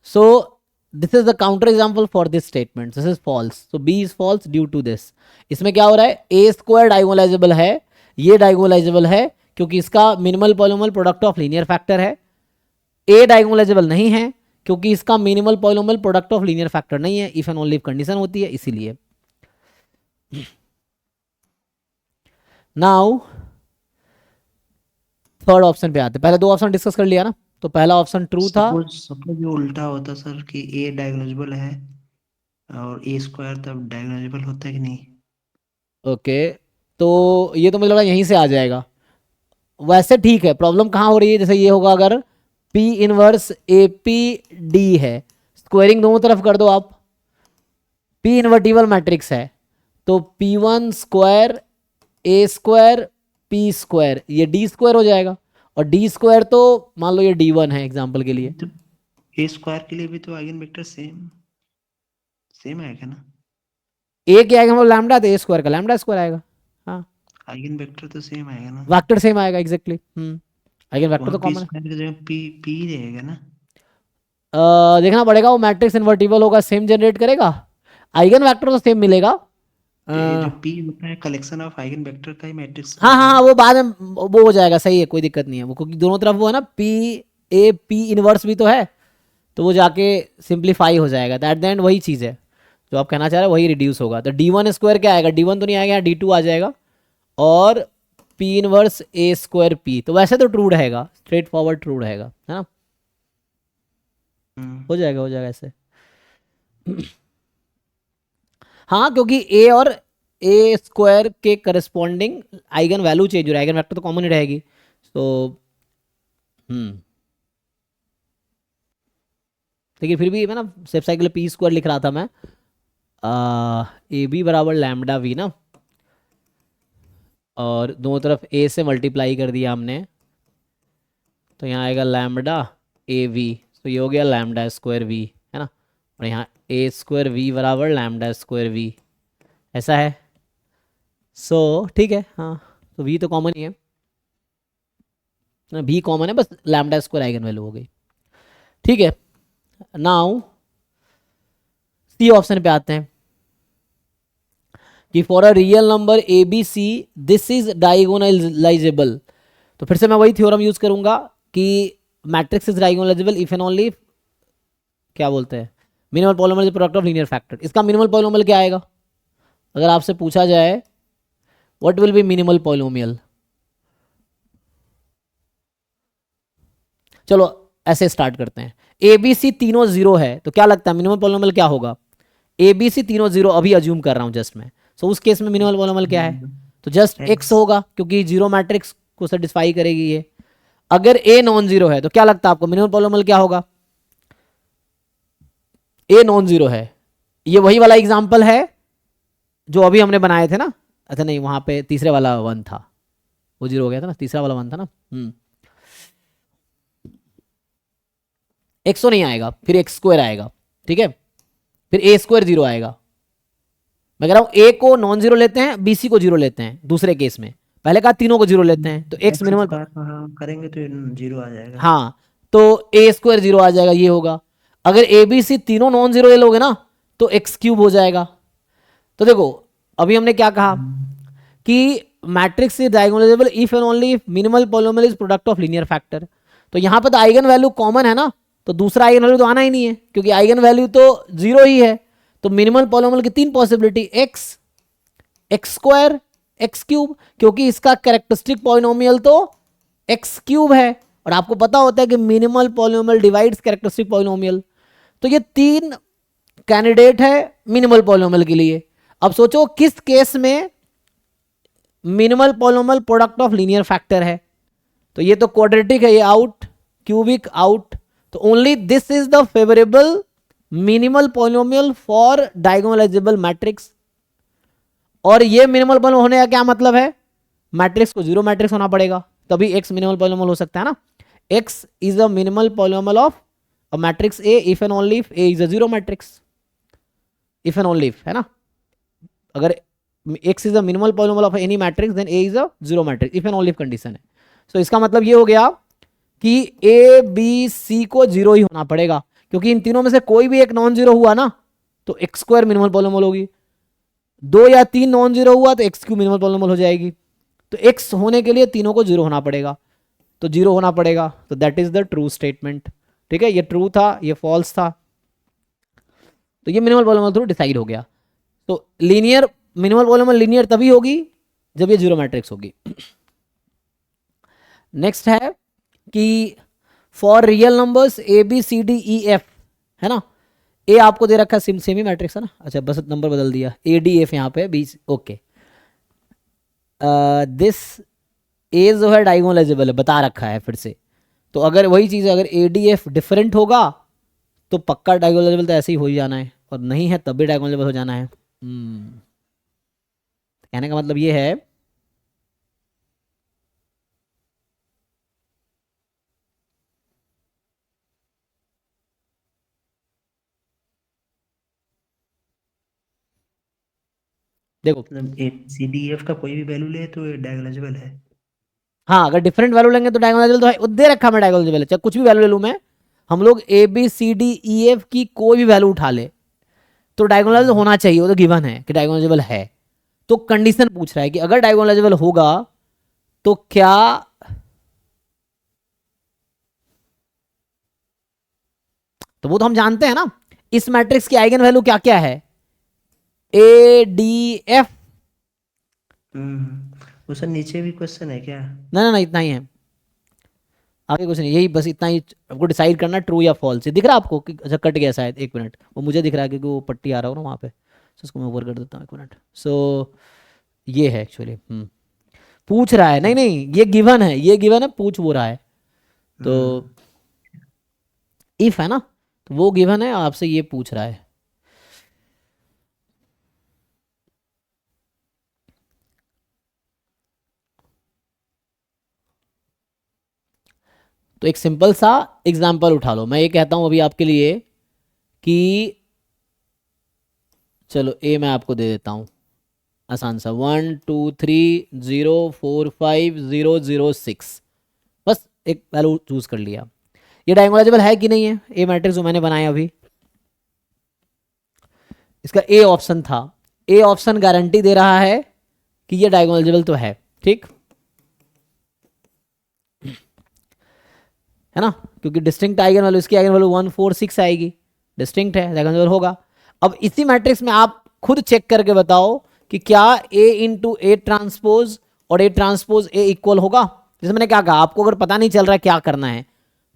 So this is the counter example for this statement, this is false, so B is false due to this. इसमें क्या हो रहा है, ए स्क्वायर डायगोनलाइजेबल है, ये डायगोनलाइजेबल है क्योंकि इसका minimal polynomial product of linear factor है। ए डायगोनलाइजेबल नहीं है क्योंकि इसका minimal polynomial product of linear factor नहीं है, if and only if condition होती है इसीलिए। नाउ थर्ड ऑप्शन पे आते हैं, पहले दो ऑप्शन डिस्कस कर लिया ना, तो पहला ऑप्शन ट्रू था। सपोज ये उल्टा होता सर कि ए डायगोनलाइजेबल है और ए स्क्वायर तब डायगोनलाइजेबल होता है कि नहीं? ओके तो ये तो मुझे लगा यहीं से आ जाएगा, वैसे ठीक है। प्रॉब्लम कहाँ हो रही है, जैसे ये होगा अगर P inverse A P D है, स्क्वायरिंग दोनों तरफ कर दो आप, P इन्वर्टिबल मैट्रिक्स है तो P1 स्क्वायर ए स्क्वायर P स्क्वायर, ये D स्क्वायर हो जाएगा, और D स्क्वायर तो मान लो ये D1 है एग्जांपल के लिए। तो ए स्क्वायर के लिए भी तो आइगन वेक्टर सेम आएगा ना? ए क्या आएगा, मतलब लैम्डा, तो ए स्क्वायर का लैम्डा स्क्वायर आएगा। हाँ आइगन वेक्टर तो सेम आएगा ना? वेक्टर सेम आएगा एग्जैक्टली। आइगन वेक्टर तो वहाँ पी कॉमन है। स्क्वायर की जगह पी रहेगा ना? देखना पड़ेगा, वो मैट्रिक्स इन्वर्टिबल होगा, सेम जनरेट करेगा, आइगन वेक्टर तो सेम मिलेगा। जो पी होता है कलेक्शन ऑफ आइगन वेक्टर का ही मैट्रिक्स। हाँ हाँ वो बाद में वो हो जाएगा, सही है, कोई दिक्कत नहीं है वो, क्योंकि दोनों तरफ वो है ना, पी ए पी इनवर्स भी तो है, तो वो जाके सिंप्लीफाई हो जाएगा, तो एट द एंड वही चीज़ है जो आप कहना चाह रहे हैं, वही रिड्यूस होगा। तो D1 स्क्वायर क्या आएगा, D1 तो नहीं आएगा, यहाँ D2 आ जाएगा, और P inverse A square P, तो वैसे तो ट्रू रहेगा, स्ट्रेट फॉरवर्ड ट्रू रहेगा, है ना, हो जाएगा ऐसे। हाँ क्योंकि ए और ए स्क्वायर के करस्पॉन्डिंग आइगन वैल्यू चेंज हो रहा है, आइगन वेक्टर तो कॉमन ही रहेगी, तो लेकिन फिर भी मैं ना सेफ साइकिल पी स्क्वायर लिख रहा था मैं, ए बी बराबर लैम्डा वी ना, और दोनों तरफ ए से मल्टीप्लाई कर दिया हमने, तो यहाँ आएगा लैम्डा ए वी, तो ये हो गया लैम्डा स्क्वायर वी, है ना, और यहाँ ए स्क्वायर वी बराबर लैम्डा स्क्वायर वी, ऐसा है। सो ठीक है, हाँ तो वी तो कॉमन ही है, वी कॉमन है, बस लैम्डा स्क्वायर आइगन वैल्यू हो गई, ठीक है। नाउ सी ऑप्शन पे आते हैं कि for a real number A B C this is diagonalizable, तो फिर से मैं वही थ्योरम यूज करूंगा कि matrix is diagonalizable if and only, क्या बोलते हैं, minimal polynomial is product of linear factor. इसका मिनिमल पॉलिनोमियल क्या आएगा, अगर आपसे पूछा जाए what will be minimal polynomial, चलो ऐसे स्टार्ट करते हैं, ए बी सी तीनों जीरो है, तो क्या लगता है मिनिमल पॉलिनोमियल क्या होगा, ए बी सी तीनों जीरो, अभी अज्यूम कर रहा हूं जस्ट मैं, सो उस केस में मिनिमल पॉलिनोमियल क्या है, तो जस्ट एक्स होगा क्योंकि जीरो मैट्रिक्स को सेटिस्फाई करेगी ये। अगर ए नॉन जीरो है तो क्या लगता है आपको मिनिमल पॉलिनोमियल क्या होगा, ए नॉन जीरो है, ये वही वाला एग्जांपल है जो अभी हमने बनाए थे ना, अच्छा नहीं वहां पे तीसरे वाला वन था, वो जीरो हो गया था ना, तीसरा वाला वन था ना, एक्स तो नहीं आएगा, फिर एक्स स्क्वायर आएगा, ठीक है, फिर ए स्क्वायर जीरो आएगा। मैं कह रहा हूं ए को नॉन जीरो लेते हैं, बी सी को जीरो लेते हैं दूसरे केस में, पहले कहा तीनों को जीरो लेते हैं, तो एक्स मिनिमल करेंगे तो जीरो आ जाएगा। हाँ तो ए स्क्वायर जीरो आ जाएगा, ये होगा। अगर ए बी सी तीनों नॉन जीरो ले लोगे ना तो एक्स क्यूब हो जाएगा। तो देखो अभी हमने क्या कहा कि matrix is diagonalizable if and only if minimal polynomial is product of linear factor, तो यहां पर तो आइगन वैल्यू कॉमन है ना, तो दूसरा आइगन वैल्यू तो आना ही नहीं है क्योंकि आइगन वैल्यू तो जीरो ही है, तो मिनिमल पॉलिनोमियल की तीन possibility, x, x square, x cube, क्योंकि इसका कैरेक्टरिस्टिक पॉलिनोमियल तो एक्स क्यूब है, और आपको पता होता है कि minimal polynomial divides characteristic polynomial, तो ये तीन कैंडिडेट है मिनिमल पॉलिनोमियल के लिए। अब सोचो किस केस में minimal polynomial product of linear factor है, तो ये तो क्वाड्रेटिक है, ये आउट, क्यूबिक आउट, तो only this is the favourable minimal polynomial for diagonalisable matrix. और ये मिनिमल पॉलिनोमियल होने का क्या मतलब है, मैट्रिक्स को जीरो मैट्रिक्स होना पड़ेगा, तभी एक्स मिनिमल पॉलिनोमियल हो सकता है ना। X is a minimal polynomial of a matrix A if and only if A is a zero matrix, if and only if, है ना, अगर x is a minimal polynomial of any matrix then a is a zero matrix, if and only if condition है। So इसका मतलब ये हो गया कि a b c को जीरो ही होना पड़ेगा, क्योंकि इन तीनों में से कोई भी एक नॉन जीरो हुआ ना तो एक्स स्क्वायर मिनिमल पॉलिनॉमियल होगी, 2 या 3 नॉन जीरो हुआ तो एक्स क्यू मिनिमल पॉलिनॉमियल हो जाएगी। तो एक्स होने के लिए तीनों को जीरो होना पड़ेगा, तो जीरो होना पड़ेगा, तो that is the true statement. ठीक है, ये ट्रू था, ये फॉल्स था, तो ये मिनिमल पॉलिनॉमियल थ्रू डिसाइड हो गया। तो लीनियर मिनिमल पॉलिनॉमियल लीनियर तभी होगी जब ये जीरो मैट्रिक्स होगी। नेक्स्ट है कि for real numbers A B C D E F, है ना, ए आपको दे रखा है सेमी मैट्रिक्स है ना, अच्छा बस नंबर बदल दिया, ए डी एफ यहाँ पे बी, ओके। दिस ए जो है डायगोनलाइजेबल है, बता रखा है फिर से, तो अगर वही चीज़ है, अगर ए डी एफ डिफरेंट होगा तो पक्का डायगोनलाइजेबल तो ऐसे ही हो ही जाना है, और नहीं है तब भी डायगोनलाइजेबल हो जाना है। कहने का मतलब ये है देखो, मतलब ABCDEF का कोई भी वैल्यू ले तो ये डायगोनलाइजेबल है। हाँ अगर डिफरेंट वैल्यू लेंगे तो डायगोनलाइजेबल तो है, वो दे रखा है मैं डायगोनलाइजेबल है, चाहे कुछ भी वैल्यू ले लूँ मैं, हम लोग A B C D E F की कोई भी वैल्यू उठा ले तो डायगोनलाइजेबल होना चाहिए, वो तो गिवन है कि डायगोनलाइजेबल है। तो कंडीशन पूछ रहा है कि अगर डायगोनलाइजेबल होगा तो क्या तो वो तो हम जानते हैं ना, इस मैट्रिक्स की आइगन वैल्यू क्या क्या है, ए डी एफ। वो सर नीचे भी क्वेश्चन है क्या? ना ना ना, इतना ही है, आगे कुछ नहीं, यही बस इतना ही आपको डिसाइड करना ट्रू या फॉल्स। दिख रहा है आपको कि अच्छा कट गया शायद, एक मिनट, वो मुझे दिख रहा है क्योंकि वो पट्टी आ रहा हो ना वहाँ पे, तो उसको मैं ओवर कर देता हूँ, एक मिनट। सो ये है एक्चुअली, पूछ रहा है, नहीं नहीं ये गिवन है, ये गिवन है, पूछ वो रहा है, तो इफ है ना, तो वो गिवन है, आपसे ये पूछ रहा है। तो एक सिंपल सा एग्जाम्पल उठा लो, मैं ये कहता हूं अभी आपके लिए कि चलो ए मैं आपको दे देता हूं आसान सा, 1 2 3 0 4 5 0 0 6, बस एक वैल्यू चूज कर लिया। ये डायगोनलाइजेबल है कि नहीं है, ए मैट्रिक्स जो मैंने बनाया अभी, इसका ए ऑप्शन था, ए ऑप्शन गारंटी दे रहा है कि ये डायगोनलाइजेबल तो है, ठीक है ना, क्योंकि डिस्टिंक्ट आइगन वैल्यू, इसकी आइगन वैल्यू 1 4 6 आएगी, डिस्टिंक्ट है, डायगोनलाइजेबल होगा। अब इसी मैट्रिक्स में आप खुद चेक करके बताओ कि क्या ए इंटू ए ट्रांसपोज और ए ट्रांसपोज ए इक्वल होगा। जैसे मैंने क्या कहा, आपको अगर पता नहीं चल रहा है क्या करना है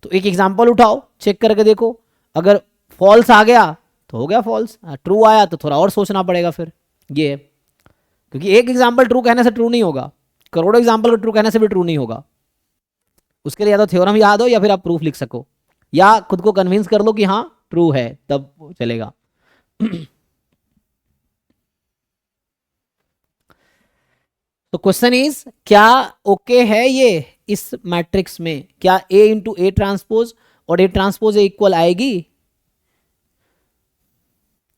तो एक एग्जाम्पल उठाओ, चेक करके देखो, अगर फॉल्स आ गया तो हो गया फॉल्स, ट्रू आया तो थोड़ा और सोचना पड़ेगा फिर। ये है, क्योंकि एक एग्जाम्पल ट्रू कहने से ट्रू नहीं होगा, करोड़ों एग्जाम्पल ट्रू कहने से भी ट्रू नहीं होगा। उसके लिए या तो थ्योरम याद हो या फिर आप प्रूफ लिख सको, या खुद को कन्विंस कर लो कि हाँ ट्रू है, तब चलेगा। तो क्वेश्चन इज, क्या ओके है ये इस मैट्रिक्स में, क्या ए इंटू ए ट्रांसपोज और ए ट्रांसपोज ए इक्वल आएगी,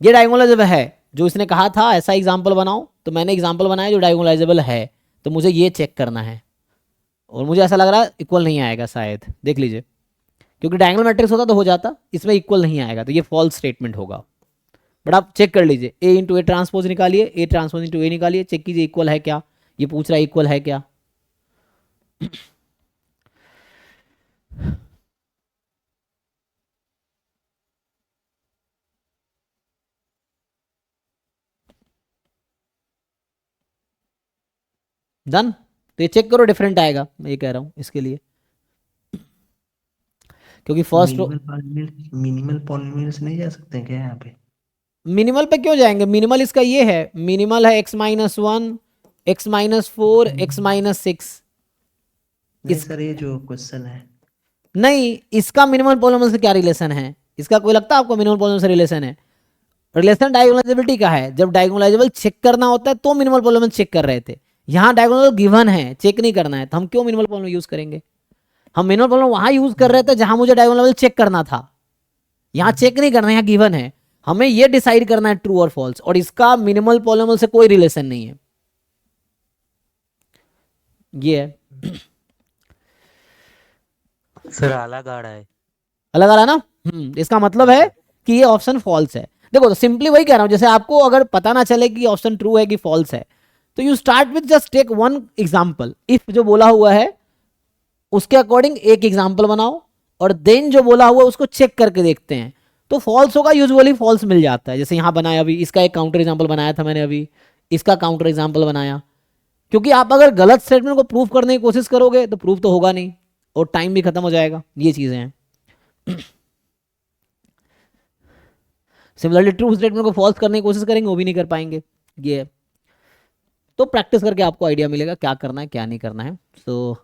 ये डायगोनलाइजेबल है, जो इसने कहा था ऐसा एग्जाम्पल बनाओ, तो मैंने एग्जाम्पल बनाया जो डायगोनलाइजेबल है, तो मुझे ये चेक करना है, और मुझे ऐसा लग रहा है इक्वल नहीं आएगा शायद, देख लीजिए, क्योंकि डायगोनल मैट्रिक्स होता तो हो जाता, इसमें इक्वल नहीं आएगा, तो ये फॉल्स स्टेटमेंट होगा। बट आप चेक कर लीजिए, ए इंटू ए ट्रांसपोज निकालिए, ए ट्रांसपोज इंटू ए निकालिए, चेक कीजिए इक्वल है क्या, ये पूछ रहा है इक्वल है क्या। डन, तो ये चेक करो डिफरेंट आएगा, मैं ये कह रहा हूं इसके लिए, क्योंकि फर्स्ट मिनिमल पॉलिनोमियल्स नहीं जा सकते क्या यहाँ पे? मिनिमल पे क्यों जाएंगे, मिनिमल इसका ये है, मिनिमल है x-1 x-4 x-6। नहीं सर, ये जो क्वेश्चन है, नहीं, इसका मिनिमल पॉलिनोमियल से क्या रिलेशन है, इसका कोई लगता है आपको मिनिमल पॉलिनोमियल से रिलेशन है? रिलेशन डायगोनलाइजेबिलिटी का है, जब डायगोनलाइजेबल चेक करना होता है तो मिनिमल पॉलिनोमियल चेक कर रहे थे, यहाँ डायगोनलाइजेबल गिवन है, चेक नहीं करना है, तो हम क्यों मिनिमल पॉलिनोमियल यूज करेंगे। हम मिनिमल पॉलिनोमियल वहां यूज कर रहे थे जहां मुझे डायगोनलाइजेबल चेक करना था, यहाँ चेक नहीं करना, यहाँ गिवन है, हमें ये डिसाइड करना है ट्रू और फॉल्स, और इसका मिनिमल पॉलिनोमियल से कोई रिलेशन नहीं है, ये है। सर अलग आ रहा है, अलग आ रहा है ना, इसका मतलब है कि ये ऑप्शन फॉल्स है। देखो तो सिंपली वही कह रहा हूं, जैसे आपको अगर पता ना चले कि ऑप्शन ट्रू है कि फॉल्स है, तो you start with just take one example. If जो बोला हुआ है उसके अकॉर्डिंग एक एग्जांपल बनाओ, और देन जो बोला हुआ है उसको चेक करके देखते हैं। तो फॉल्स होगा, यूजुअली फॉल्स मिल जाता है। जैसे यहाँ बनाया अभी, इसका एक काउंटर एग्जाम्पल बनाया था मैंने अभी, इसका काउंटर एग्जाम्पल बनाया। क्योंकि आप अगर गलत स्टेटमेंट को प्रूफ करने की कोशिश करोगे तो प्रूफ तो होगा नहीं, और टाइम भी खत्म हो जाएगा। ये चीजें हैं। सिमिलरली ट्रू स्टेटमेंट को फॉल्स करने की कोशिश करेंगे, वो भी नहीं कर पाएंगे। ये है। तो प्रैक्टिस करके आपको आइडिया मिलेगा क्या करना है क्या नहीं करना है। सो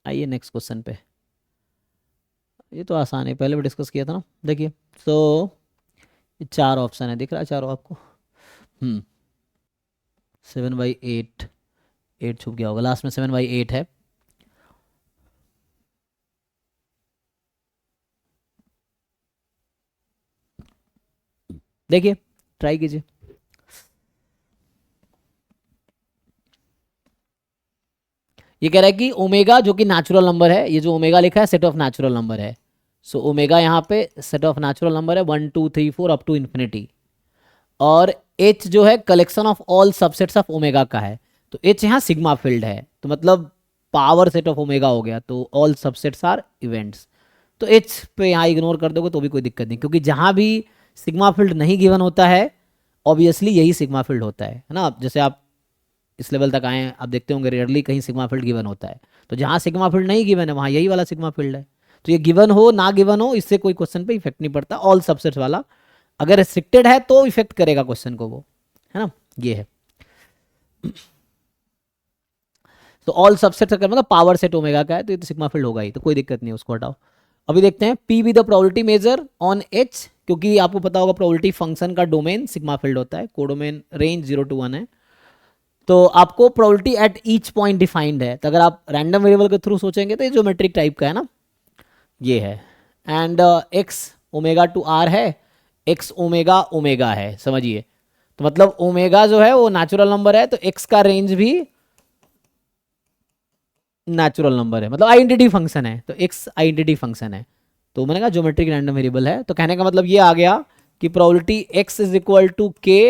आइए नेक्स्ट क्वेश्चन पे। ये तो आसान है, पहले भी डिस्कस किया था ना। देखिए सो 4 ऑप्शन है, दिख रहा है चारों आपको। 7/8, 8 छुप गया होगा लास्ट में, 7/8 है। देखिए ट्राई कीजिए। ये कह रहा है कि ओमेगा जो कि नेचुरल नंबर है, ये जो ओमेगा लिखा है सेट ऑफ नेचुरल नंबर है। सो ओमेगा यहाँ पे सेट ऑफ नेचुरल नंबर है 1 2 3 4 अप टू इन्फिनिटी, और एच जो है collection of all subsets of omega का है। तो एच यहाँ सिग्मा फील्ड है, तो मतलब पावर सेट ऑफ ओमेगा हो गया, तो ऑल सबसेट्स आर इवेंट्स। तो एच पे यहाँ इग्नोर कर दोगे तो भी कोई दिक्कत नहीं, क्योंकि जहाँ भी सिग्मा फील्ड नहीं गिवन होता है ऑब्वियसली यही सिग्मा फील्ड होता है ना। जैसे आप इस लेवल तक आए आप देखते होंगे रेयरली कहीं सिग्मा फील्ड गिवन होता है, तो जहाँ सिग्मा फील्ड नहीं गिवन है वहाँ यही वाला सिग्मा फील्ड है। तो ये गिवन हो ना गिवन हो इससे कोई क्वेश्चन पे इफेक्ट नहीं पड़ता। ऑल सबसेट्स वाला अगर रिस्ट्रिक्टेड है तो इफेक्ट करेगा क्वेश्चन को वो, है ना। ये है। तो ऑल सबसेट्स अगर मतलब पावर सेट ओमेगा का है तो ये तो सिग्मा फील्ड होगा ही, तो कोई दिक्कत नहीं है, उसको हटाओ। अभी देखते हैं P with the probability major on H, क्योंकि आपको पता होगा प्रोबेबिलिटी फंक्शन का डोमेन सिग्मा फील्ड होता है, कोडोमेन रेंज 0 to 1 है। तो आपको probability at each point defined है, तो अगर आप रैंडम वेरिएबल के थ्रू सोचेंगे तो ये ज्योमेट्रिक टाइप का है ना, ये है। And x omega to R है, एक्स ओमेगा ओमेगा है, समझिए। तो मतलब ओमेगा जो है वो नेचुरल नंबर है, तो एक्स का रेंज भी नेचुरल नंबर है, मतलब आइडेंटिटी फंक्शन है, तो एक्स आइडेंटिटी फंक्शन है। तो मैंने कहा ज्योमेट्रिक रैंडम वेरिएबल है, तो कहने का मतलब ये आ गया कि probability x is equal to k,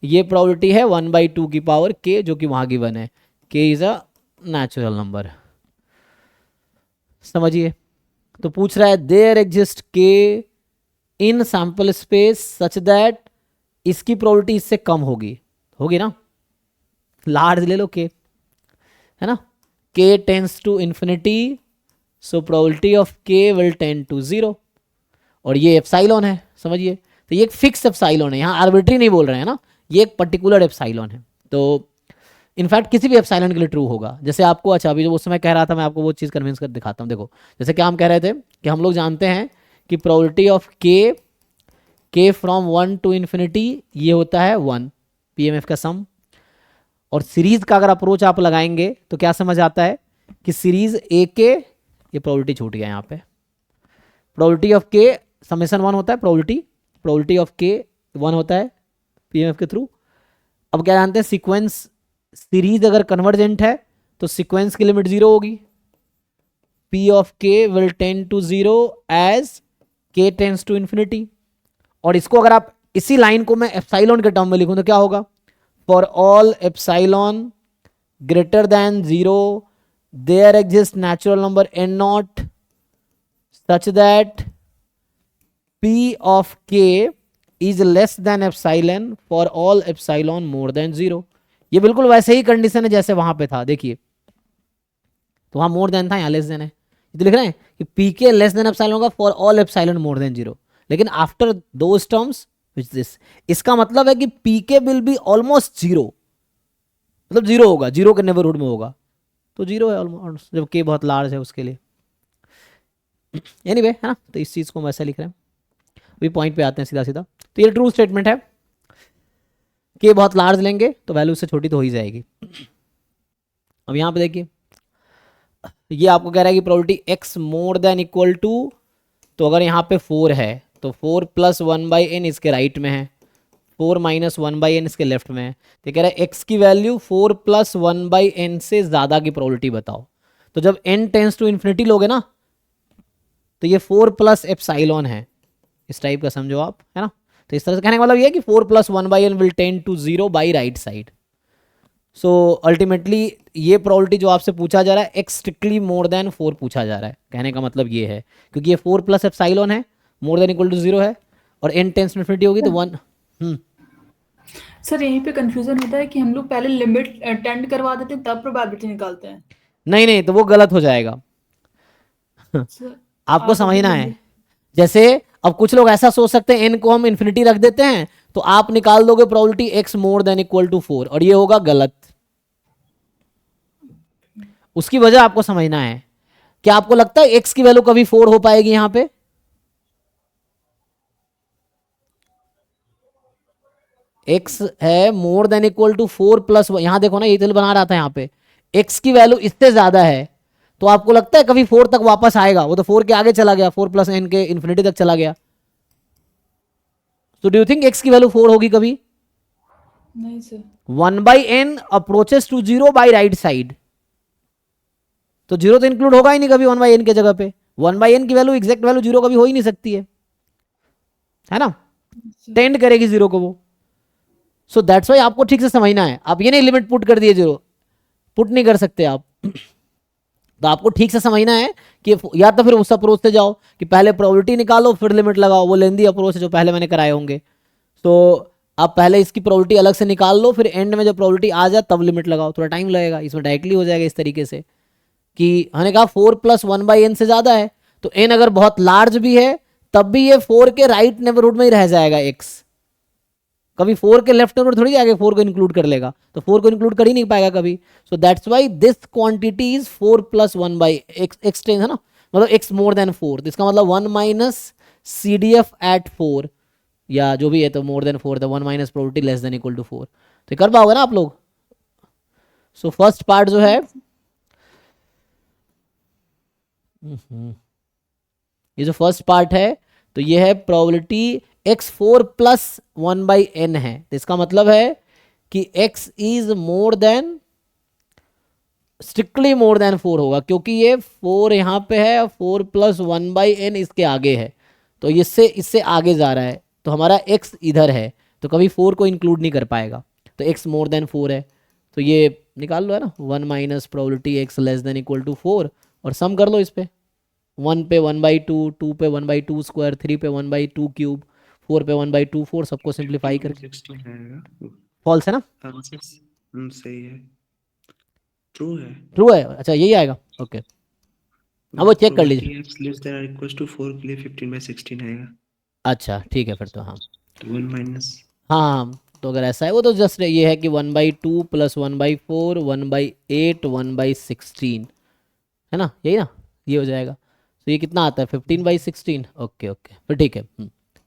ये प्रोबेबिलिटी है 1/2 की पावर के, जो कि वहां गिवन है। के इज अ नेचुरल नंबर, समझिए। तो पूछ रहा है देयर एग्जिस्ट के इन सैंपल स्पेस सच दैट, इसकी प्रोबेबिलिटी इससे कम होगी, होगी ना, लार्ज ले लो के, है ना। K tends to infinity, so probability of k will tend to 0, और ये एप्सिलॉन है, समझिए। तो ये एक फिक्स एप्सिलॉन है, यहाँ आर्बिट्री नहीं बोल रहे हैं ना, ये एक पर्टिकुलर एप्सिलॉन है। तो इनफैक्ट किसी भी एप्सिलॉन के लिए ट्रू होगा। जैसे आपको, अच्छा अभी जो उस समय कह रहा था मैं आपको वो चीज़ कन्विंस कर दिखाता हूँ। देखो जैसे क्या हम कह रहे थे कि हम लोग जानते हैं कि प्रोबेबिलिटी ऑफ के फ्रॉम 1 to इन्फिनिटी ये होता है 1 PMF का सम। और सीरीज का अगर अप्रोच आप लगाएंगे तो क्या समझ आता है कि सीरीज ए के, ये प्रोबेबिलिटी छूट गया यहाँ पे, प्रोबेबिलिटी ऑफ के समेशन 1 होता है, प्रोबेबिलिटी ऑफ के 1 होता है PMF के थ्रू। अब क्या जानते हैं, सीक्वेंस सीरीज अगर कन्वर्जेंट है तो सीक्वेंस की लिमिट 0 होगी, P of k will tend to 0 as के टेंड्स टू इन्फिनिटी। और इसको अगर आप इसी लाइन को मैं एप्सिलॉन के टर्म में लिखूं तो क्या होगा, for all epsilon greater than 0 there exist natural number n0 such that P of K is less than epsilon for all epsilon more than 0। ये बिल्कुल वैसे ही कंडीशन है जैसे वहां पे था, देखिए। तो वहां मोर देन था, यहाँ लेस देन है। तो लिख रहे हैं कि पी के लेस देन एप्सिलॉन होगा for all epsilon more than 0, लेकिन after those terms which this, इसका मतलब है कि पी के विल बी ऑलमोस्ट 0, मतलब 0 होगा, 0 के नेबरहुड में होगा, तो 0 है ऑलमोस्ट, जब के बहुत लार्ज है उसके लिए। एनीवे है ना, तो इस चीज को हम ऐसा लिख रहे हैं। अभी पॉइंट पे आते हैं सीधा सीधा। तो ये ट्रू स्टेटमेंट है, के बहुत लार्ज लेंगे तो वैल्यू उससे छोटी तो हो ही जाएगी। अब यहाँ पे देखिए, ये आपको कह रहा है कि probability x more than equal to, तो अगर यहाँ पे 4 है तो 4 + 1/n इसके राइट में है, 4 - 1/n इसके लेफ्ट में है। तो कह रहा है x की वैल्यू 4 + 1/n से ज़्यादा की प्रोबेबिलिटी बताओ। तो जब n टेंस टू इन्फिनिटी लोगे ना तो ये 4 प्लस एप्साइलॉन है, इस टाइप का समझो आप, है ना। तो इस तरह से कहने का मतलब ये है कि 4 plus 1/n will tend to 0 by right side. So ultimately ये प्रोबेबिलिटी जो आपसे पूछा जा रहा है x स्ट्रिक्टली मोर देन 4 पूछा जा रहा है, कहने का मतलब ये है, क्योंकि ये 4 प्लस एप्साइलॉन है, मोर देन इक्वल टू 0 है, और n टेंस इन्फिनिटी होगी तो 1। सर यहीं पे कंफ्यूजन होता है कि हम लोग पहले लिमिट टेंड करवा देते हैं तब प्रोबेबिलिटी निकालते हैं। नहीं नहीं, तो वो गलत हो जाएगा। सर आपको आप समझना अभी है, जैसे अब कुछ लोग ऐसा सोच सकते हैं n को हम इन्फिनिटी रख देते हैं तो आप निकाल दोगे probability x more than equal to 4, और ये होगा गलत। उसकी वजह आपको समझना है। क्या आपको लगता है x की वैल्यू कभी 4 हो पाएगी यहां पे? x है more than equal to 4 plus, यहां देखो ना, ये तो बना रहा था यहाँ पे, x की वैल्यू इससे ज्यादा है, तो आपको लगता है कभी 4 तक वापस आएगा? वो तो 4 के आगे चला गया, 4 प्लस n के इन्फिनिटी तक चला गया। तो डू यू थिंक x की वैल्यू 4 होगी कभी? नहीं sir. 1/n approaches to 0 by right side, तो 0 तो इंक्लूड होगा ही नहीं कभी 1/n के जगह पे। 1/n की वैल्यू एग्जैक्ट वैल्यू 0 कभी हो ही नहीं सकती है ना, टेंड करेगी 0 को वो। सो दैट्स वाई आपको ठीक से समझना है। आप ये नहीं लिमिट पुट कर दिए 0, पुट नहीं कर सकते आप। तो आपको ठीक से समझना है कि या तो फिर उस अप्रोच से जाओ कि पहले प्रोबेबिलिटी निकालो फिर लिमिट लगाओ, वो लेंदी अप्रोच है जो पहले मैंने कराए होंगे। तो आप पहले इसकी प्रोबेबिलिटी अलग से निकाल लो, फिर एंड में जब प्रोबेबिलिटी आ जाए तब लिमिट लगाओ, थोड़ा टाइम लगेगा। इसमें डायरेक्टली हो जाएगा इस तरीके से कि हमने कहा 4 प्लस 1/n से ज्यादा है, तो n अगर बहुत लार्ज भी है तब भी ये 4 के राइट नेबरहुड में ही रह जाएगा x, कभी 4 के लेफ्ट नेबरहुड थोड़ी जाके 4 को इंक्लूड कर लेगा, तो 4 को इंक्लूड कर ही नहीं पाएगा कभी। So that's why this quantity is 4 plus 1/x है ना, मतलब x मोर देन 4, तो इसका मतलब 1 माइनस CDF एट 4 या जो भी है, तो मोर देन 4 था, 1 minus probability less than equal to 4। तो कर पाओगे ना आप लोग? सो फर्स्ट पार्ट जो है, ये जो फर्स्ट पार्ट है तो ये है प्रोबेबिलिटी x 4 प्लस 1/n है, तो इसका मतलब है कि x is more then, strictly more than 4 होगा, क्योंकि ये 4 यहां पे है और 4 प्लस 1/n इसके आगे है, तो इससे आगे जा रहा है, तो हमारा x इधर है, तो कभी 4 को इंक्लूड नहीं कर पाएगा, तो x मोर देन 4 है। तो ये निकाल लो, है ना, 1 minus probability x less than equal to 4, और सम कर लो इस पे, 1 पे 1/2, 2 पे 1/2 स्क्वायर, 3 पे 1/2 क्यूब, 4 पे 1/2, 4 सबको सिंप्लीफाई करके 16 आएगा। फॉल्स है ना, सही है, ट्रू है। ट्रू है, अच्छा यही आएगा, ओके। अब वो चेक कर लीजिए, x लेस देन और इक्वल्स टू 4 के लिए 15/16 आएगा। अच्छा ठीक है फिर तो, हाँ तो 1 माइनस, हाँ, तो अगर ऐसा है वो तो जस्ट ये है कि 1/2 प्लस 1/4 1/8 1/16 है ना, यही ना, ये हो जाएगा। तो ये कितना आता है 15/16, ओके ओके फिर ठीक है।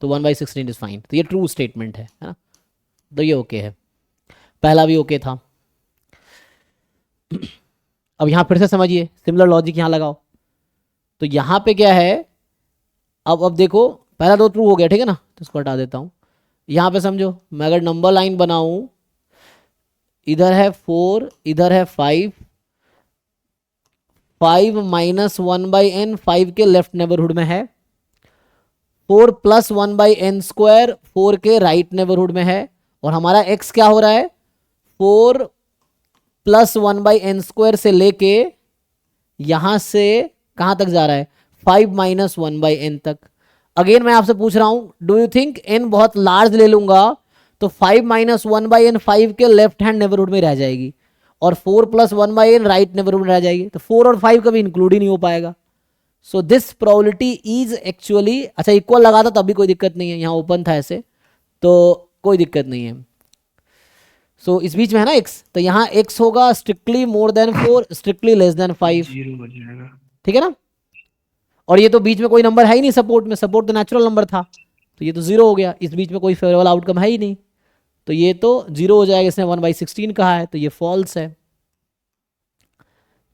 तो 1/16 इज फाइन, तो ये ट्रू स्टेटमेंट है ना, तो ये ओके है, पहला भी ओके था। अब यहाँ फिर से समझिए, सिमिलर लॉजिक यहाँ लगाओ। तो यहाँ पे क्या है, अब देखो पहला तो ट्रू हो गया, ठीक है ना, तो इसको हटा देता हूँ। यहाँ पे समझो, मैं अगर नंबर लाइन बनाऊं, इधर है 4 इधर है 5, 5 माइनस 1/n 5 के लेफ्ट नेबरहुड में है, 4 प्लस 1/n स्क्वायर 4 के राइट नेबरहुड में है, और हमारा x क्या हो रहा है, 4 प्लस 1/n स्क्वायर से लेके यहां से कहां तक जा रहा है, 5 माइनस 1/n तक। अगेन मैं आपसे पूछ रहा हूं, डू यू थिंक n बहुत लार्ज ले लूंगा तो 5 माइनस 1/n 5 के लेफ्ट हैंड नेबरहुड में रह जाएगी, और 4 प्लस 1/n राइट नेबरहुड में रह जाएगी, तो 4 और 5 कभी इंक्लूड ही नहीं हो पाएगा। So this probability is actually, अच्छा इक्वल लगा था तब भी कोई दिक्कत नहीं है, यहाँ ओपन था ऐसे तो कोई दिक्कत नहीं है। सो इस बीच में है ना x, तो यहाँ x होगा strictly more than 4 strictly less than 5, 0 हो जाएगा। ठीक है ना। और ये तो बीच में कोई नंबर है ही नहीं सपोर्ट में, सपोर्ट तो नेचुरल नंबर था, तो ये तो 0 हो गया, इस बीच में कोई फेवरेबल आउटकम है ही नहीं, तो ये तो 0 हो जाएगा। इसने 1/16 कहा है तो ये फॉल्स है,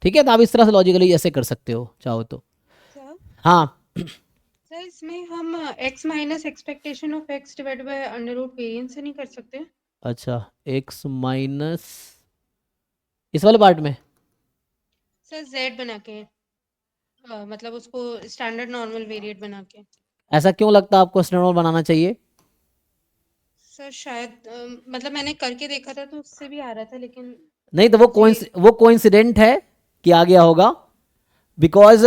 ठीक है। तो आप इस तरह से लॉजिकली ऐसे कर सकते हो चाहो तो। सर हाँ सर इसमें हम x minus expectation of x divide by under root variance से नहीं कर सकते? अच्छा, x माइनस इस वाले पार्ट में, सर z बना के मतलब उसको स्टैंडर्ड नॉर्मल वेरिएट बना के। ऐसा क्यों लगता है आपको स्टैंडर्ड बनाना चाहिए? सर शायद मतलब मैंने करके देखा था तो उससे भी आ रहा था, लेकिन नहीं तो वो कोइंसिडेंट है कि आ गया होगा, बिकॉज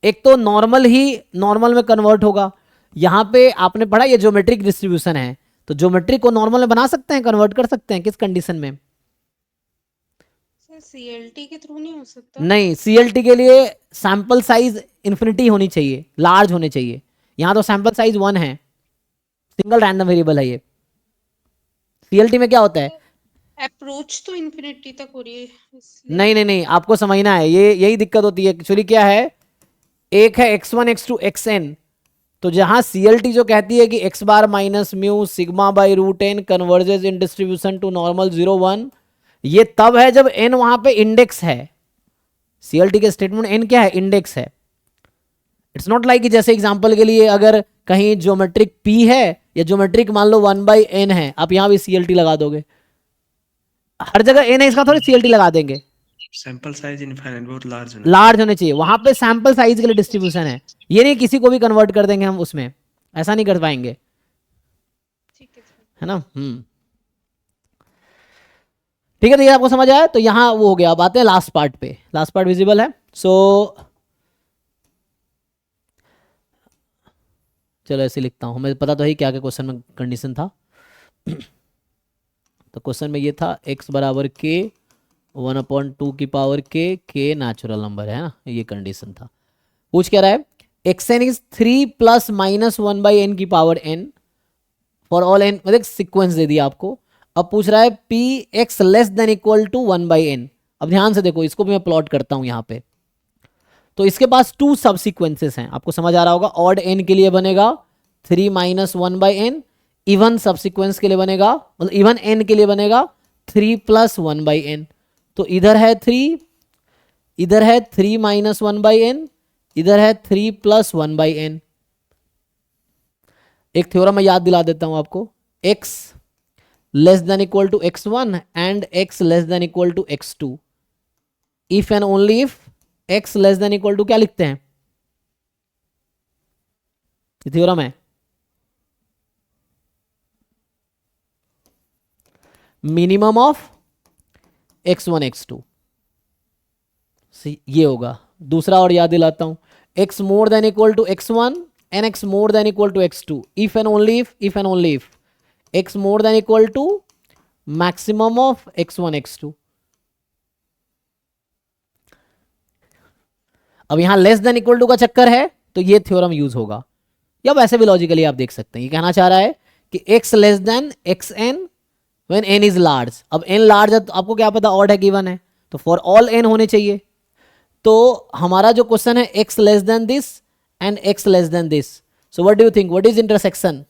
एक तो नॉर्मल ही नॉर्मल में कन्वर्ट होगा। यहाँ पे आपने पढ़ा ये ज्योमेट्रिक डिस्ट्रीब्यूशन है, तो ज्योमेट्रिक को नॉर्मल में बना सकते हैं, कन्वर्ट कर सकते हैं किस कंडीशन में? सर सीएलटी के थ्रू नहीं हो सकता? नहीं, सीएलटी के लिए सैंपल साइज इन्फिनिटी होनी चाहिए, लार्ज होने चाहिए। यहाँ तो सैंपल साइज 1 है, सिंगल रैंडम वेरिएबल है ये। सीएलटी में क्या होता है? अप्रोच तो इन्फिनिटी तक हो रही है इसलिए। नहीं नहीं नहीं, आपको समझना है, ये यही दिक्कत होती है एक्चुअली। क्या है, एक है x1 x2 xn, तो जहां CLT जो कहती है कि x bar minus mu sigma by root n converges in distribution to normal 0 1, ये तब है जब n वहां पे इंडेक्स है। CLT के स्टेटमेंट n क्या है? इंडेक्स है। इट्स नॉट लाइक जैसे एग्जांपल के लिए अगर कहीं ज्योमेट्रिक p है या ज्योमेट्रिक मान लो 1/n है, आप यहां भी CLT लगा दोगे, हर जगह n है इसका थोड़ी CLT लगा देंगे। सैंपल साइज इनफाइनाइट बहुत लार्ज लार्ज होने चाहिए, वहां पे सैंपल साइज के लिए डिस्ट्रीब्यूशन है। ये नहीं किसी को भी कन्वर्ट कर देंगे हम उसमें, ऐसा नहीं कर पाएंगे, ठीक है सर। है ना। ठीक है, तो ये आपको समझ आया। तो यहाँ वो हो गया। अब आते हैं लास्ट पार्ट पे। लास्ट पार्ट विजिबल है? सो चलो ऐसे लिखता हूँ, हमें पता तो है क्या क्या क्वेश्चन में कंडीशन था। तो क्वेश्चन में ये था x बराबर k 1/2 की पावर k नेचुरल नंबर है ना, ये कंडीशन था। पूछ क्या रहा है, xn is 3 plus minus 1/n की power n for all n, मतलब सीक्वेंस दे दिया आपको। अब पूछ रहा है p x less than equal to 1/n। अब ध्यान से देखो, इसको भी मैं प्लॉट करता हूं यहाँ पे। तो इसके पास 2 सब सीक्वेंसेस हैं, आपको समझ आ रहा होगा। ऑड n के लिए बनेगा 3 माइनस 1/n, इवन सब सीक्वेंस के लिए बनेगा, मतलब इवन n के लिए बनेगा 3 प्लस 1/n। तो इधर है 3, इधर है 3 माइनस 1/n, इधर है 3 प्लस 1/n। एक थ्योरम मैं याद दिला देता हूं आपको, x less than equal to x1 and x less than equal to x2, if and only if x less than equal to क्या लिखते हैं? ये थ्योरम है, मिनिमम ऑफ x1 x2, ये होगा। दूसरा और याद दिलाता हूं, x more than equal to x1 and x more than equal to x2, if and only if x more than equal to maximum of x1 x2। अब यहां लेस देन इक्वल टू का चक्कर है तो ये थ्योरम यूज होगा, या वैसे भी लॉजिकली आप देख सकते हैं। ये कहना चाह रहा है कि x less then xn when n is large. अब n लार्ज है तो आपको क्या पता ऑड है गिवन है, तो फॉर ऑल n होने चाहिए। तो हमारा जो क्वेश्चन है x less than this and x less than this, so what do you think, what is intersection?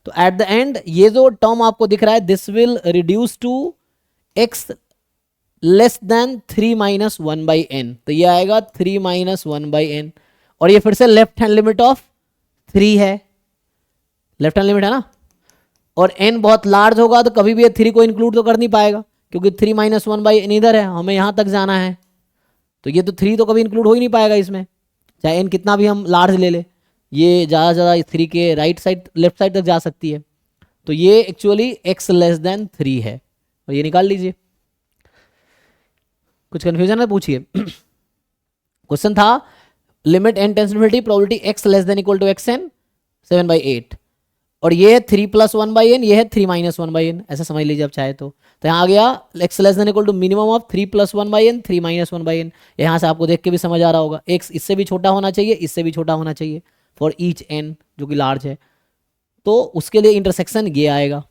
तो एट द एंड ये जो टर्म आपको दिख रहा है, this will reduce to x less than 3 minus 1/n, तो ये आएगा 3 माइनस 1/n। और ये फिर से लेफ्ट हैंड लिमिट ऑफ 3 है, लेफ्ट हैंड लिमिट है ना, और n बहुत लार्ज होगा तो कभी भी ये 3 को इंक्लूड तो कर नहीं पाएगा, क्योंकि 3 माइनस 1/n इधर है, हमें यहां तक जाना है, तो ये तो 3 तो कभी इंक्लूड हो ही नहीं पाएगा इसमें, चाहे n कितना भी हम लार्ज ले ले। ये ज़्यादा से ज़्यादा 3 के राइट साइड लेफ्ट साइड तक जा सकती है। तो ये एक्चुअली x लेस देन 3 है, और ये निकाल लीजिए। कुछ कंफ्यूजन है पूछिए। क्वेश्चन था limit n tends to infinity probability x less than equal to xn 7/8, और ये है 3 प्लस 1/n, ये है 3 माइनस 1/n, ऐसा समझ लीजिए आप चाहे तो। यहाँ आ गया x less than equal to minimum of 3 plus 1/n 3 minus 1/n। यहाँ से आपको देख के भी समझ आ रहा होगा x इससे भी छोटा होना चाहिए, इससे भी छोटा होना चाहिए फॉर ईच n जो कि लार्ज है, तो उसके लिए इंटरसेक्शन ये आएगा।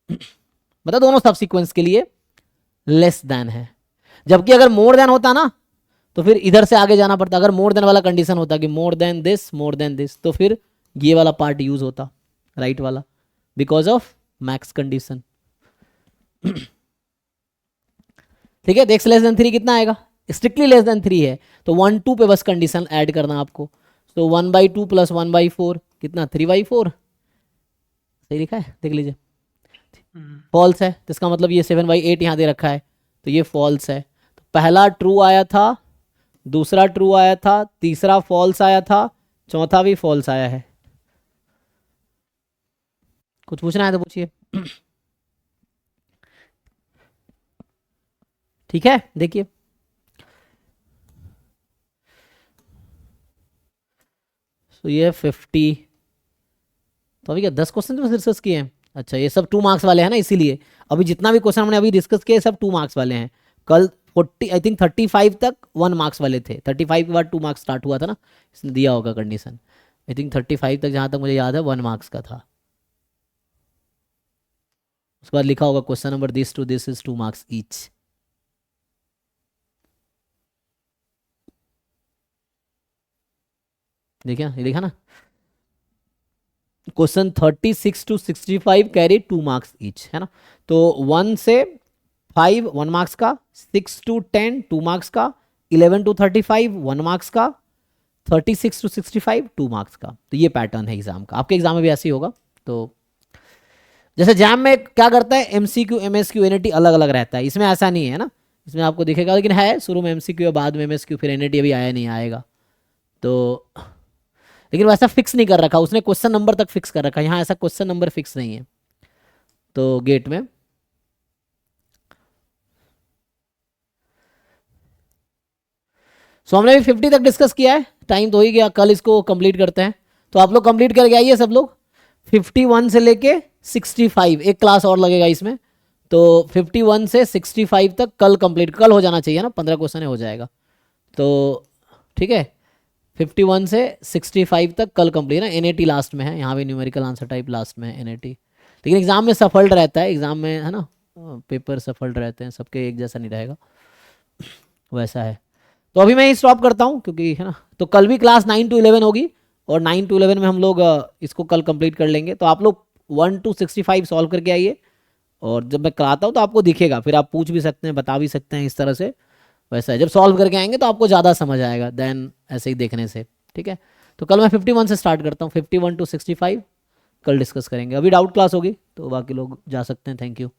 मतलब दोनों सब सीक्वेंस के लिए लेस देन है, जबकि अगर मोर देन होता ना तो फिर इधर से आगे जाना पड़ता। अगर मोर देन वाला कंडीशन होता कि मोर देन दिस, तो फिर ये वाला पार्ट यूज होता, राइट वाला, बिकॉज ऑफ मैक्स कंडीशन। ठीक है, तो x लेस देन 3 कितना आएगा? स्ट्रिक्टली लेस देन 3 है तो 1 2 पे बस कंडीशन ऐड करना आपको। तो 1/2 प्लस 1/4 कितना? 3/4, सही लिखा है, देख लीजिए। फॉल्स है तो इसका मतलब ये 7/8 यहाँ दे रखा है, तो ये फॉल्स है। तो पहला ट्रू आया था, दूसरा ट्रू आया था, तीसरा फॉल्स आया था, चौथा भी फॉल्स आया है। कुछ पूछना है तो पूछिए। ठीक है, देखिए तो ये 50, तो अभी क्या 10 क्वेश्चन तो डिस्कस किए हैं। अच्छा ये सब 2 मार्क्स वाले हैं ना, इसीलिए अभी जितना भी क्वेश्चन हमने अभी डिस्कस किए सब 2 मार्क्स वाले हैं। कल 40 आई थिंक 35 तक 1 मार्क्स वाले थे, 35 के बाद 2 मार्क्स स्टार्ट हुआ था ना, इसने दिया होगा कंडीशन। आई थिंक 35 तक जहाँ तक मुझे याद है 1 मार्क्स का था। उसके बाद लिखा होगा question number this to this is 2 marks each. देखिए ये देखा ना, question 36 to 65 carry 2 marks each, है ना। तो 1 से 5 1 मार्क्स का, 6 to 10 2 मार्क्स का, 11 to 35 1 मार्क्स का, 36 to 65 2 मार्क्स का। तो ये पैटर्न है एग्जाम का, आपके एग्जाम में भी ऐसे ही होगा। तो जैसे जैम में क्या करता है, एमसीक्यू एमएसक्यू एनईटी अलग अलग रहता है, इसमें ऐसा नहीं है ना, इसमें आपको दिखेगा लेकिन है शुरू में एमसीक्यू बाद में एमएसक्यू, फिर एनईटी अभी आया नहीं आएगा। तो लेकिन वैसा फिक्स नहीं कर रखा उसने, क्वेश्चन नंबर तक फिक्स कर रखा है, यहाँ ऐसा क्वेश्चन नंबर फिक्स नहीं है। तो गेट में सो हमने भी 50 तक डिस्कस किया है, टाइम तो हो ही गया, कल इसको कंप्लीट करते हैं। तो आप लोग कंप्लीट करके आइए सब लोग, 51 से लेके 65, एक क्लास और लगेगा इसमें। तो 51 से 65 तक कल कंप्लीट, कल हो जाना चाहिए ना, 15 क्वेश्चन हो जाएगा। तो ठीक है, 51 से 65 तक कल कंप्लीट ना। एनएटी लास्ट में है, यहाँ भी न्यूमेरिकल आंसर टाइप लास्ट में है एनएटी, लेकिन एग्जाम में सफल्ड रहता है, एग्जाम में है ना पेपर सफल्ड रहते हैं, सबके एक जैसा नहीं रहेगा, वैसा है। तो अभी मैं स्टॉप करता हूँ क्योंकि है ना, तो कल भी क्लास 9 to 11 होगी और 9 to 11 में हम लोग इसको कल कंप्लीट कर लेंगे। तो आप लोग 1 to 65 सॉल्व करके आइए, और जब मैं कराता हूँ तो आपको दिखेगा, फिर आप पूछ भी सकते हैं, बता भी सकते हैं इस तरह से। वैसा है, जब सॉल्व करके आएंगे तो आपको ज़्यादा समझ आएगा देन ऐसे ही देखने से। ठीक है, तो कल मैं 51 से स्टार्ट करता हूँ, 51 to 65 कल डिस्कस करेंगे। अभी डाउट क्लास होगी तो बाकी लोग जा सकते हैं। Thank you.